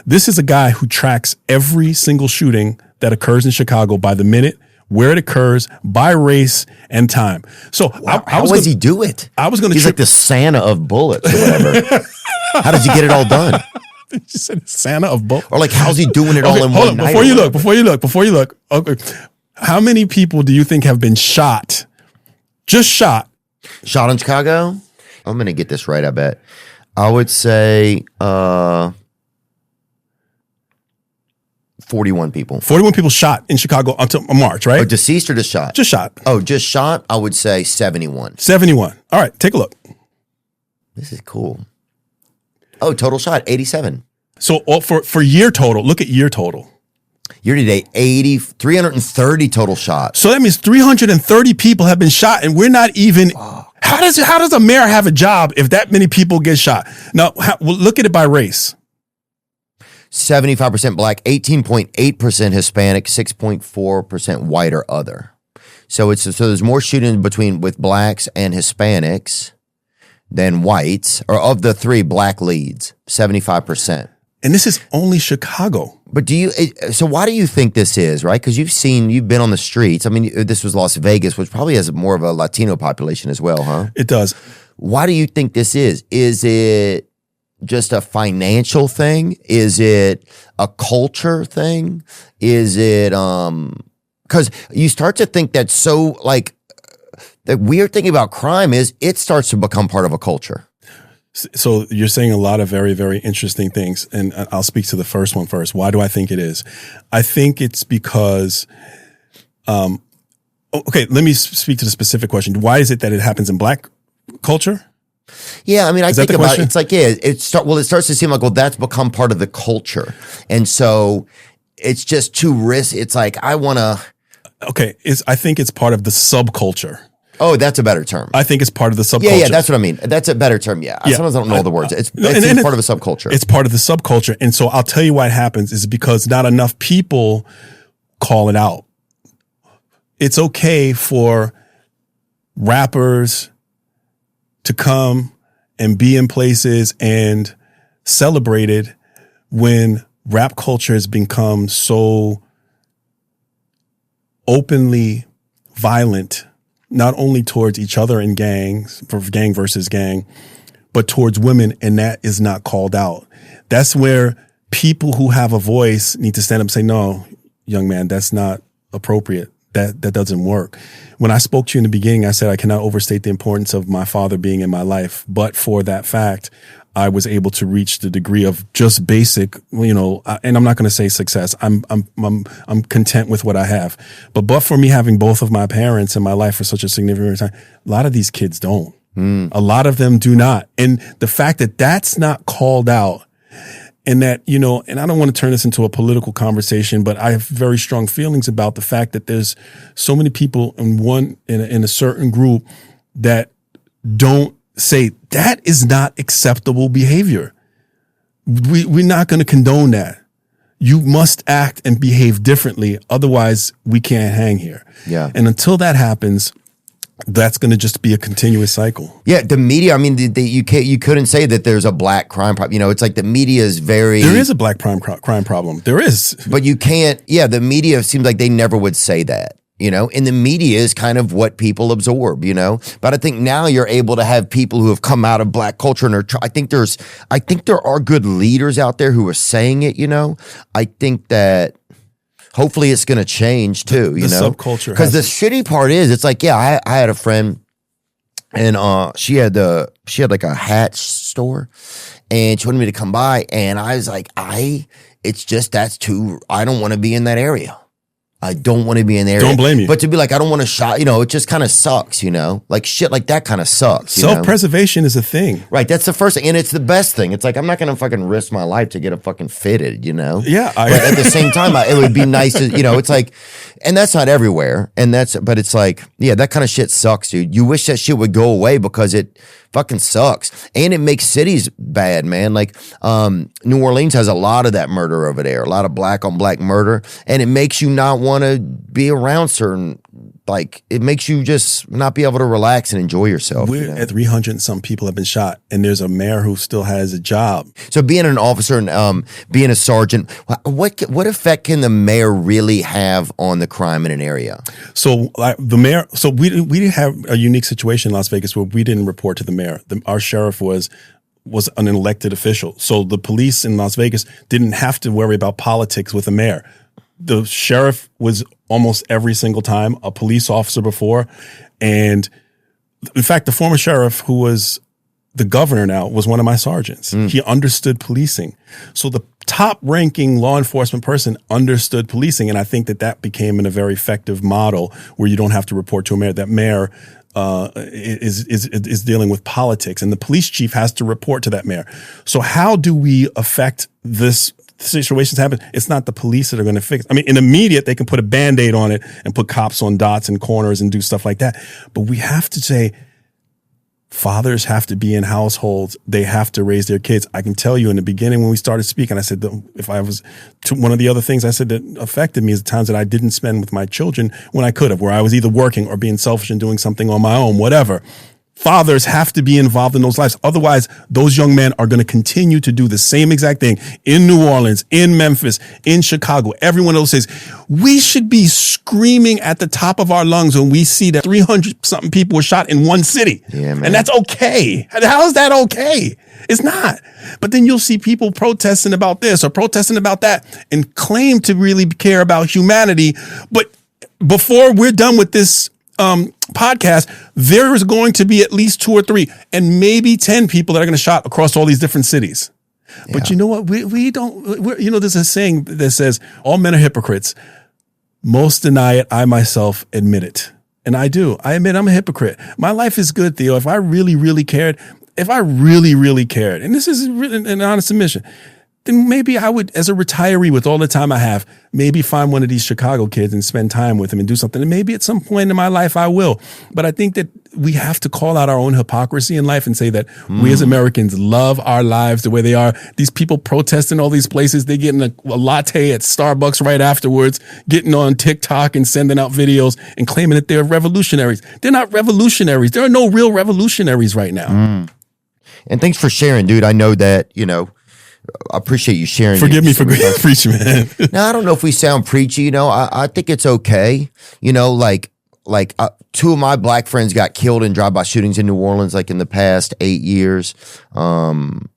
This is a guy who tracks every single shooting that occurs in Chicago by the minute, where it occurs, by race and time. So how does he do it? I was going to. He's like the Santa of bullets or whatever. How does he get it all done? You said Santa of bullets, or like how's he doing it all in one night? Before you look. Okay, how many people do you think have been shot? Just shot in Chicago? I'm going to get this right. I bet. I would say 41 people. 41 people shot in Chicago until March, right? Oh, deceased or just shot? Just shot. Oh, just shot? I would say 71. 71. All right, take a look. This is cool. Oh, total shot, 87. So for year total, look at year total. Year to date, 330 total shots. So that means 330 people have been shot, and we're not even. Oh. How does a mayor have a job if that many people get shot? Now, look at it by race. 75% black, 18.8% Hispanic, 6.4% white or other. So there's more shootings with blacks and Hispanics than whites, or of the 3 black leads, 75%. And this is only Chicago. But so why do you think this is, right? Because you've been on the streets. I mean, this was Las Vegas, which probably has more of a Latino population as well, huh? It does. Why do you think this is? Is it just a financial thing? Is it a culture thing? Is it, because you start to think that the weird thing about crime is it starts to become part of a culture. So you're saying a lot of very, very interesting things. And I'll speak to the first one first. Why do I think it is? I think it's because, okay, let me speak to the specific question. Why is it that it happens in black culture? Yeah, I mean, I think about it. It's like, yeah, it starts to seem like, well, that's become part of the culture. And so it's just too risky. It's like, I want to. Okay, I think it's part of the subculture. Oh, that's a better term. I think it's part of the subculture. Yeah, that's what I mean. That's a better term. Yeah. Sometimes I don't know all the words. It's part of a subculture. It's part of the subculture. And so I'll tell you why it happens is because not enough people call it out. It's okay for rappers to come and be in places and celebrated when rap culture has become so openly violent, not only towards each other in gangs, for gang versus gang, but towards women, and that is not called out. That's where people who have a voice need to stand up and say, no, young man, that's not appropriate. That doesn't work. When I spoke to you in the beginning, I said I cannot overstate the importance of my father being in my life. But for that fact, I was able to reach the degree of just basic, and I'm not going to say success. I'm content with what I have. But for me having both of my parents in my life for such a significant time, a lot of these kids don't. A lot of them do not. And the fact that that's not called out, and that, and I don't want to turn this into a political conversation, but I have very strong feelings about the fact that there's so many people in a certain group that don't say that is not acceptable behavior. We're not going to condone that. You must act and behave differently. Otherwise, we can't hang here. Yeah. And until that happens, that's going to just be a continuous cycle. Yeah, the media. I mean, you couldn't say that there's a black crime problem. It's like the media is very. There is a black crime problem. There is, but you can't. Yeah, the media seems like they never would say that. And the media is kind of what people absorb. But I think now you're able to have people who have come out of black culture, and I think there are good leaders out there who are saying it. I think that. Hopefully it's going to change too, the subculture. Because the shitty part is, it's like, I had a friend, and she had like a hat store, and she wanted me to come by, and I was like, it's just that's too. I don't want to be in that area. I don't want to be in there. Don't blame you. But to be like, I don't want to shot, it just kind of sucks, Like shit like that kind of sucks. Self-preservation is a thing. Right. That's the first thing. And it's the best thing. It's like, I'm not going to fucking risk my life to get a fucking fitted, Yeah. But at the same time, it would be nice to, it's like, and that's not everywhere. But it's like, yeah, that kind of shit sucks, dude. You wish that shit would go away because it fucking sucks. And it makes cities bad, man. Like, New Orleans has a lot of that murder over there, a lot of black on black murder. And it makes you not want to be around certain, like, it makes you just not be able to relax and enjoy yourself. We're at 300 and some people have been shot, and there's a mayor who still has a job. So being an officer and being a sergeant, what effect can the mayor really have on the crime in an area? So the mayor, we didn't have a unique situation in Las Vegas where we didn't report to the mayor. Our sheriff was an elected official. So the police in Las Vegas didn't have to worry about politics with the mayor. The sheriff was almost every single time a police officer before. And in fact, the former sheriff, who was the governor now, was one of my sergeants. He understood policing. So the top ranking law enforcement person understood policing. And I think that became a very effective model where you don't have to report to a mayor. That mayor is dealing with politics, and the police chief has to report to that mayor. So how do we affect this? Situations happen. It's not the police that are going to fix. I mean, in immediate, they can put a Band-Aid on it and put cops on dots and corners and do stuff like that. But we have to say, fathers have to be in households. They have to raise their kids. I can tell you in the beginning when we started speaking, I said, one of the other things I said that affected me is the times that I didn't spend with my children when I could have, where I was either working or being selfish and doing something on my own, whatever. Fathers have to be involved in those lives. Otherwise, those young men are going to continue to do the same exact thing in New Orleans, in Memphis, in Chicago. Everyone else says we should be screaming at the top of our lungs when we see that 300 something people were shot in one city. Yeah, man. And that's okay. How is that okay? It's not. But then you'll see people protesting about this or protesting about that and claim to really care about humanity. But before we're done with this podcast, there is going to be at least 2 or 3 and maybe 10 people that are going to shot across all these different cities. Yeah. But you know what? There's a saying that says all men are hypocrites. Most deny it. I myself admit it. And I do. I admit I'm a hypocrite. My life is good, Theo. If I really, really cared, and this is an honest admission, then maybe I would, as a retiree with all the time I have, maybe find one of these Chicago kids and spend time with them and do something. And maybe at some point in my life I will. But I think that we have to call out our own hypocrisy in life and say that we as Americans love our lives the way they are. These people protesting all these places, they getting a latte at Starbucks right afterwards, getting on TikTok and sending out videos and claiming that they're revolutionaries. They're not revolutionaries. There are no real revolutionaries right now. And thanks for sharing, dude. I know that, I appreciate you sharing. Forgive me for preaching, man. Now, I don't know if we sound preachy, I think it's okay. Two of my black friends got killed in drive-by shootings in New Orleans, like in the past 8 years. And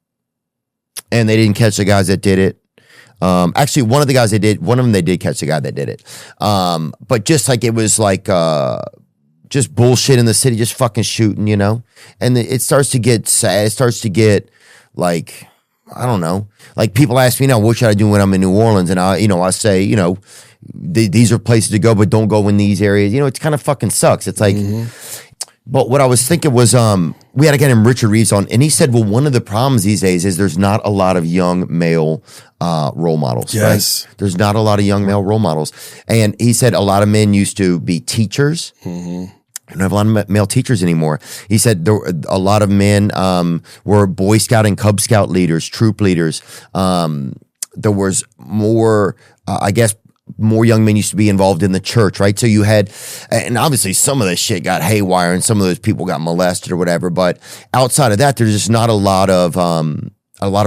they didn't catch the guys that did it. Actually, one of them they did catch the guy that did it. But just like, it was like, just bullshit in the city, just fucking shooting, and it starts to get sad. It starts to get like, I don't know, like people ask me now, what should I do when I'm in New Orleans? And I say, these are places to go, but don't go in these areas. It kind of fucking sucks. It's like, but what I was thinking was, we had a guy named Richard Reeves on, and he said, well, one of the problems these days is there's not a lot of young male role models. Yes. Right? There's not a lot of young male role models. And he said a lot of men used to be teachers. I don't have a lot of male teachers anymore. He said a lot of men were Boy Scout and Cub Scout leaders, troop leaders. There was more, I guess, more young men used to be involved in the church, right? So you had, and obviously some of this shit got haywire and some of those people got molested or whatever. But outside of that, there's just not a lot of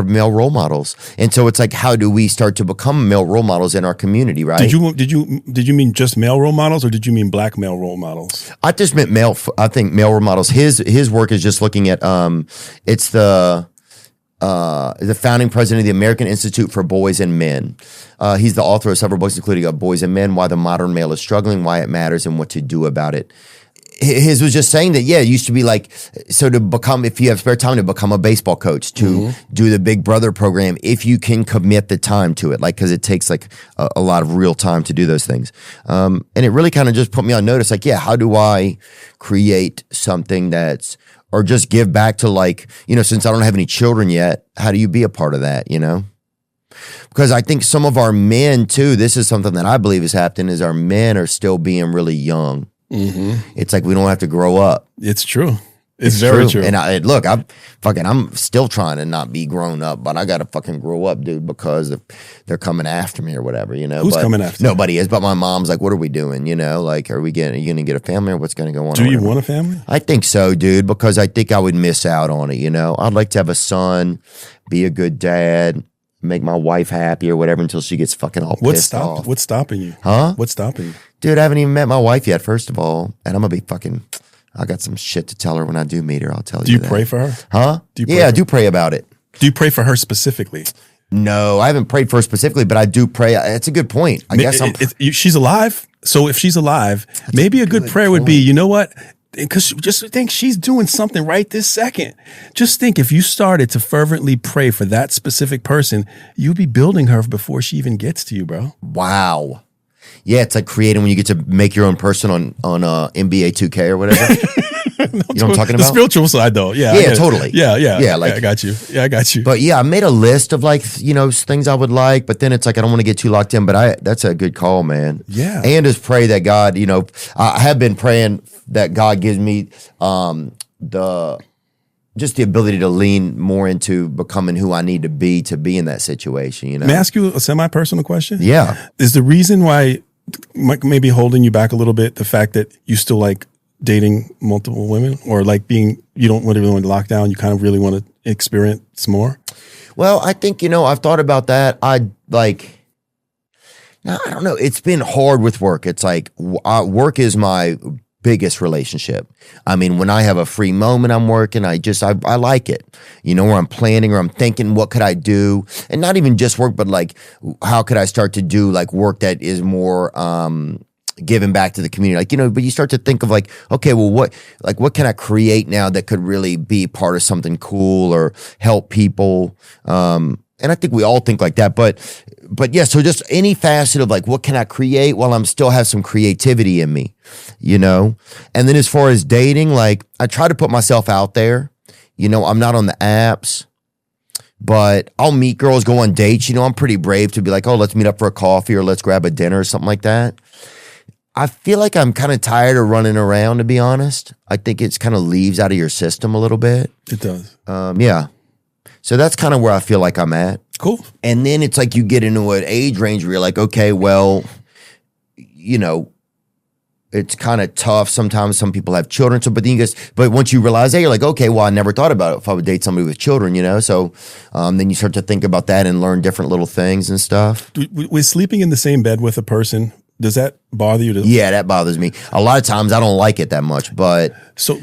male role models. And so it's like, how do we start to become male role models in our community, right? Did you mean just male role models, or did you mean black male role models? I just meant male. I think male role models. His work is just looking at it's the founding president of the American Institute for Boys and Men. He's the author of several books, including Boys and Men: Why the Modern Male is Struggling, Why It Matters, and What to Do About It. His was just saying that, it used to be like, so to become, if you have spare time, to become a baseball coach, to do the Big Brother program, if you can commit the time to it, like, because it takes like a lot of real time to do those things. And it really kind of just put me on notice, like, how do I create something or just give back to, like, since I don't have any children yet, how do you be a part of that, Because I think some of our men too, this is something that I believe is happening, is our men are still being really young. It's like we don't have to grow up. It's true. It's very true. And I'm still trying to not be grown up, but I got to fucking grow up, dude, because they're coming after me or whatever, Who's coming after you? Nobody is, but my mom's like, what are we doing? Like, are you going to get a family, or what's going to go on? Do you want a family? I think so, dude, because I think I would miss out on it, I'd like to have a son, be a good dad, make my wife happy or whatever until she gets fucking all pissed off. What's stopping you? Huh? What's stopping you? Dude, I haven't even met my wife yet, first of all. And I'm going to be fucking, I got some shit to tell her when I do meet her. I'll tell you. Do you pray for her? Huh? I do pray about it. Do you pray for her specifically? No, I haven't prayed for her specifically, but I do pray. It's a good point. I guess she's alive. So if she's alive, maybe a good prayer would be, you know what? Because just think, she's doing something right this second. Just think, if you started to fervently pray for that specific person, you'll be building her before she even gets to you, bro. Wow. Yeah, it's like creating when you get to make your own person on NBA 2K or whatever. You know what I'm talking about? The spiritual side, though. Yeah, totally. Yeah. Like, I got you. Yeah, I got you. But I made a list of, like, things I would like, but then it's like I don't want to get too locked in. But that's a good call, man. Yeah. And just pray that God, I have been praying that God gives me the ability to lean more into becoming who I need to be in that situation. May I ask you a semi-personal question? Yeah. Is the reason why maybe holding you back a little bit the fact that you still like dating multiple women, or like you don't really want to lock down, you kind of really want to experience more? Well, I think, I've thought about that. I don't know. It's been hard with work. It's like work is my biggest relationship. I mean, when I have a free moment, I'm working. I like it, where I'm planning or I'm thinking, what could I do? And not even just work, but like, how could I start to do like work that is more, giving back to the community, like, but you start to think of like, okay, well, what can I create now that could really be part of something cool or help people? And I think we all think like that, but yeah, so just any facet of like, what can I create while I'm still have some creativity in me, And then as far as dating, like, I try to put myself out there, I'm not on the apps, but I'll meet girls, go on dates, I'm pretty brave to be like, oh, let's meet up for a coffee or let's grab a dinner or something like that. I feel like I'm kind of tired of running around, to be honest. I think it's kind of leaves out of your system a little bit. It does. Yeah. So that's kind of where I feel like I'm at. Cool. And then it's like you get into an age range where you're like, okay, well, it's kind of tough. Sometimes some people have children. So, but then but once you realize that, you're like, okay, well, I never thought about it if I would date somebody with children, So then you start to think about that and learn different little things and stuff. With sleeping in the same bed with a person, does that bother you? Yeah, that bothers me. A lot of times I don't like it that much, but. So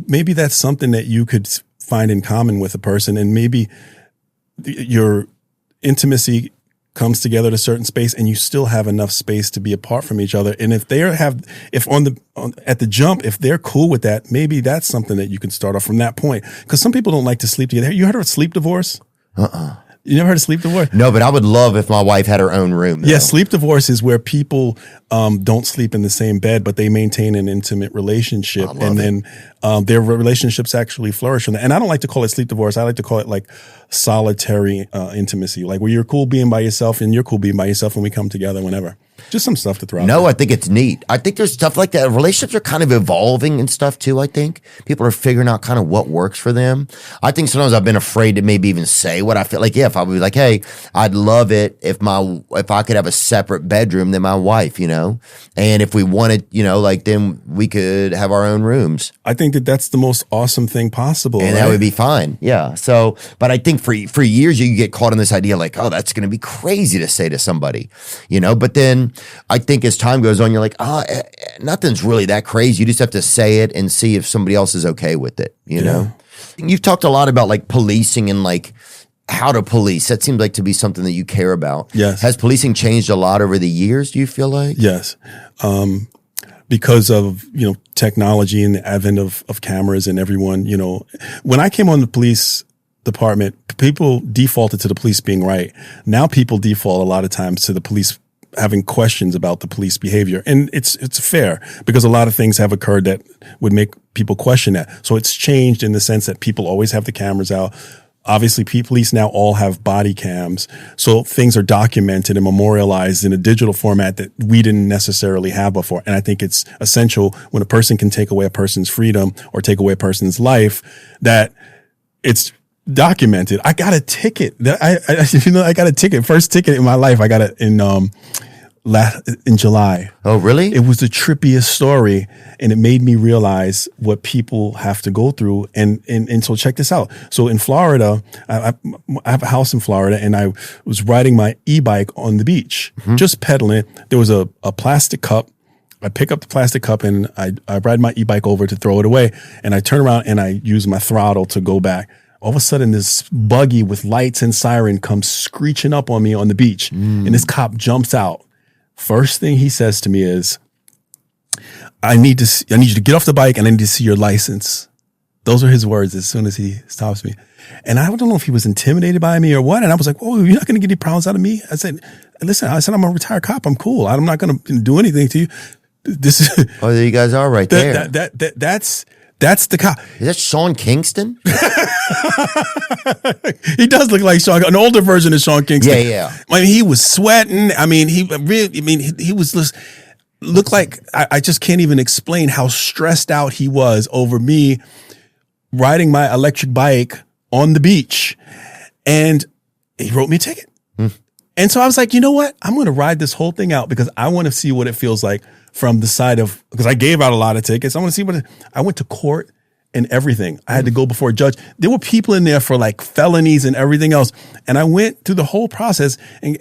maybe that's something that you could find in common with a person, and maybe your intimacy comes together at a certain space and you still have enough space to be apart from each other. And if at the jump, if they're cool with that, maybe that's something that you can start off from that point. Because some people don't like to sleep together. You heard of sleep divorce? You never heard of sleep divorce? No, but I would love if my wife had her own room. Yeah, sleep divorce is where people don't sleep in the same bed, but they maintain an intimate relationship. And then their relationships actually flourish from that. And I don't like to call it sleep divorce. I like to call it like solitary intimacy, like where you're cool being by yourself and you're cool being by yourself when we come together whenever. Just some stuff to throw out there. I think it's neat. I think there's stuff like that. Relationships are kind of evolving and stuff too, I think. People are figuring out kind of what works for them. I think sometimes I've been afraid to maybe even say what I feel like. Yeah, if I would be like, hey, I'd love it if I could have a separate bedroom than my wife, And if we wanted, then we could have our own rooms. I think that's the most awesome thing possible. And that would be fine. Yeah. So, but I think for years you get caught in this idea like, oh, that's going to be crazy to say to somebody, But then I think as time goes on, you're like, nothing's really that crazy. You just have to say it and see if somebody else is okay with it, know? You've talked a lot about like policing and like how to police. That seems like to be something that you care about. Yes. Has policing changed a lot over the years, do you feel like? Yes. Because of, technology and the advent of cameras and everyone, when I came on the police department, people defaulted to the police being right. Now people default a lot of times to the police having questions about the police behavior. And it's fair because a lot of things have occurred that would make people question that. So it's changed in the sense that people always have the cameras out. Obviously, police now all have body cams. So things are documented and memorialized in a digital format that we didn't necessarily have before. And I think it's essential when a person can take away a person's freedom or take away a person's life that it's documented. I got a ticket. I got a ticket. First ticket in my life. I got it in July. Oh, really? It was the trippiest story, and it made me realize what people have to go through. And so check this out. So in Florida, I have a house in Florida, and I was riding my e-bike on the beach, just pedaling. There was a plastic cup. I pick up the plastic cup and I ride my e-bike over to throw it away. And I turn around and I use my throttle to go back. All of a sudden, this buggy with lights and siren comes screeching up on me on the beach. And this cop jumps out. First thing he says to me is, I need you to get off the bike and I need to see your license. Those are his words as soon as he stops me. And I don't know if he was intimidated by me or what. And I was like, "Whoa, you're not going to get any problems out of me?" I said, "Listen, I'm a retired cop. I'm cool. I'm not going to do anything to you." This is oh, there you guys are right there. That's the cop. Is that Sean Kingston? He does look like Sean, an older version of Sean Kingston. Yeah. I mean, he was sweating. I mean, he was just looked like I just can't even explain how stressed out he was over me riding my electric bike on the beach, and he wrote me a ticket. And so I was like, you know what? I'm going to ride this whole thing out because I want to see what it feels like from the side of, because I gave out a lot of tickets. I want to see I went to court and everything. I had to go before a judge. There were people in there for like felonies and everything else. And I went through the whole process and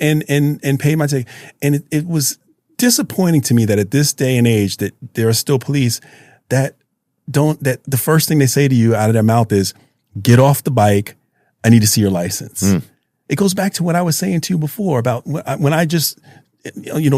paid my ticket. And it was disappointing to me that at this day and age that there are still police that the first thing they say to you out of their mouth is, get off the bike. I need to see your license. It goes back to what I was saying to you before about when I just,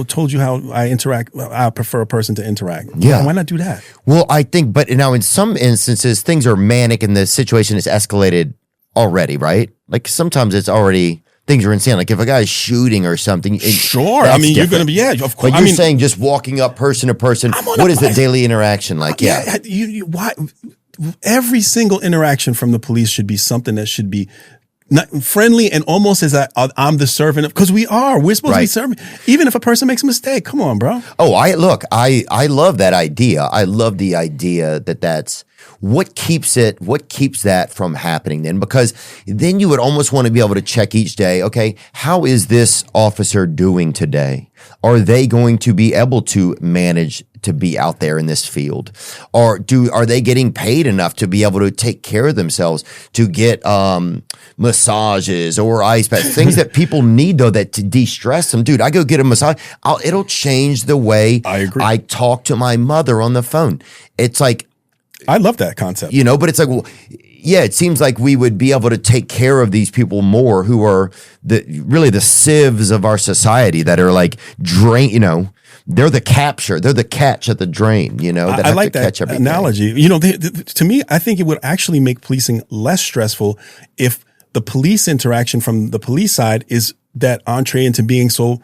told you how I interact. I prefer a person to interact. Yeah. Why not do that? Well, I think, but now in some instances, things are manic and the situation is escalated already, right? Like sometimes it's already, things are insane. Like if a guy's shooting or something. Sure. I mean, you're going to be, yeah, of course. But you're saying just walking up person to person. What is the daily interaction like? Yeah. Why? Every single interaction from the police should be something that should be not friendly and almost as I'm the servant of, because we're supposed to be serving, even if a person makes a mistake. Come on, bro. Oh, I love that idea. I love the idea that's What keeps that from happening then? Because then you would almost want to be able to check each day, okay, how is this officer doing today? Are they going to be able to manage to be out there in this field? Or are they getting paid enough to be able to take care of themselves, to get massages or ice baths, things that people need though, that to de-stress them? Dude, I go get a massage. It'll change the way I talk to my mother on the phone. It's like, I love that concept. But it's like, well, yeah, it seems like we would be able to take care of these people more who are really the sieves of our society that are like drain, they're the catch at the drain, that I like that analogy. To me, I think it would actually make policing less stressful if the police interaction from the police side is that entree into being so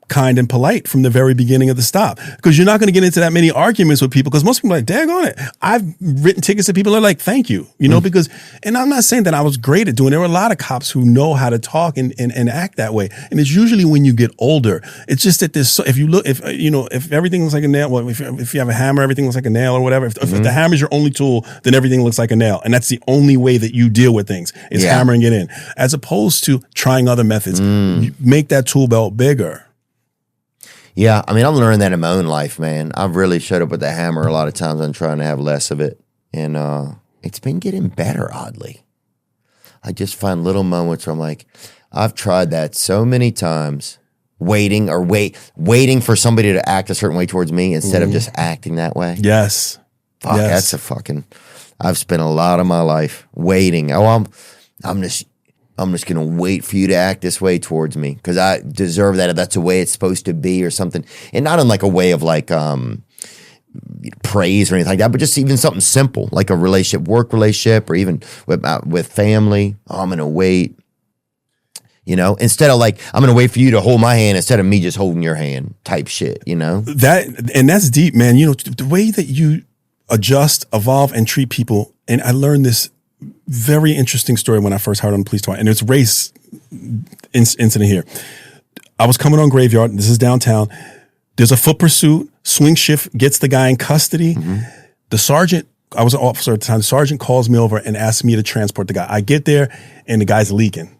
kind and polite from the very beginning of the stop, because you're not going to get into that many arguments with people, because most people are like, daggone it. I've written tickets to people that are like, thank you, because, and I'm not saying that I was great at doing it. There were a lot of cops who know how to talk and act that way. And it's usually when you get older. It's just that if everything looks like a nail, well, if you have a hammer, everything looks like a nail or whatever. If the hammer is your only tool, then everything looks like a nail. And that's the only way that you deal with things is hammering it in, as opposed to trying other methods. You make that tool belt bigger. Yeah, I mean, I'm learning that in my own life, man. I've really showed up with the hammer a lot of times. I'm trying to have less of it. And it's been getting better, oddly. I just find little moments where I'm like, I've tried that so many times, waiting for somebody to act a certain way towards me instead of just acting that way. Yes. Fuck, yes. I've spent a lot of my life waiting. Oh, I'm just going to wait for you to act this way towards me because I deserve that if that's the way it's supposed to be or something. And not in like a way of like praise or anything like that, but just even something simple like a work relationship, or even with family. Oh, I'm going to wait. Instead of like, I'm going to wait for you to hold my hand instead of me just holding your hand type shit, That's deep, man. The way that you adjust, evolve, and treat people. And I learned this very interesting story when I first hired on the police department, and it's race incident here. I was coming on Graveyard. This is downtown. There's a foot pursuit. Swing shift gets the guy in custody. Mm-hmm. The sergeant, I was an officer at the time. The sergeant calls me over and asks me to transport the guy. I get there and the guy's leaking,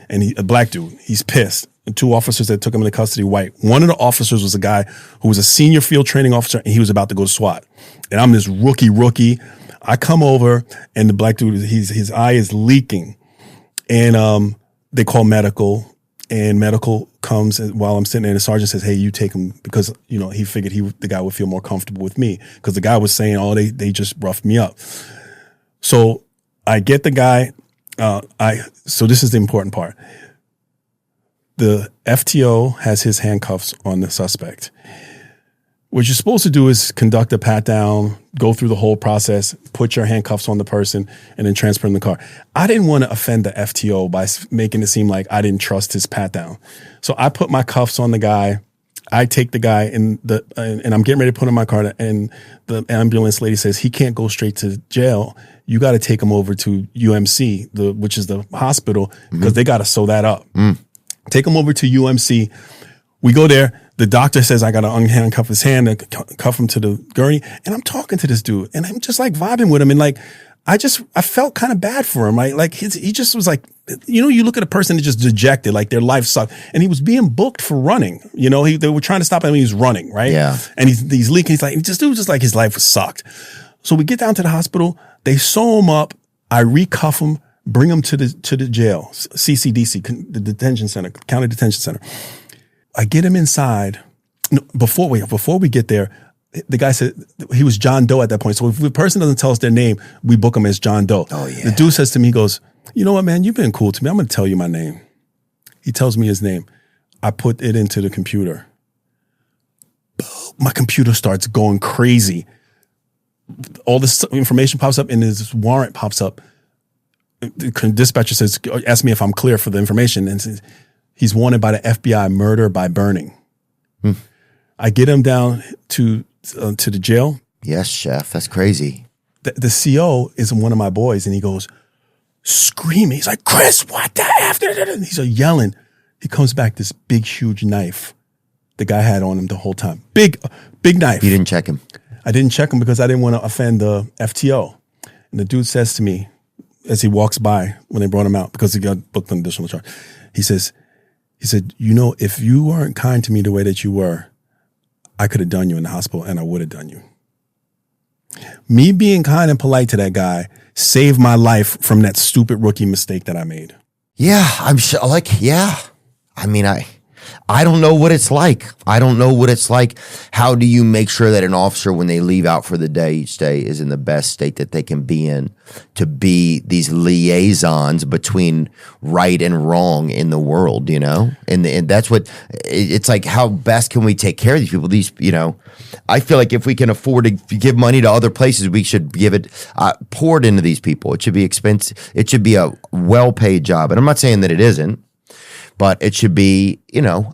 and a black dude. He's pissed. The two officers that took him into custody, white. One of the officers was a guy who was a senior field training officer, and he was about to go to SWAT. And I'm this rookie. I come over and the black dude, his eye is leaking, and they call medical, and medical comes while I'm sitting there. And the sergeant says, "Hey, you take him," because he figured the guy would feel more comfortable with me, because the guy was saying, "Oh, they just roughed me up." So I get the guy. So this is the important part. The FTO has his handcuffs on the suspect. What you're supposed to do is conduct a pat down, go through the whole process, put your handcuffs on the person, and then transfer in the car. I didn't want to offend the FTO by making it seem like I didn't trust his pat down. So I put my cuffs on the guy. I take the guy and I'm getting ready to put him in my car, and the ambulance lady says he can't go straight to jail. You got to take him over to UMC, which is the hospital, because they got to sew that up. Take him over to UMC. We go there. The doctor says I got to unhandcuff his hand and cuff him to the gurney. And I'm talking to this dude, and I'm just like vibing with him. And like, I felt kind of bad for him, right? Like he just was like, you look at a person that just dejected, like their life sucked. And he was being booked for running. They were trying to stop him and he was running, right? Yeah. And he's leaking. He's like, just like his life was sucked. So we get down to the hospital. They sew him up. I recuff him, bring him to the jail, CCDC, the detention center, county detention center. I get him inside. No, before we get there, the guy said he was John Doe at that point. So if the person doesn't tell us their name, we book him as John Doe. Oh, yeah. The dude says to me, he goes, "You know what, man? You've been cool to me. I'm going to tell you my name." He tells me his name. I put it into the computer. My computer starts going crazy. All this information pops up, and this warrant pops up. The dispatcher says, "Ask me if I'm clear for the information." And says, he's wanted by the FBI, murder by burning. I get him down to the jail. Yes, chef. That's crazy. The CO is one of my boys, and he goes screaming. He's like, "Chris, what the F?" He's yelling. He comes back, this big, huge knife the guy had on him the whole time. Big knife. You didn't check him? I didn't check him because I didn't want to offend the FTO. And the dude says to me, as he walks by when they brought him out, because he got booked on additional charge, he said, if you weren't kind to me the way that you were, I could have done you in the hospital, and I would have done you. Me being kind and polite to that guy saved my life from that stupid rookie mistake that I made. Yeah, I'm sure. I mean, I don't know what it's like. I don't know what it's like. How do you make sure that an officer, when they leave out for the day each day, is in the best state that they can be in to be these liaisons between right and wrong in the world, you know? And that's what it's like. How best can we take care of these people? I feel like if we can afford to give money to other places, we should give it poured into these people. It should be expensive. It should be a well-paid job. And I'm not saying that it isn't. But it should be,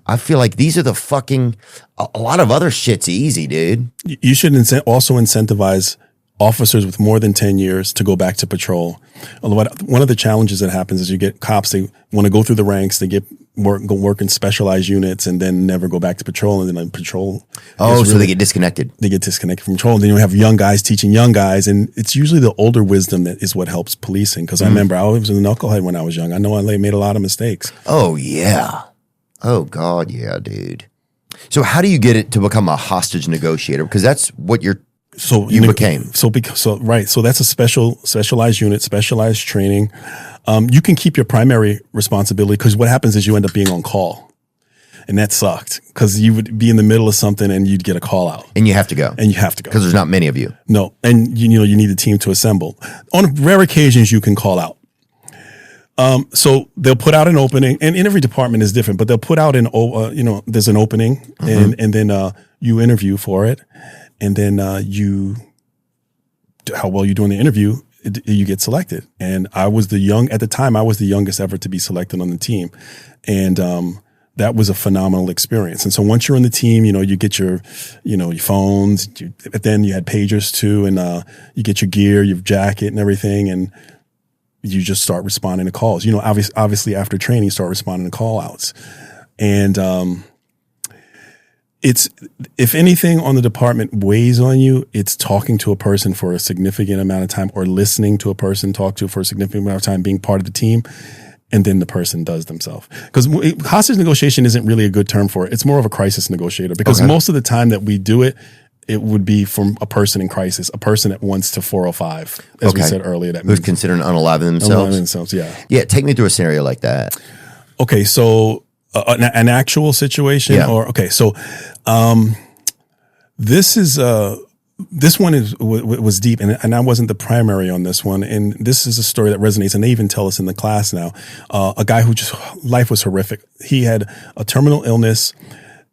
I feel like these are a lot of other shit's easy, dude. You should also incentivize officers with more than 10 years to go back to patrol. One of the challenges that happens is you get cops, they want to go through the ranks, they go work in specialized units and then never go back to patrol. And then patrol. Oh, so they get disconnected. They get disconnected from patrol. And then you have young guys teaching young guys. And it's usually the older wisdom that is what helps policing. Because I remember I was a knucklehead when I was young. I know I made a lot of mistakes. Oh, yeah. Oh, God, yeah, dude. So how do you get it to become a hostage negotiator? Because that's what you became. So that's a specialized unit, specialized training. You can keep your primary responsibility because what happens is you end up being on call. And that sucked because you would be in the middle of something and you'd get a call out. And you have to go. Because there's not many of you. No. And you need a team to assemble. On rare occasions, you can call out. So they'll put out an opening, and in every department is different, but they'll put out there's an opening and then you interview for it. And then how well you do in the interview, you get selected. And at the time, I was the youngest ever to be selected on the team. And that was a phenomenal experience. And so once you're on the team, you get your phones, but then you had pagers too, and you get your gear, your jacket and everything, and you just start responding to calls. Obviously after training, you start responding to call outs. And it's, if anything on the department weighs on you, it's talking to a person for a significant amount of time or listening to a person talk to for a significant amount of time, being part of the team. And then the person does themselves. Because hostage negotiation isn't really a good term for it. It's more of a crisis negotiator because most of the time that we do it, it would be from a person in crisis, a person that wants to 405, as we said earlier. That who's considering unaliving themselves? Unaliving themselves, yeah. Yeah, take me through a scenario like that. Okay, so an actual situation? Yeah. This one was deep, and I wasn't the primary on this one. And this is a story that resonates, and they even tell us in the class now. A guy who life was horrific. He had a terminal illness.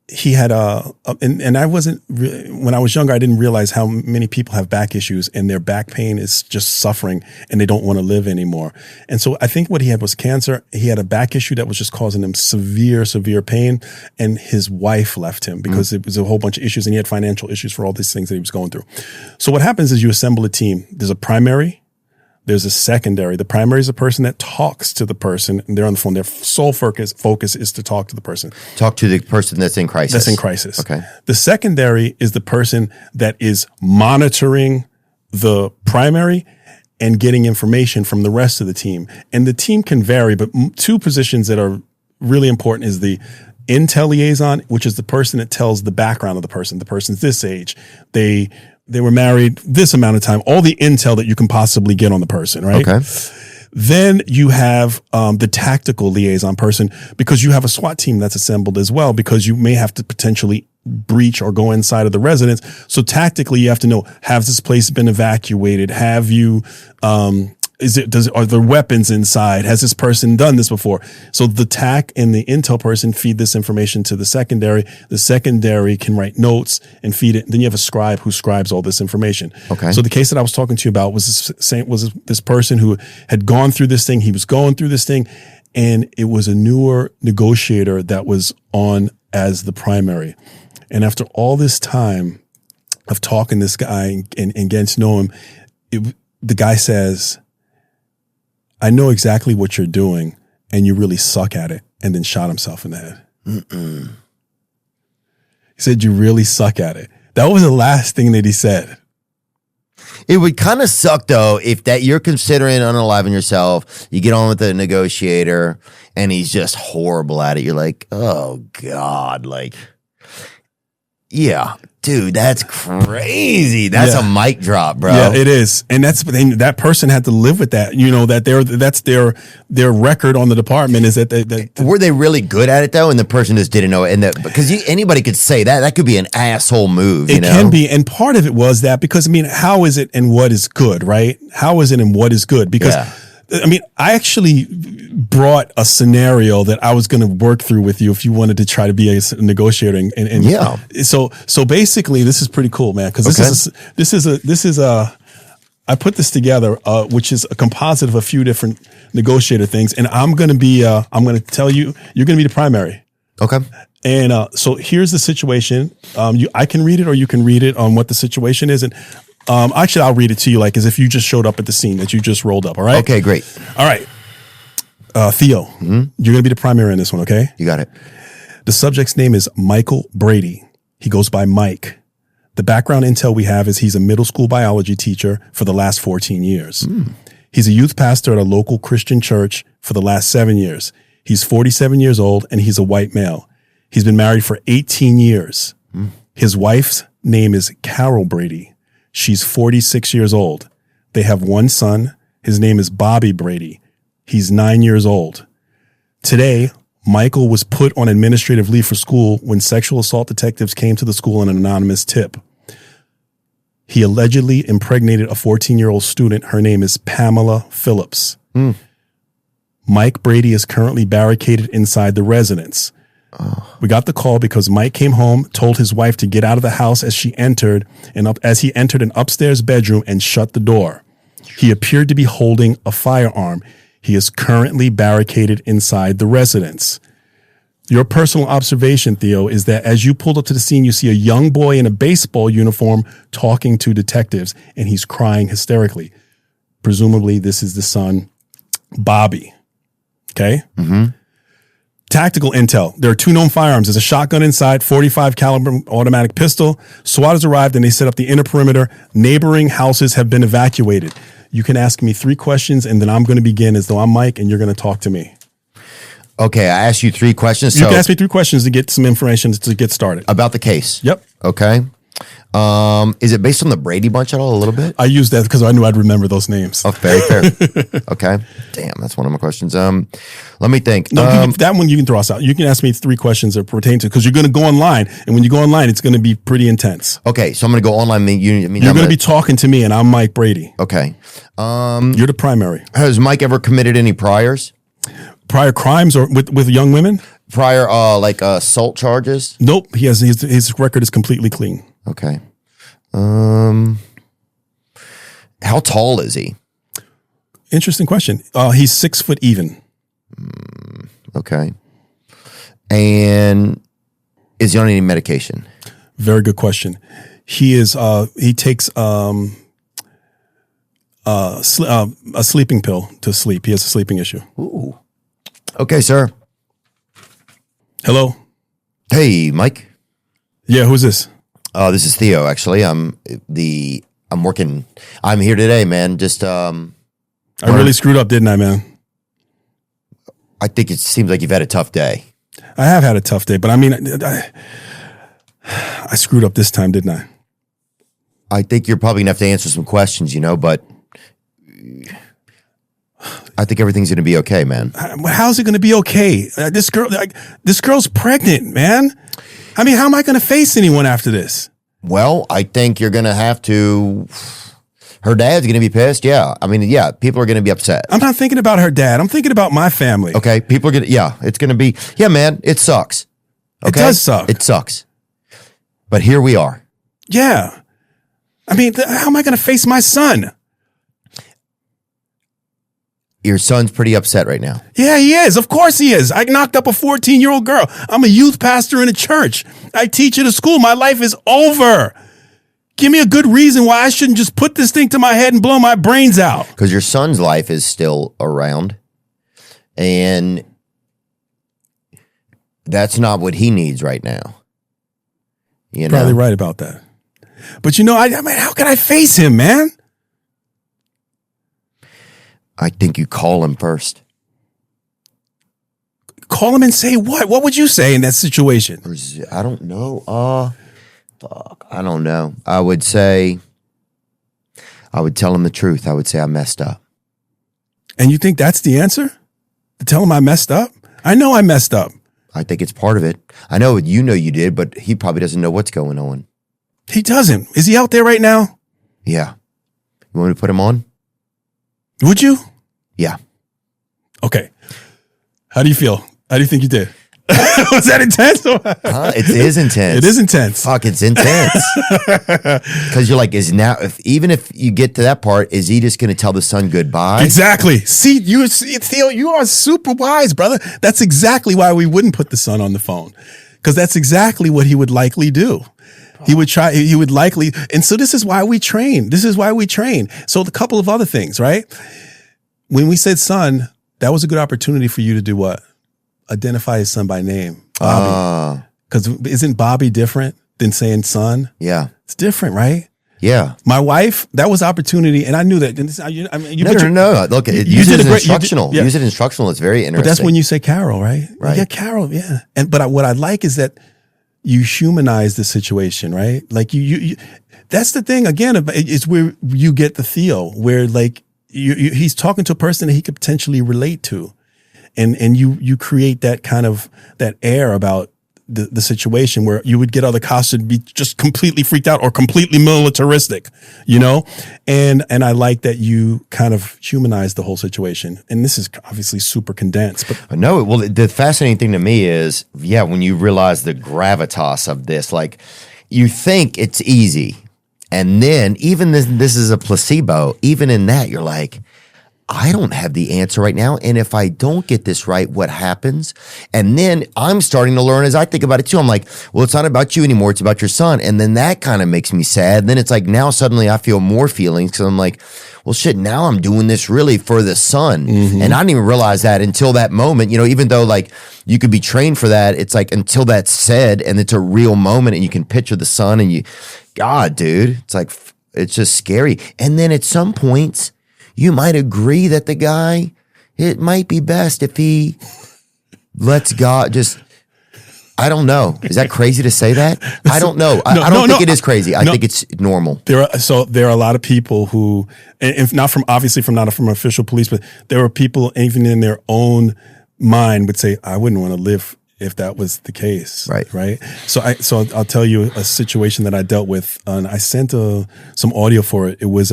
He had and I wasn't really, when I was younger, I didn't realize how many people have back issues and their back pain is just suffering and they don't want to live anymore. And so I think what he had was cancer. He had a back issue that was just causing him severe pain. And his wife left him because it was a whole bunch of issues and he had financial issues for all these things that he was going through. So what happens is you assemble a team. There's a primary. There's a secondary. The primary is the person that talks to the person, and they're on the phone. Their sole focus is to talk to the person. Talk to the person that's in crisis. That's in crisis. Okay. The secondary is the person that is monitoring the primary and getting information from the rest of the team. And the team can vary, but two positions that are really important is the intel liaison, which is the person that tells the background of the person. The person's this age. They were married this amount of time, all the intel that you can possibly get on the person, right? Okay. Then you have the tactical liaison person because you have a SWAT team that's assembled as well because you may have to potentially breach or go inside of the residence. So tactically, you have to know, has this place been evacuated? Have you, are there weapons inside? Has this person done this before? So the TAC and the intel person feed this information to the secondary. The secondary can write notes and feed it. Then you have a scribe who scribes all this information. Okay. So the case that I was talking to you about was this person who had gone through this thing. He was going through this thing, and it was a newer negotiator that was on as the primary. And after all this time of talking to this guy and getting to know him, the guy says, I know exactly what you're doing, and you really suck at it, and then shot himself in the head. He said, you really suck at it. That was the last thing that he said. It would kind of suck though if that you're considering unaliving yourself. You get on with the negotiator, and he's just horrible at it. You're like, oh God, like, yeah, dude, that's crazy. That's a mic drop, bro. Yeah, it is, and that person had to live with that. You know that that's their record on the department is that were they really good at it though, and the person just didn't know it, and that because anybody could say that could be an asshole move. It can be, and part of it was that because I mean, how is it and what is good, right? How is it and what is good? Because I mean, I actually brought a scenario that I was going to work through with you if you wanted to try to be a negotiator. And so basically, this is pretty cool, man. Because this is a I put this together, which is a composite of a few different negotiator things, and I'm going to tell you, you're going to be the primary. Okay. And so here's the situation. I can read it, or you can read it on what the situation is, and. Actually, I'll read it to you like as if you just showed up at the scene that you just rolled up. All right. Okay, great. All right. Theo, you're going to be the primary in this one. Okay. You got it. The subject's name is Michael Brady. He goes by Mike. The background intel we have is he's a middle school biology teacher for the last 14 years. He's a youth pastor at a local Christian church for the last 7 years. He's 47 years old and he's a white male. He's been married for 18 years. His wife's name is Carol Brady. She's 46 years old. They have one son. His name is Bobby Brady. He's 9 years old. Today, Michael was put on administrative leave for school when sexual assault detectives came to the school in an anonymous tip. He allegedly impregnated a 14-year-old student. Her name is Pamela Phillips. Mike Brady is currently barricaded inside the residence. We got the call because Mike came home, told his wife to get out of the house as he entered an upstairs bedroom and shut the door. He appeared to be holding a firearm. He is currently barricaded inside the residence. Your personal observation, Theo, is that as you pulled up to the scene, you see a young boy in a baseball uniform talking to detectives, and he's crying hysterically. Presumably, this is the son, Bobby. Okay? Tactical intel. There are two known firearms. There's a shotgun inside, 45 caliber automatic pistol. SWAT has arrived and they set up the inner perimeter. Neighboring houses have been evacuated. You can ask me 3 questions and then I'm going to begin as though I'm Mike and you're going to talk to me. Okay, I asked you 3 questions. You can ask me 3 questions to get some information to get started. About the case? Yep. Okay. Is it based on the Brady Bunch at all a little bit? I used that because I knew I'd remember those names. Oh, very fair. Okay. Damn, that's one of my questions. Let me think. No, that one you can throw us out. You can ask me 3 questions that pertain to, because you're going to go online, and when you go online, it's going to be pretty intense. Okay, so I'm going to go online. You're going to be talking to me, and I'm Mike Brady. Okay. You're the primary. Has Mike ever committed any priors? Prior crimes or with young women? Prior, like assault charges? Nope. He has his record is completely clean. Okay. How tall is he? Interesting question. He's 6 foot even. Okay. And is he on any medication? Very good question. He is. He takes a sleeping pill to sleep. He has a sleeping issue. Ooh. Okay, sir. Hello. Hey, Mike. Yeah, who's this? This is Theo. Actually, I'm working. I'm here today, man. Just I really screwed up, didn't I, man? I think it seems like you've had a tough day. I have had a tough day, but I mean, I screwed up this time, didn't I? I think you're probably gonna have to answer some questions, but I think everything's gonna be okay, man. How's it gonna be okay? This girl's pregnant, man. I mean, how am I gonna face anyone after this? Well, I think you're gonna have to. Her dad's gonna be pissed. Yeah, I mean, yeah, people are gonna be upset. I'm not thinking about her dad. I'm thinking about my family. Okay, people are gonna. Yeah, it's gonna be. Yeah, man, it sucks. Okay? It does suck. It sucks. But here we are. Yeah. I mean, how am I going to face my son? Your son's pretty upset right now. Yeah, he is. Of course he is. I knocked up a 14-year-old girl. I'm a youth pastor in a church. I teach at a school. My life is over. Give me a good reason why I shouldn't just put this thing to my head and blow my brains out. Because your son's life is still around. And that's not what he needs right now. Probably right about that. But I mean, how can I face him, man? I think you call him first. Call him and say what? What would you say in that situation? I don't know. I don't know. I would tell him the truth. I would say I messed up. And you think that's the answer? To tell him I messed up? I know I messed up. I think it's part of it. I know you did, but he probably doesn't know what's going on. He doesn't. Is he out there right now? Yeah. You want me to put him on? Would you? Yeah. Okay. How do you feel? How do you think you did? Was that intense? It is intense. It is intense. Fuck, it's intense. Because you're like, even if you get to that part, is he just going to tell the son goodbye? Exactly. See, Theo, you are super wise, brother. That's exactly why we wouldn't put the son on the phone. Because that's exactly what he would likely do. He would likely, and so this is why we train. So a couple of other things, right? When we said son, that was a good opportunity for you to do what? Identify his son by name. Bobby. Because isn't Bobby different than saying son? Yeah. It's different, right? Yeah. My wife, that was opportunity, and I knew that. No. Look, use it as instructional. Use it instructional. It's very interesting. But that's when you say Carol, right? Right. Yeah, Carol, yeah. But what I like is that you humanize the situation, right? Like you that's the thing, again, it's where you get the Theo, where like he's talking to a person that he could potentially relate to. And you create that kind of, that air about the situation where you would get other cops to be just completely freaked out or completely militaristic, you know? And I like that you kind of humanize the whole situation. And this is obviously super condensed. But no, well, the fascinating thing to me is, when you realize the gravitas of this, like you think it's easy. And then even this is a placebo, even in that, you're like, I don't have the answer right now. And if I don't get this right, what happens? And then I'm starting to learn as I think about it too. I'm like, well, it's not about you anymore. It's about your son. And then that kind of makes me sad. And then it's like, now suddenly I feel more feelings because I'm like, well, shit, now I'm doing this really for the son. Mm-hmm. And I didn't even realize that until that moment, even though like you could be trained for that. It's like until that's said and it's a real moment and you can picture the son and God, dude, it's like, it's just scary. And then at some points, you might agree that the guy, it might be best if he lets God just, I don't know. Is that crazy to say that? I don't know. I don't think it is crazy. I think it's normal. There are a lot of people who, and not from official police, but there are people even in their own mind would say, I wouldn't want to live if that was the case. Right. So I'll tell you a situation that I dealt with, and I sent some audio for it. It was,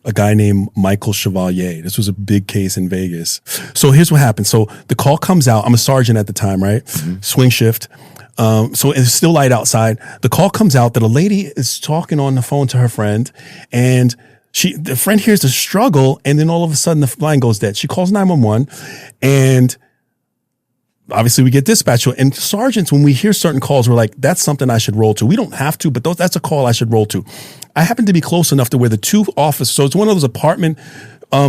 a guy named Michael Chevalier. This was a big case in Vegas. So here's what happened. So the call comes out. I'm a sergeant at the time, right? Mm-hmm. Swing shift. So it's still light outside. The call comes out that a lady is talking on the phone to her friend, and the friend hears the struggle, and then all of a sudden the line goes dead. She calls 911, and obviously we get dispatched. And sergeants, when we hear certain calls, we're like, that's something I should roll to. We don't have to, but that's a call I should roll to. I happen to be close enough to where the two officers, so it's one of those apartment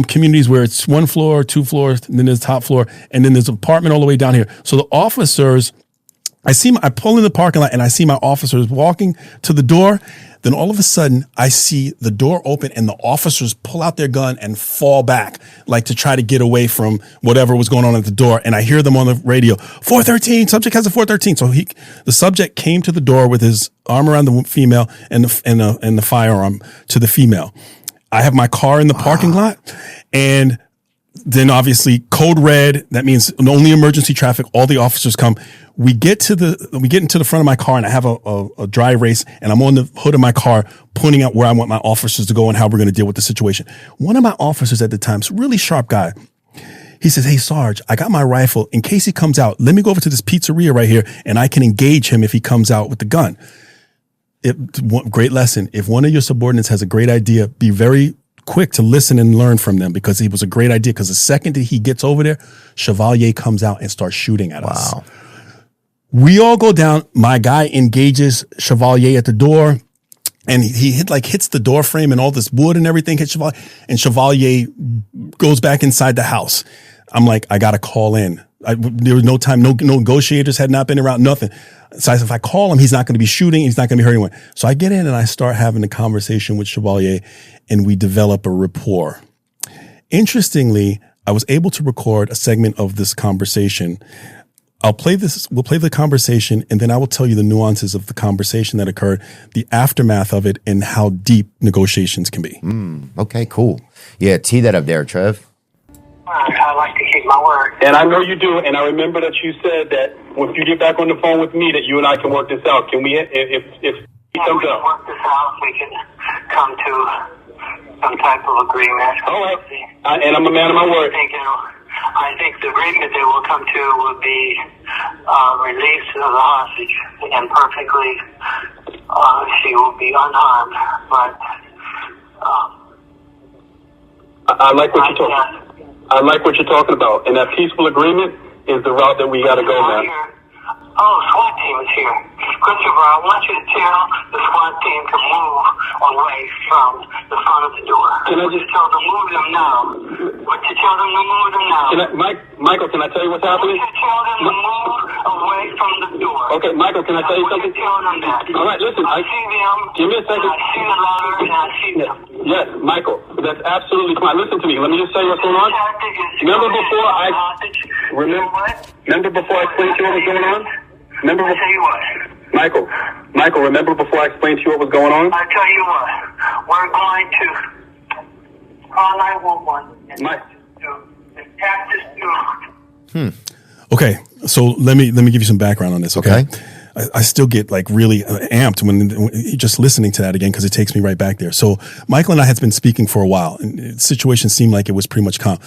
communities where it's 1 floor, 2 floors, and then there's top floor, and then there's an apartment all the way down here. So the officers, I pull in the parking lot and I see my officers walking to the door. Then all of a sudden I see the door open and the officers pull out their gun and fall back, like to try to get away from whatever was going on at the door. And I hear them on the radio, 413, subject has a 413. So the subject came to the door with his arm around the female and the firearm to the female. I have my car in the parking lot, and then obviously code red. That means only emergency traffic. All the officers come. We get into the front of my car, and I have a dry erase, and I'm on the hood of my car pointing out where I want my officers to go and how we're going to deal with the situation. One of my officers at the time, a really sharp guy, he says, "Hey, Sarge, I got my rifle. In case he comes out, let me go over to this pizzeria right here, and I can engage him if he comes out with the gun." Great lesson. If one of your subordinates has a great idea, be very quick to listen and learn from them, because it was a great idea. Because the second that he gets over there, Chevalier comes out and starts shooting at us. Wow. We all go down. My guy engages Chevalier at the door, and he hits the door frame, and all this wood and everything hits Chevalier, and Chevalier goes back inside the house. I'm like, I got to call in. There was no time. No negotiators had not been around, nothing. So I said, if I call him, he's not going to be shooting. He's not going to be hurting anyone. So I get in and I start having a conversation with Chevalier, and we develop a rapport. Interestingly, I was able to record a segment of this conversation. We'll play the conversation, and then I will tell you the nuances of the conversation that occurred, the aftermath of it, and how deep negotiations can be. Okay, cool. Yeah, tee that up there, Trev. I like to keep my word. And I know you do, and I remember that you said that if you get back on the phone with me, that you and I can work this out. Can we, if he comes we can up? work this out. We can come to some type of agreement. All right. And I'm a man of my word. I think the agreement they will come to will be release of the hostage, and perfectly she will be unharmed. But I like what you're talking. I like what you're talking about, and that peaceful agreement is the route that we got to go, man. Oh, SWAT team is here. Christopher, I want you to tell the SWAT team to move away from the front of the door. Can I just tell them to move them now? Would you tell them to move them now? Michael, can I tell you what's happening? Would you tell them to move away from the door? Okay, Michael, can I tell you something? Would you tell them that? All right, listen. I see them. Give me a second. I see the ladder, and I see them. Yes, Michael, that's absolutely fine. Listen to me. Let me just tell you what's going on. Remember before I explained to you what was going on? Remember I tell you what. Michael, remember before I explained to you what was going on? I tell you what. We're going to call 911 and attack this dude. Okay, so let me give you some background on this. Okay. I still get like really amped when just listening to that again, because it takes me right back there. So Michael and I had been speaking for a while, and the situation seemed like it was pretty much calm.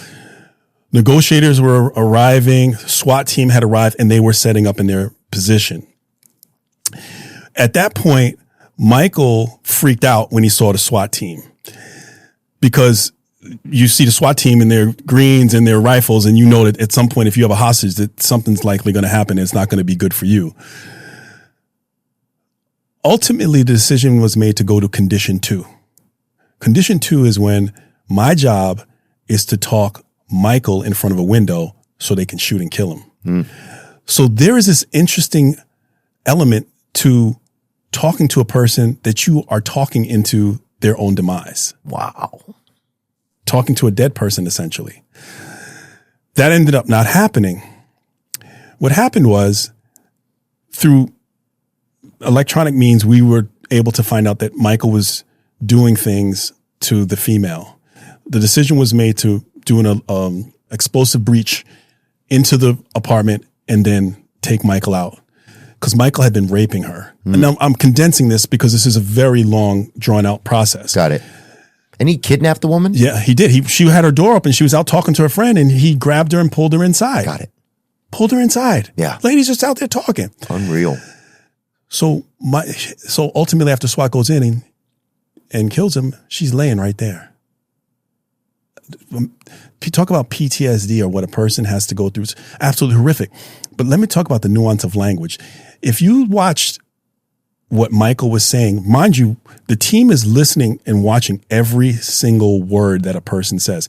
Negotiators were arriving, SWAT team had arrived, and they were setting up in their position. At that point, Michael freaked out when he saw the SWAT team, because you see the SWAT team in their greens and their rifles, and you know that at some point, if you have a hostage, that something's likely going to happen. And it's not going to be good for you. Ultimately, the decision was made to go to condition 2. Condition 2 is when my job is to talk Michael in front of a window so they can shoot and kill him. So there is this interesting element to talking to a person that you are talking into their own demise. Wow. Talking to a dead person, essentially. That ended up not happening. What happened was, through electronic means, we were able to find out that Michael was doing things to the female. The decision was made to do an explosive breach into the apartment and then take Michael out, because Michael had been raping her. And now I'm condensing this because this is a very long, drawn out process. Got it. And he kidnapped the woman? Yeah, he did. She had her door open. She was out talking to her friend, and he grabbed her and pulled her inside. Got it. Pulled her inside. Yeah. Ladies just out there talking. Unreal. So ultimately, after SWAT goes in and kills him, she's laying right there. Talk about PTSD, or what a person has to go through. It's absolutely horrific. But let me talk about the nuance of language. If you watched what Michael was saying, mind you, the team is listening and watching every single word that a person says.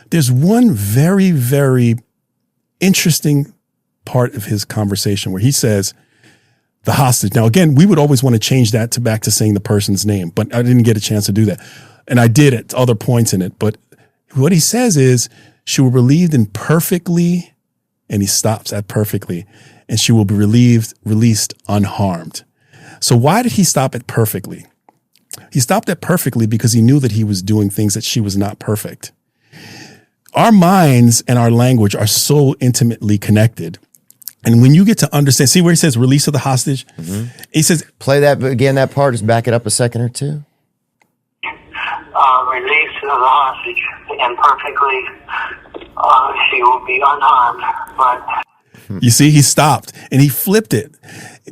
There's one very, very interesting part of his conversation where he says, the hostage. Now, again, we would always want to change that back to saying the person's name, but I didn't get a chance to do that. And I did at other points in it. But what he says is, she will be relieved in perfectly, and he stops at perfectly, and she will be released unharmed. So why did he stop at perfectly? He stopped at perfectly because he knew that he was doing things that she was not perfect. Our minds and our language are so intimately connected. And when you get to understand, see where he says release of the hostage? He says, play that again, that part, just back it up a second or two. Release of the hostage, and perfectly she will be unharmed. But you see, he stopped and he flipped it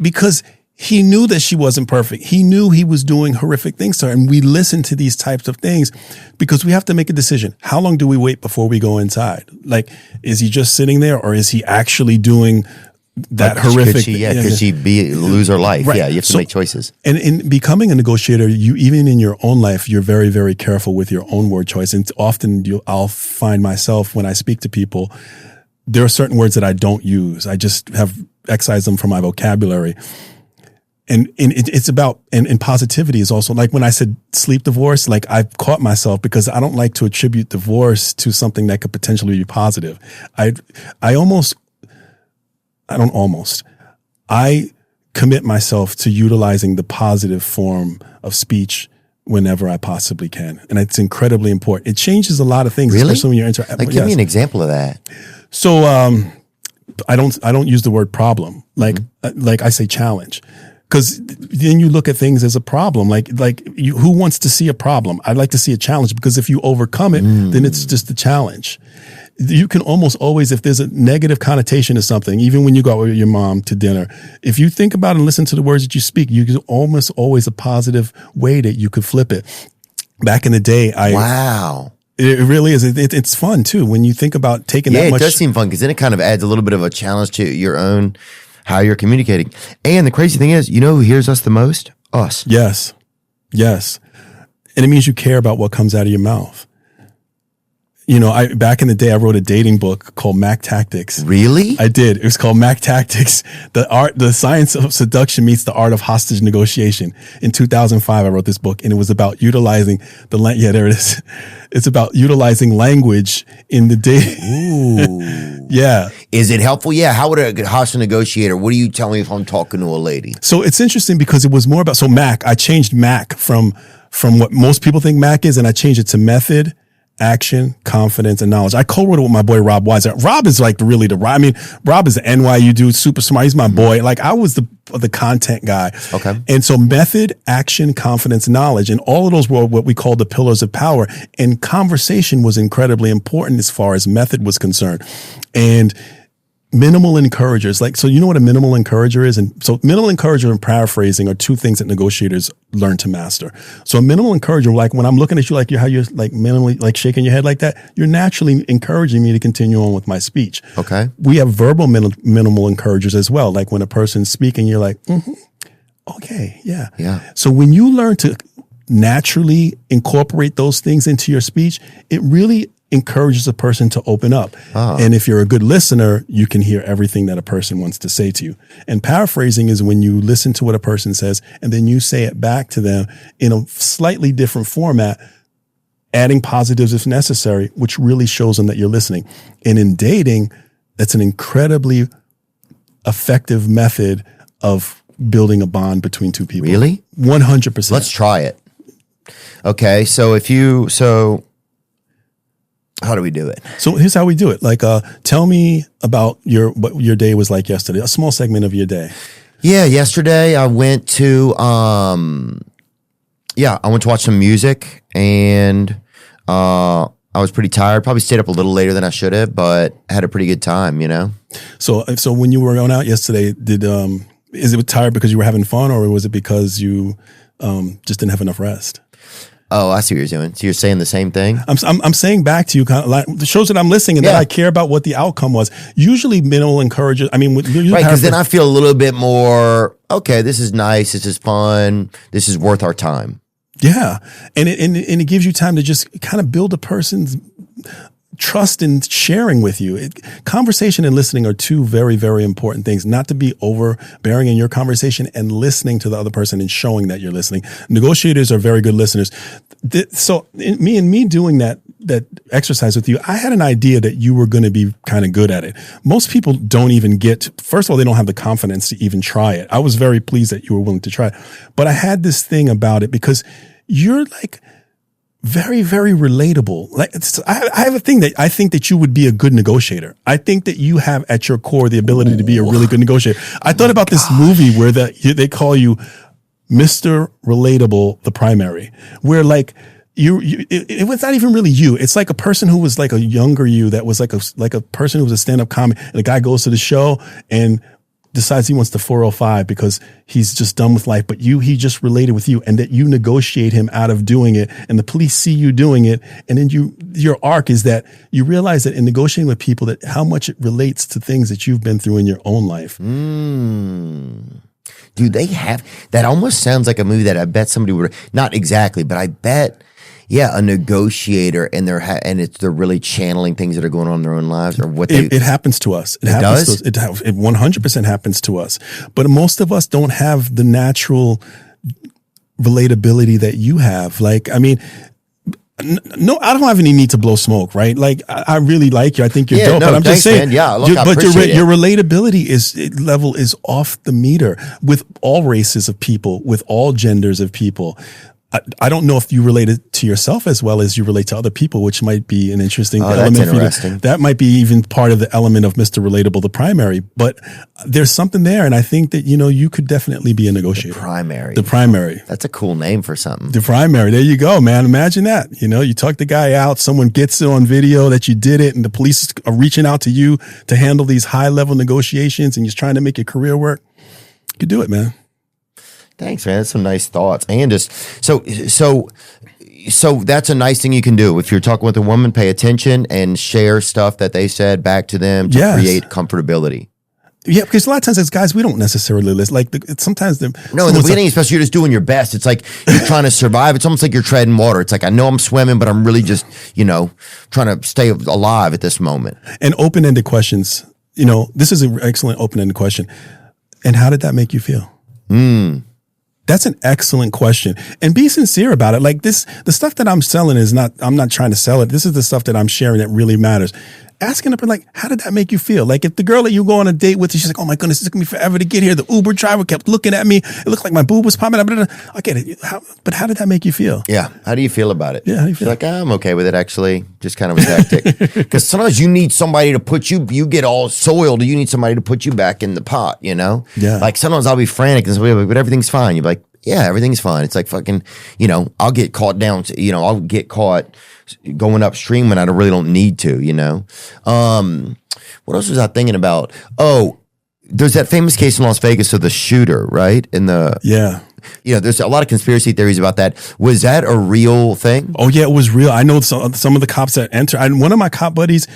because he knew that she wasn't perfect. He knew he was doing horrific things to her. And we listen to these types of things because we have to make a decision. How long do we wait before we go inside? Like, is he just sitting there, or is he actually doing that horrific? Could she lose her life? Right. Yeah, you have to make choices. And in becoming a negotiator, you, even in your own life, you're very, very careful with your own word choice. And often I'll find myself, when I speak to people, there are certain words that I don't use. I just have excised them from my vocabulary. And it's about, and positivity is also, like when I said sleep divorce, like I've caught myself because I don't like to attribute divorce to something that could potentially be positive. I commit myself to utilizing the positive form of speech whenever I possibly can. And it's incredibly important. It changes a lot of things, Really? especially when you're interacting. Like, give me an example of that. So, I don't use the word problem. Like I say challenge. Because then you look at things as a problem. Who wants to see a problem? I'd like to see a challenge, because if you overcome it, then it's just a challenge. You can almost always, if there's a negative connotation to something, even when you go out with your mom to dinner, if you think about and listen to the words that you speak, you can almost always a positive way that you could flip it. Back in the day, Wow. It really is. It's fun too when you think about taking that much. Yeah, it does seem fun, because then it kind of adds a little bit of a challenge to your own, how you're communicating. And the crazy thing is, you know who hears us the most? Us. Yes. And it means you care about what comes out of your mouth. You know, back in the day, I wrote a dating book called Mac Tactics. Really? I did. It was called Mac Tactics, the science of seduction meets the art of hostage negotiation. In 2005, I wrote this book, and it was about utilizing there it is. It's about utilizing language in the day. Ooh. Yeah. Is it helpful? Yeah. How would a hostage negotiator, what do you tell me if I'm talking to a lady? So it's interesting because it was more about, I changed Mac from what most people think Mac is, and I changed it to method, action, confidence, and knowledge. I co-wrote it with my boy, Rob Wise. Rob is like Rob is an NYU dude, super smart. He's my boy. Like, I was the content guy. Okay. And so method, action, confidence, knowledge, and all of those were what we call the pillars of power. And conversation was incredibly important as far as method was concerned. And minimal encouragers, so you know what a minimal encourager is? And so minimal encourager and paraphrasing are two things that negotiators learn to master. So a minimal encourager, like when I'm looking at you, how you're like minimally like shaking your head like that, you're naturally encouraging me to continue on with my speech. Okay. We have verbal minimal encouragers as well. Like when a person's speaking, you're like, okay, yeah. Yeah. So when you learn to naturally incorporate those things into your speech, it really encourages a person to open up. And if you're a good listener, you can hear everything that a person wants to say to you. And paraphrasing is when you listen to what a person says and then you say it back to them in a slightly different format, adding positives if necessary, which really shows them that you're listening. And in dating, that's an incredibly effective method of building a bond between two people. Really? 100%. Let's try it. Okay. How do we do it? So here's how we do it. Tell me about what your day was like yesterday. A small segment of your day. Yeah, yesterday I went to I went to watch some music, and I was pretty tired. Probably stayed up a little later than I should have, but had a pretty good time, you know? So when you were going out yesterday, is it tired because you were having fun, or was it because you just didn't have enough rest? Oh, I see what you're doing. So you're saying the same thing? I'm saying back to you, kind of like the shows that I'm listening, and that I care about what the outcome was. Usually, minimal encouragers. I mean, right? Because then I feel a little bit more. Okay, this is nice. This is fun. This is worth our time. Yeah, and it gives you time to just kind of build a person's trust and sharing with you. Conversation and listening are two very, very important things. Not to be overbearing in your conversation, and listening to the other person and showing that you're listening. Negotiators are very good listeners. So me doing that exercise with you, I had an idea that you were going to be kind of good at it. Most people don't even first of all, they don't have the confidence to even try it. I was very pleased that you were willing to try it. But I had this thing about it because you're like very, very relatable. I have a thing that I think that you would be a good negotiator. I think that you have at your core the ability to be a really good negotiator. I thought about this movie where they call you Mr. Relatable, the primary, where it was not even really you. It's like a person who was like a younger you that was like a person who was a stand-up comic, and the guy goes to the show and decides he wants the 405 because he's just done with life, but he just related with you, and that you negotiate him out of doing it, and the police see you doing it, and then your arc is that you realize that in negotiating with people that how much it relates to things that you've been through in your own life. Do they have that? Almost sounds like a movie that I bet somebody would, not exactly, but I bet a negotiator, and they're really channeling things that are going on in their own lives, or what it happens to us. It happens does? To us. It 100% happens to us. But most of us don't have the natural relatability that you have. Like, I mean, no, I don't have any need to blow smoke, right? Like, I really like you. I think you're dope. No, but I'm thanks, just saying, man. Yeah, look, I but appreciate your it. relatability level is off the meter with all races of people, with all genders of people. I don't know if you relate it to yourself as well as you relate to other people, which might be an interesting element. That's interesting. That might be even part of the element of Mr. Relatable, the primary. But there's something there, and I think that you could definitely be a negotiator. The primary. That's a cool name for something. The primary. There you go, man. Imagine that. You talk the guy out, someone gets it on video that you did it, and the police are reaching out to you to handle these high-level negotiations, and you're trying to make your career work. You could do it, man. Thanks, man. That's some nice thoughts. And just so that's a nice thing you can do. If you're talking with a woman, pay attention and share stuff that they said back to them to create comfortability. Yeah, because a lot of times as guys, we don't necessarily listen. Like sometimes in the beginning, especially, you're just doing your best. It's like you're trying to survive. It's almost like you're treading water. It's like, I know I'm swimming, but I'm really just, trying to stay alive at this moment. And open-ended questions. This is an excellent open-ended question. And how did that make you feel? That's an excellent question. And be sincere about it. Like the stuff that I'm selling I'm not trying to sell it. This is the stuff that I'm sharing that really matters. Asking her, like, how did that make you feel? Like, if the girl that you go on a date with, she's like, oh my goodness, it took me forever to get here. The Uber driver kept looking at me. It looked like my boob was popping up. I get it. But how did that make you feel? Yeah. How do you feel about it? Yeah. How do you feel? You're like, I'm okay with it, actually. Just kind of was hectic. Because sometimes you need somebody to put you get all soiled. You need somebody to put you back in the pot, Yeah. Like, sometimes I'll be frantic and somebody will be like, but everything's fine. You're like, yeah, everything's fine. It's like fucking, I'll get caught down. I'll get caught going upstream when I really don't need to, What else was I thinking about? Oh, there's that famous case in Las Vegas of the shooter, right? There's a lot of conspiracy theories about that. Was that a real thing? Oh, yeah, it was real. I know some of the cops that entered. One of my cop buddies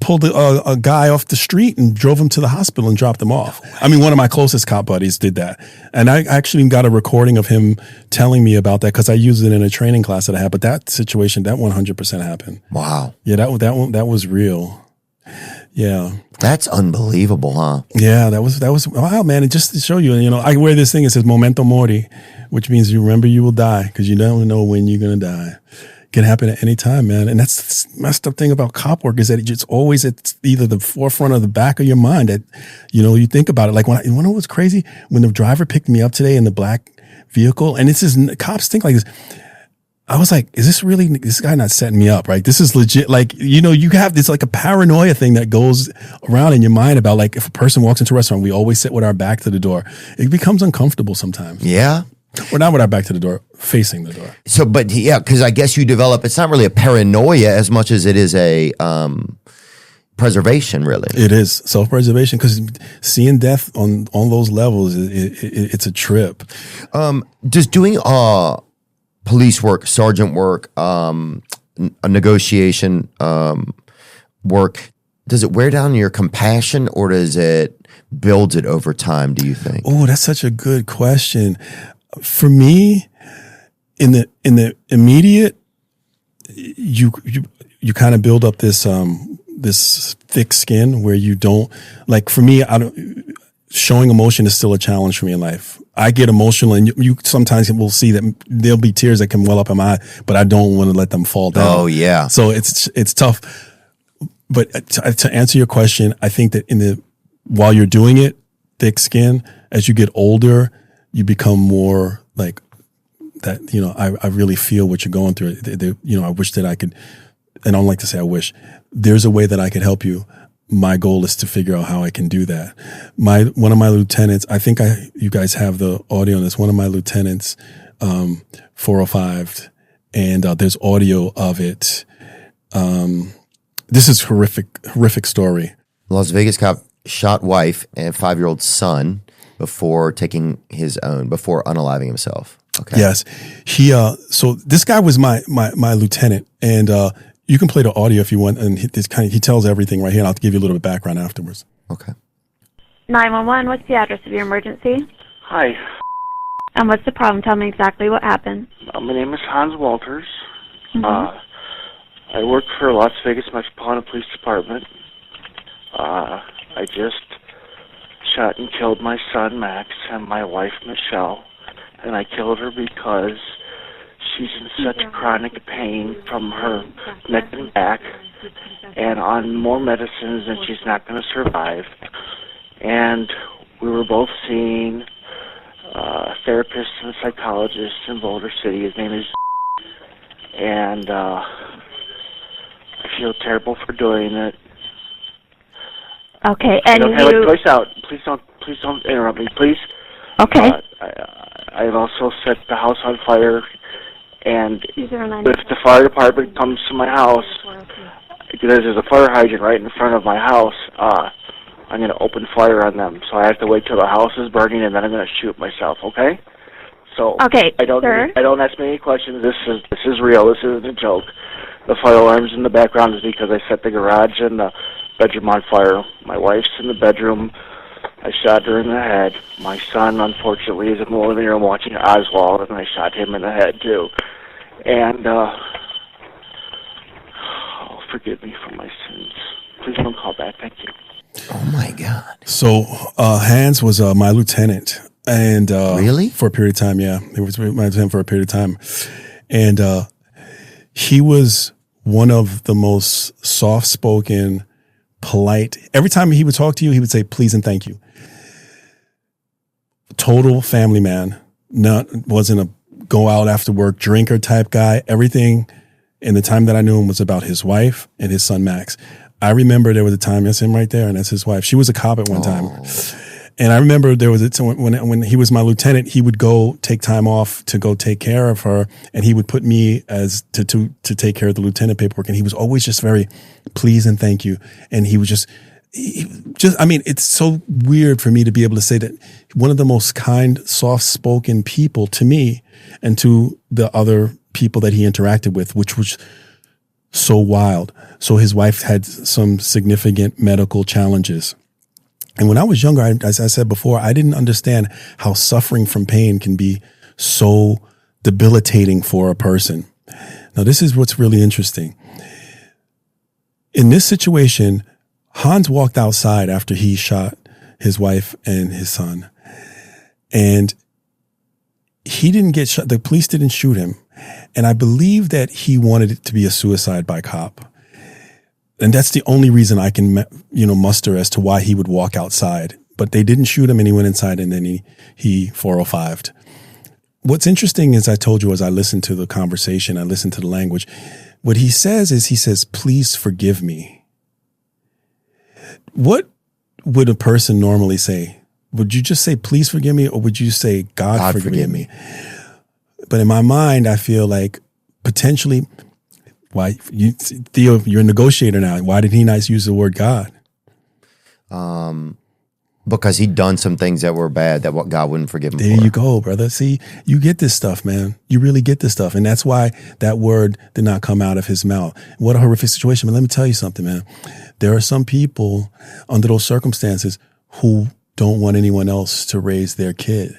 pulled a guy off the street and drove him to the hospital and dropped him off. I mean, one of my closest cop buddies did that. And I actually got a recording of him telling me about that because I used it in a training class that I had. But that situation, that 100% happened. Wow. Yeah, that was real. Yeah. That's unbelievable, huh? Yeah, that was wow, man. And just to show you, I wear this thing, it says Memento Mori, which means you remember you will die because you don't know when you're going to die. Can happen at any time, man. And that's the messed up thing about cop work is that it's always at either the forefront or the back of your mind that, you think about it. Like when it was crazy, when the driver picked me up today in the black vehicle, and cops think like this. I was like, is this guy not setting me up, right? This is legit. Like, you have this like a paranoia thing that goes around in your mind about like, if a person walks into a restaurant, we always sit with our back to the door. It becomes uncomfortable sometimes. Yeah. We're not with our back to the door, facing the door. So, but yeah, because I guess you develop, it's not really a paranoia as much as it is a preservation, really. It is self-preservation because seeing death on those levels, it's a trip. Just doing police work, sergeant work, a negotiation work, does it wear down your compassion or does it build it over time, do you think? Oh, that's such a good question. For me, in the immediate, you kind of build up this thick skin where you don't, like, for me, showing emotion is still a challenge for me in life. I get emotional, and you sometimes will see that there'll be tears that can well up in my eye, but I don't want to let them fall down. Oh yeah. So it's tough. But to answer your question, I think that while you're doing it, thick skin, as you get older, you become more like that. I really feel what you're going through. I wish that I could, and I don't like to say I wish. There's a way that I could help you. My goal is to figure out how I can do that. One of my lieutenants, I think you guys have the audio on this. One of my lieutenants, 405, and there's audio of it. This is horrific story. Las Vegas cop shot wife and 5-year-old son before unaliving himself. Okay. Yes. So this guy was my lieutenant, and you can play the audio if you want, and he tells everything right here, and I'll give you a little bit of background afterwards. Okay. 911, what's the address of your emergency? Hi. And what's the problem? Tell me exactly what happened. My name is Hans Walters. I work for Las Vegas Metropolitan Police Department. I just shot and killed my son, Max, and my wife, Michelle. And I killed her because she's in such chronic pain from her neck and back and on more medicines and she's not going to survive. And we were both seeing a therapist and a psychologist in Boulder City. His name is and I feel terrible for doing it. Okay, and okay, you... voice out. Please don't interrupt me, please. Okay. I've also set the house on fire, and 209. if the fire department comes to my house, because there's a fire hydrant right in front of my house, I'm going to open fire on them. So I have to wait till the house is burning, and then I'm going to shoot myself. Okay? So okay, I don't ask me any questions. This is real. This isn't a joke. The fire alarms in the background is because I set the garage and the bedroom on fire. My wife's in the bedroom. I shot her in the head. My son, unfortunately, is in the living room watching Oswald, and I shot him in the head, too. And, forgive me for my sins. Please don't call back. Thank you. Oh, my God. So, Hans was my lieutenant. And really? For a period of time, yeah. It was my lieutenant for a period of time. And he was one of the most soft-spoken, polite. Every time he would talk to you, he would say, please and thank you. Total family man. Wasn't a go out after work drinker type guy. Everything in the time that I knew him was about his wife and his son, Max. I remember there was a time, that's him right there, and that's his wife. She was a cop at one time. And I remember there was a time when he was my lieutenant, he would go take time off to go take care of her, and he would put me as to take care of the lieutenant paperwork. And he was always just very please and thank you. And he was just, I mean, it's so weird for me to be able to say that one of the most kind, soft-spoken people to me and to the other people that he interacted with, which was so wild. So his wife had some significant medical challenges. And when I was younger, as I said before, I didn't understand how suffering from pain can be so debilitating for a person. Now, this is what's really interesting. In this situation, Hans walked outside after he shot his wife and his son. And he didn't get shot. The police didn't shoot him. And I believe that he wanted it to be a suicide by cop. And that's the only reason I can, muster as to why he would walk outside. But they didn't shoot him, and he went inside, and then he 405'd. What's interesting is I told you as I listened to the conversation, I listened to the language. What he says, please forgive me. What would a person normally say? Would you just say, please forgive me, or would you say, God forgive me? But in my mind, I feel like potentially, Theo, you're a negotiator now. Why did he not use the word God? Because he'd done some things that were bad that what God wouldn't forgive him for. There you go, brother. See, you get this stuff, man. You really get this stuff. And that's why that word did not come out of his mouth. What a horrific situation. But let me tell you something, man. There are some people under those circumstances who don't want anyone else to raise their kid.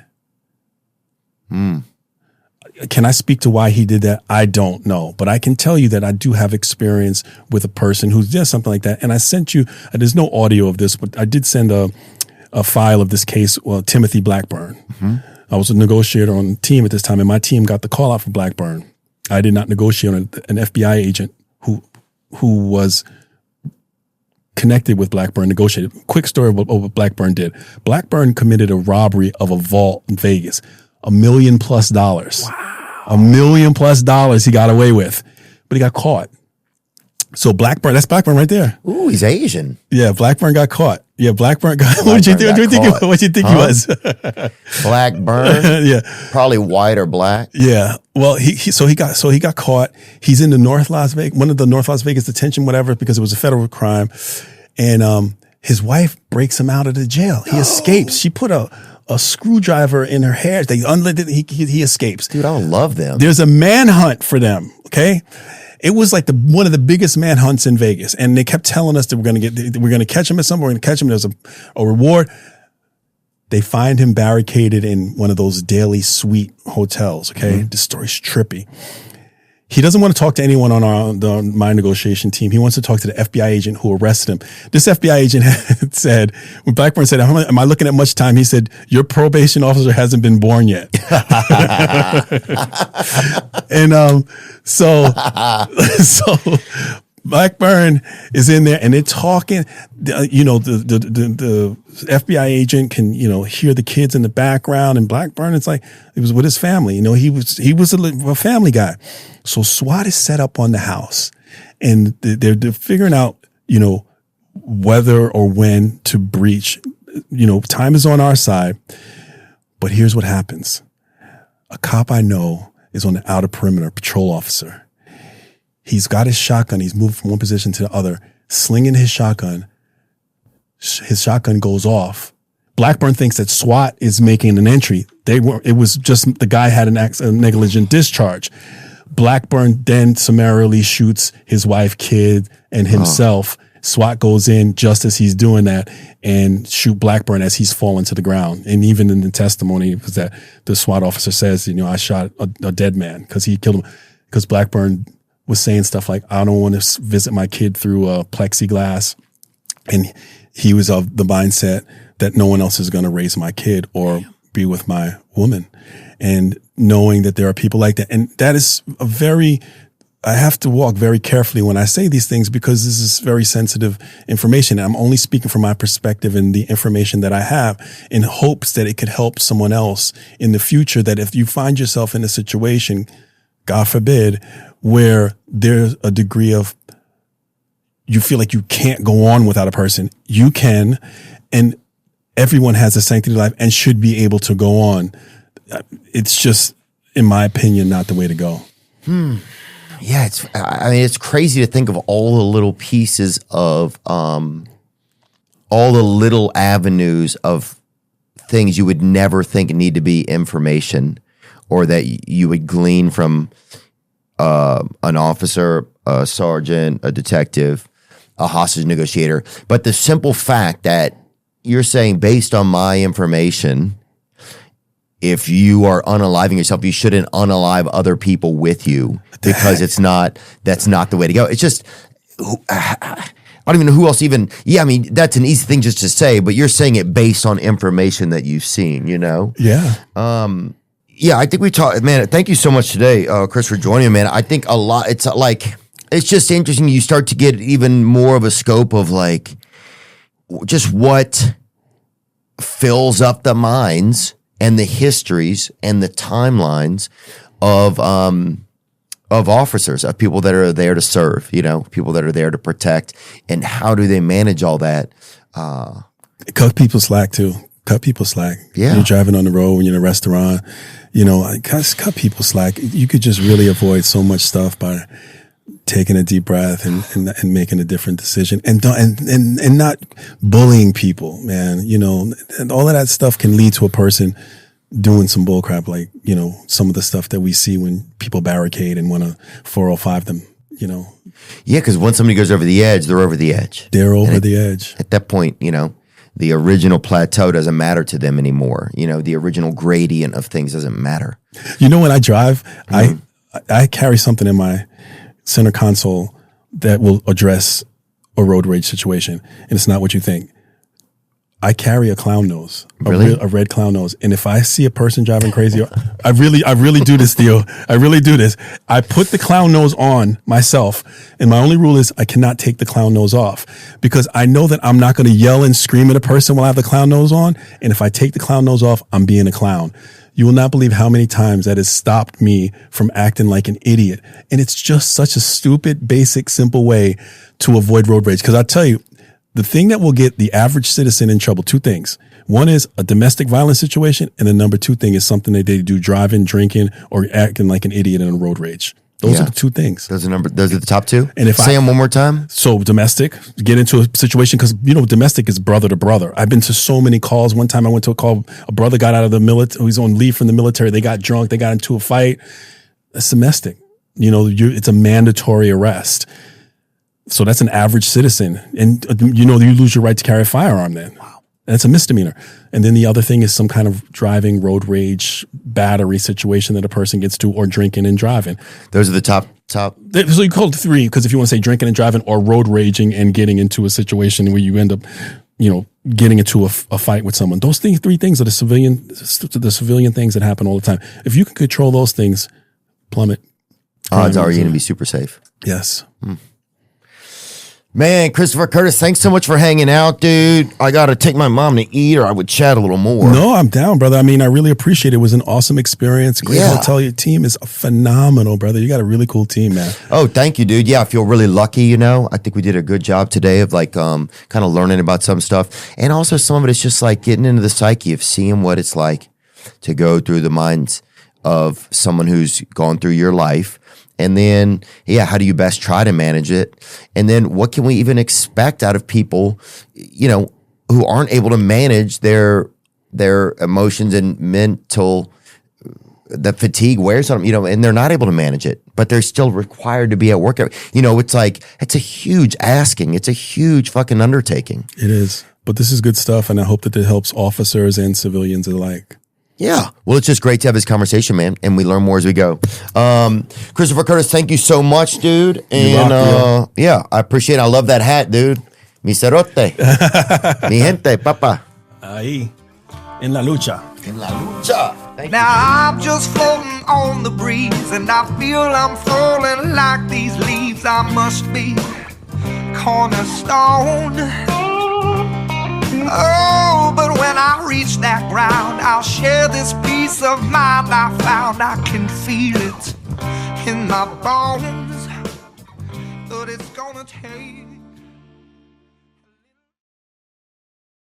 Can I speak to why he did that? I don't know. But I can tell you that I do have experience with a person who does something like that. And I sent you, there's no audio of this, but I did send a file of this case, Timothy Blackburn. Mm-hmm. I was a negotiator on the team at this time, and my team got the call out for Blackburn. I did not negotiate on an FBI agent who was connected with Blackburn, negotiated. Quick story of what Blackburn did. Blackburn committed a robbery of a vault in Vegas. $1 million+. Wow. $1 million+ he got away with, but he got caught. So Blackburn, that's Blackburn right there. Ooh, he's Asian. Yeah, Blackburn got caught. Yeah, Blackburn got. What you think he was? Blackburn. Yeah, probably white or black. Yeah. Well, he got caught. He's in the North Las Vegas, one of the North Las Vegas detention, whatever, because it was a federal crime, and his wife breaks him out of the jail. He escapes. She put a screwdriver in her hair. They unlit it. He escapes. Dude, I love them. There's a manhunt for them. Okay. It was like one of the biggest manhunts in Vegas. And they kept telling us that we're going to catch him at some point. We're going to catch him. There's a reward. They find him barricaded in one of those daily suite hotels. Okay. Mm-hmm. The story's trippy. He doesn't want to talk to anyone on my negotiation team. He wants to talk to the FBI agent who arrested him. This FBI agent had said, when Blackburn said, am I looking at much time? He said, your probation officer hasn't been born yet. And so Blackburn is in there and they're talking. The FBI agent can, hear the kids in the background, and Blackburn, it's like he was with his family. He was a family guy. So SWAT is set up on the house, and they're figuring out, whether or when to breach. Time is on our side, but here's what happens. A cop I know is on the outer perimeter, patrol officer. He's got his shotgun. He's moved from one position to the other, slinging his shotgun. His shotgun goes off. Blackburn thinks that SWAT is making an entry. It was just the guy had a negligent discharge. Blackburn then summarily shoots his wife, kid, and himself. SWAT goes in just as he's doing that and shoot Blackburn as he's falling to the ground. And even in the testimony was that the SWAT officer says, I shot a dead man because he killed him. Because Blackburn was saying stuff like, I don't want to visit my kid through plexiglass. And he was of the mindset that no one else is going to raise my kid or be with my woman. And knowing that there are people like that. And that is I have to walk very carefully when I say these things because this is very sensitive information. I'm only speaking from my perspective and the information that I have in hopes that it could help someone else in the future, that if you find yourself in a situation, God forbid, where there's a degree of you feel like you can't go on without a person, you can, and everyone has a sanctity of life and should be able to go on. It's just, in my opinion, not the way to go. Yeah, it's crazy to think of all the little pieces of all the little avenues of things you would never think need to be information or that you would glean from an officer, a sergeant, a detective, a hostage negotiator. But the simple fact that you're saying, based on my information, if you are unaliving yourself, you shouldn't unalive other people with you because that's not the way to go. It's just, I don't even know who else even, that's an easy thing just to say, but you're saying it based on information that you've seen, Yeah. I think we talked, man, thank you so much today, Chris, for joining me, man. I think a lot, it's just interesting. You start to get even more of a scope of just what fills up the minds and the histories and the timelines of officers, of people that are there to serve, people that are there to protect, and how do they manage all that? Cut people slack too. Cut people slack. Yeah. When you're driving on the road, when you're in a restaurant, cut people slack. You could just really avoid so much stuff by taking a deep breath and making a different decision and not bullying people, man. And all of that stuff can lead to a person doing some bullcrap, like, some of the stuff that we see when people barricade and want to 405 them, Yeah, because once somebody goes over the edge, they're over the edge. They're over the edge. At that point, the original plateau doesn't matter to them anymore. The original gradient of things doesn't matter. When I drive, I carry something in my center console that will address a road rage situation, and it's not what you think. I carry a clown nose, a red clown nose, and if I see a person driving crazy, I really do this, Theo. I really do this. I put the clown nose on myself, and my only rule is I cannot take the clown nose off because I know that I'm not going to yell and scream at a person while I have the clown nose on, and if I take the clown nose off, I'm being a clown. You will not believe how many times that has stopped me from acting like an idiot. And it's just such a stupid, basic, simple way to avoid road rage. Because I tell you, the thing that will get the average citizen in trouble, two things. One is a domestic violence situation. And the number two thing is something that they do driving, drinking, or acting like an idiot in a road rage. Those are the two things. Those are the top two. And if say them one more time. So domestic, get into a situation because domestic is brother to brother. I've been to so many calls. One time I went to a call. A brother got out of the military. He's on leave from the military. They got drunk. They got into a fight. That's domestic. It's a mandatory arrest. So that's an average citizen, and you lose your right to carry a firearm. Then that's a misdemeanor. And then the other thing is some kind of driving, road rage, battery situation that a person gets to, or drinking and driving. Those are the top top. So you called 3 because if you want to say drinking and driving or road raging and getting into a situation where you end up, getting into a fight with someone. Those 3 things are the civilian things that happen all the time. If you can control those things, plummet. Odds are you're going to be super safe. Yes. Man, Christopher Curtis, thanks so much for hanging out, dude. I got to take my mom to eat or I would chat a little more. No, I'm down, brother. I mean, I really appreciate it. It was an awesome experience. Great hotel. Your team is phenomenal, brother. You got a really cool team, man. Oh, thank you, dude. Yeah, I feel really lucky, I think we did a good job today of kind of learning about some stuff. And also some of it is just like getting into the psyche of seeing what it's like to go through the minds of someone who's gone through your life. And then, how do you best try to manage it? And then what can we even expect out of people, who aren't able to manage their emotions and mental, the fatigue wears on them, and they're not able to manage it, but they're still required to be at work. It's like, it's a huge asking. It's a huge fucking undertaking. It is. But this is good stuff, and I hope that it helps officers and civilians alike. Yeah. Well, it's just great to have this conversation, man. And we learn more as we go. Christopher Curtis, thank you so much, dude. And I appreciate it. I love that hat, dude. Mi cerote. Mi gente, papa. Ahí. En la lucha. En la lucha. Now I'm just floating on the breeze, and I feel I'm falling like these leaves. I must be cornerstone. Oh, but when I reach that ground, I'll share this peace of mind I found. I can feel it in my bones, but it's gonna take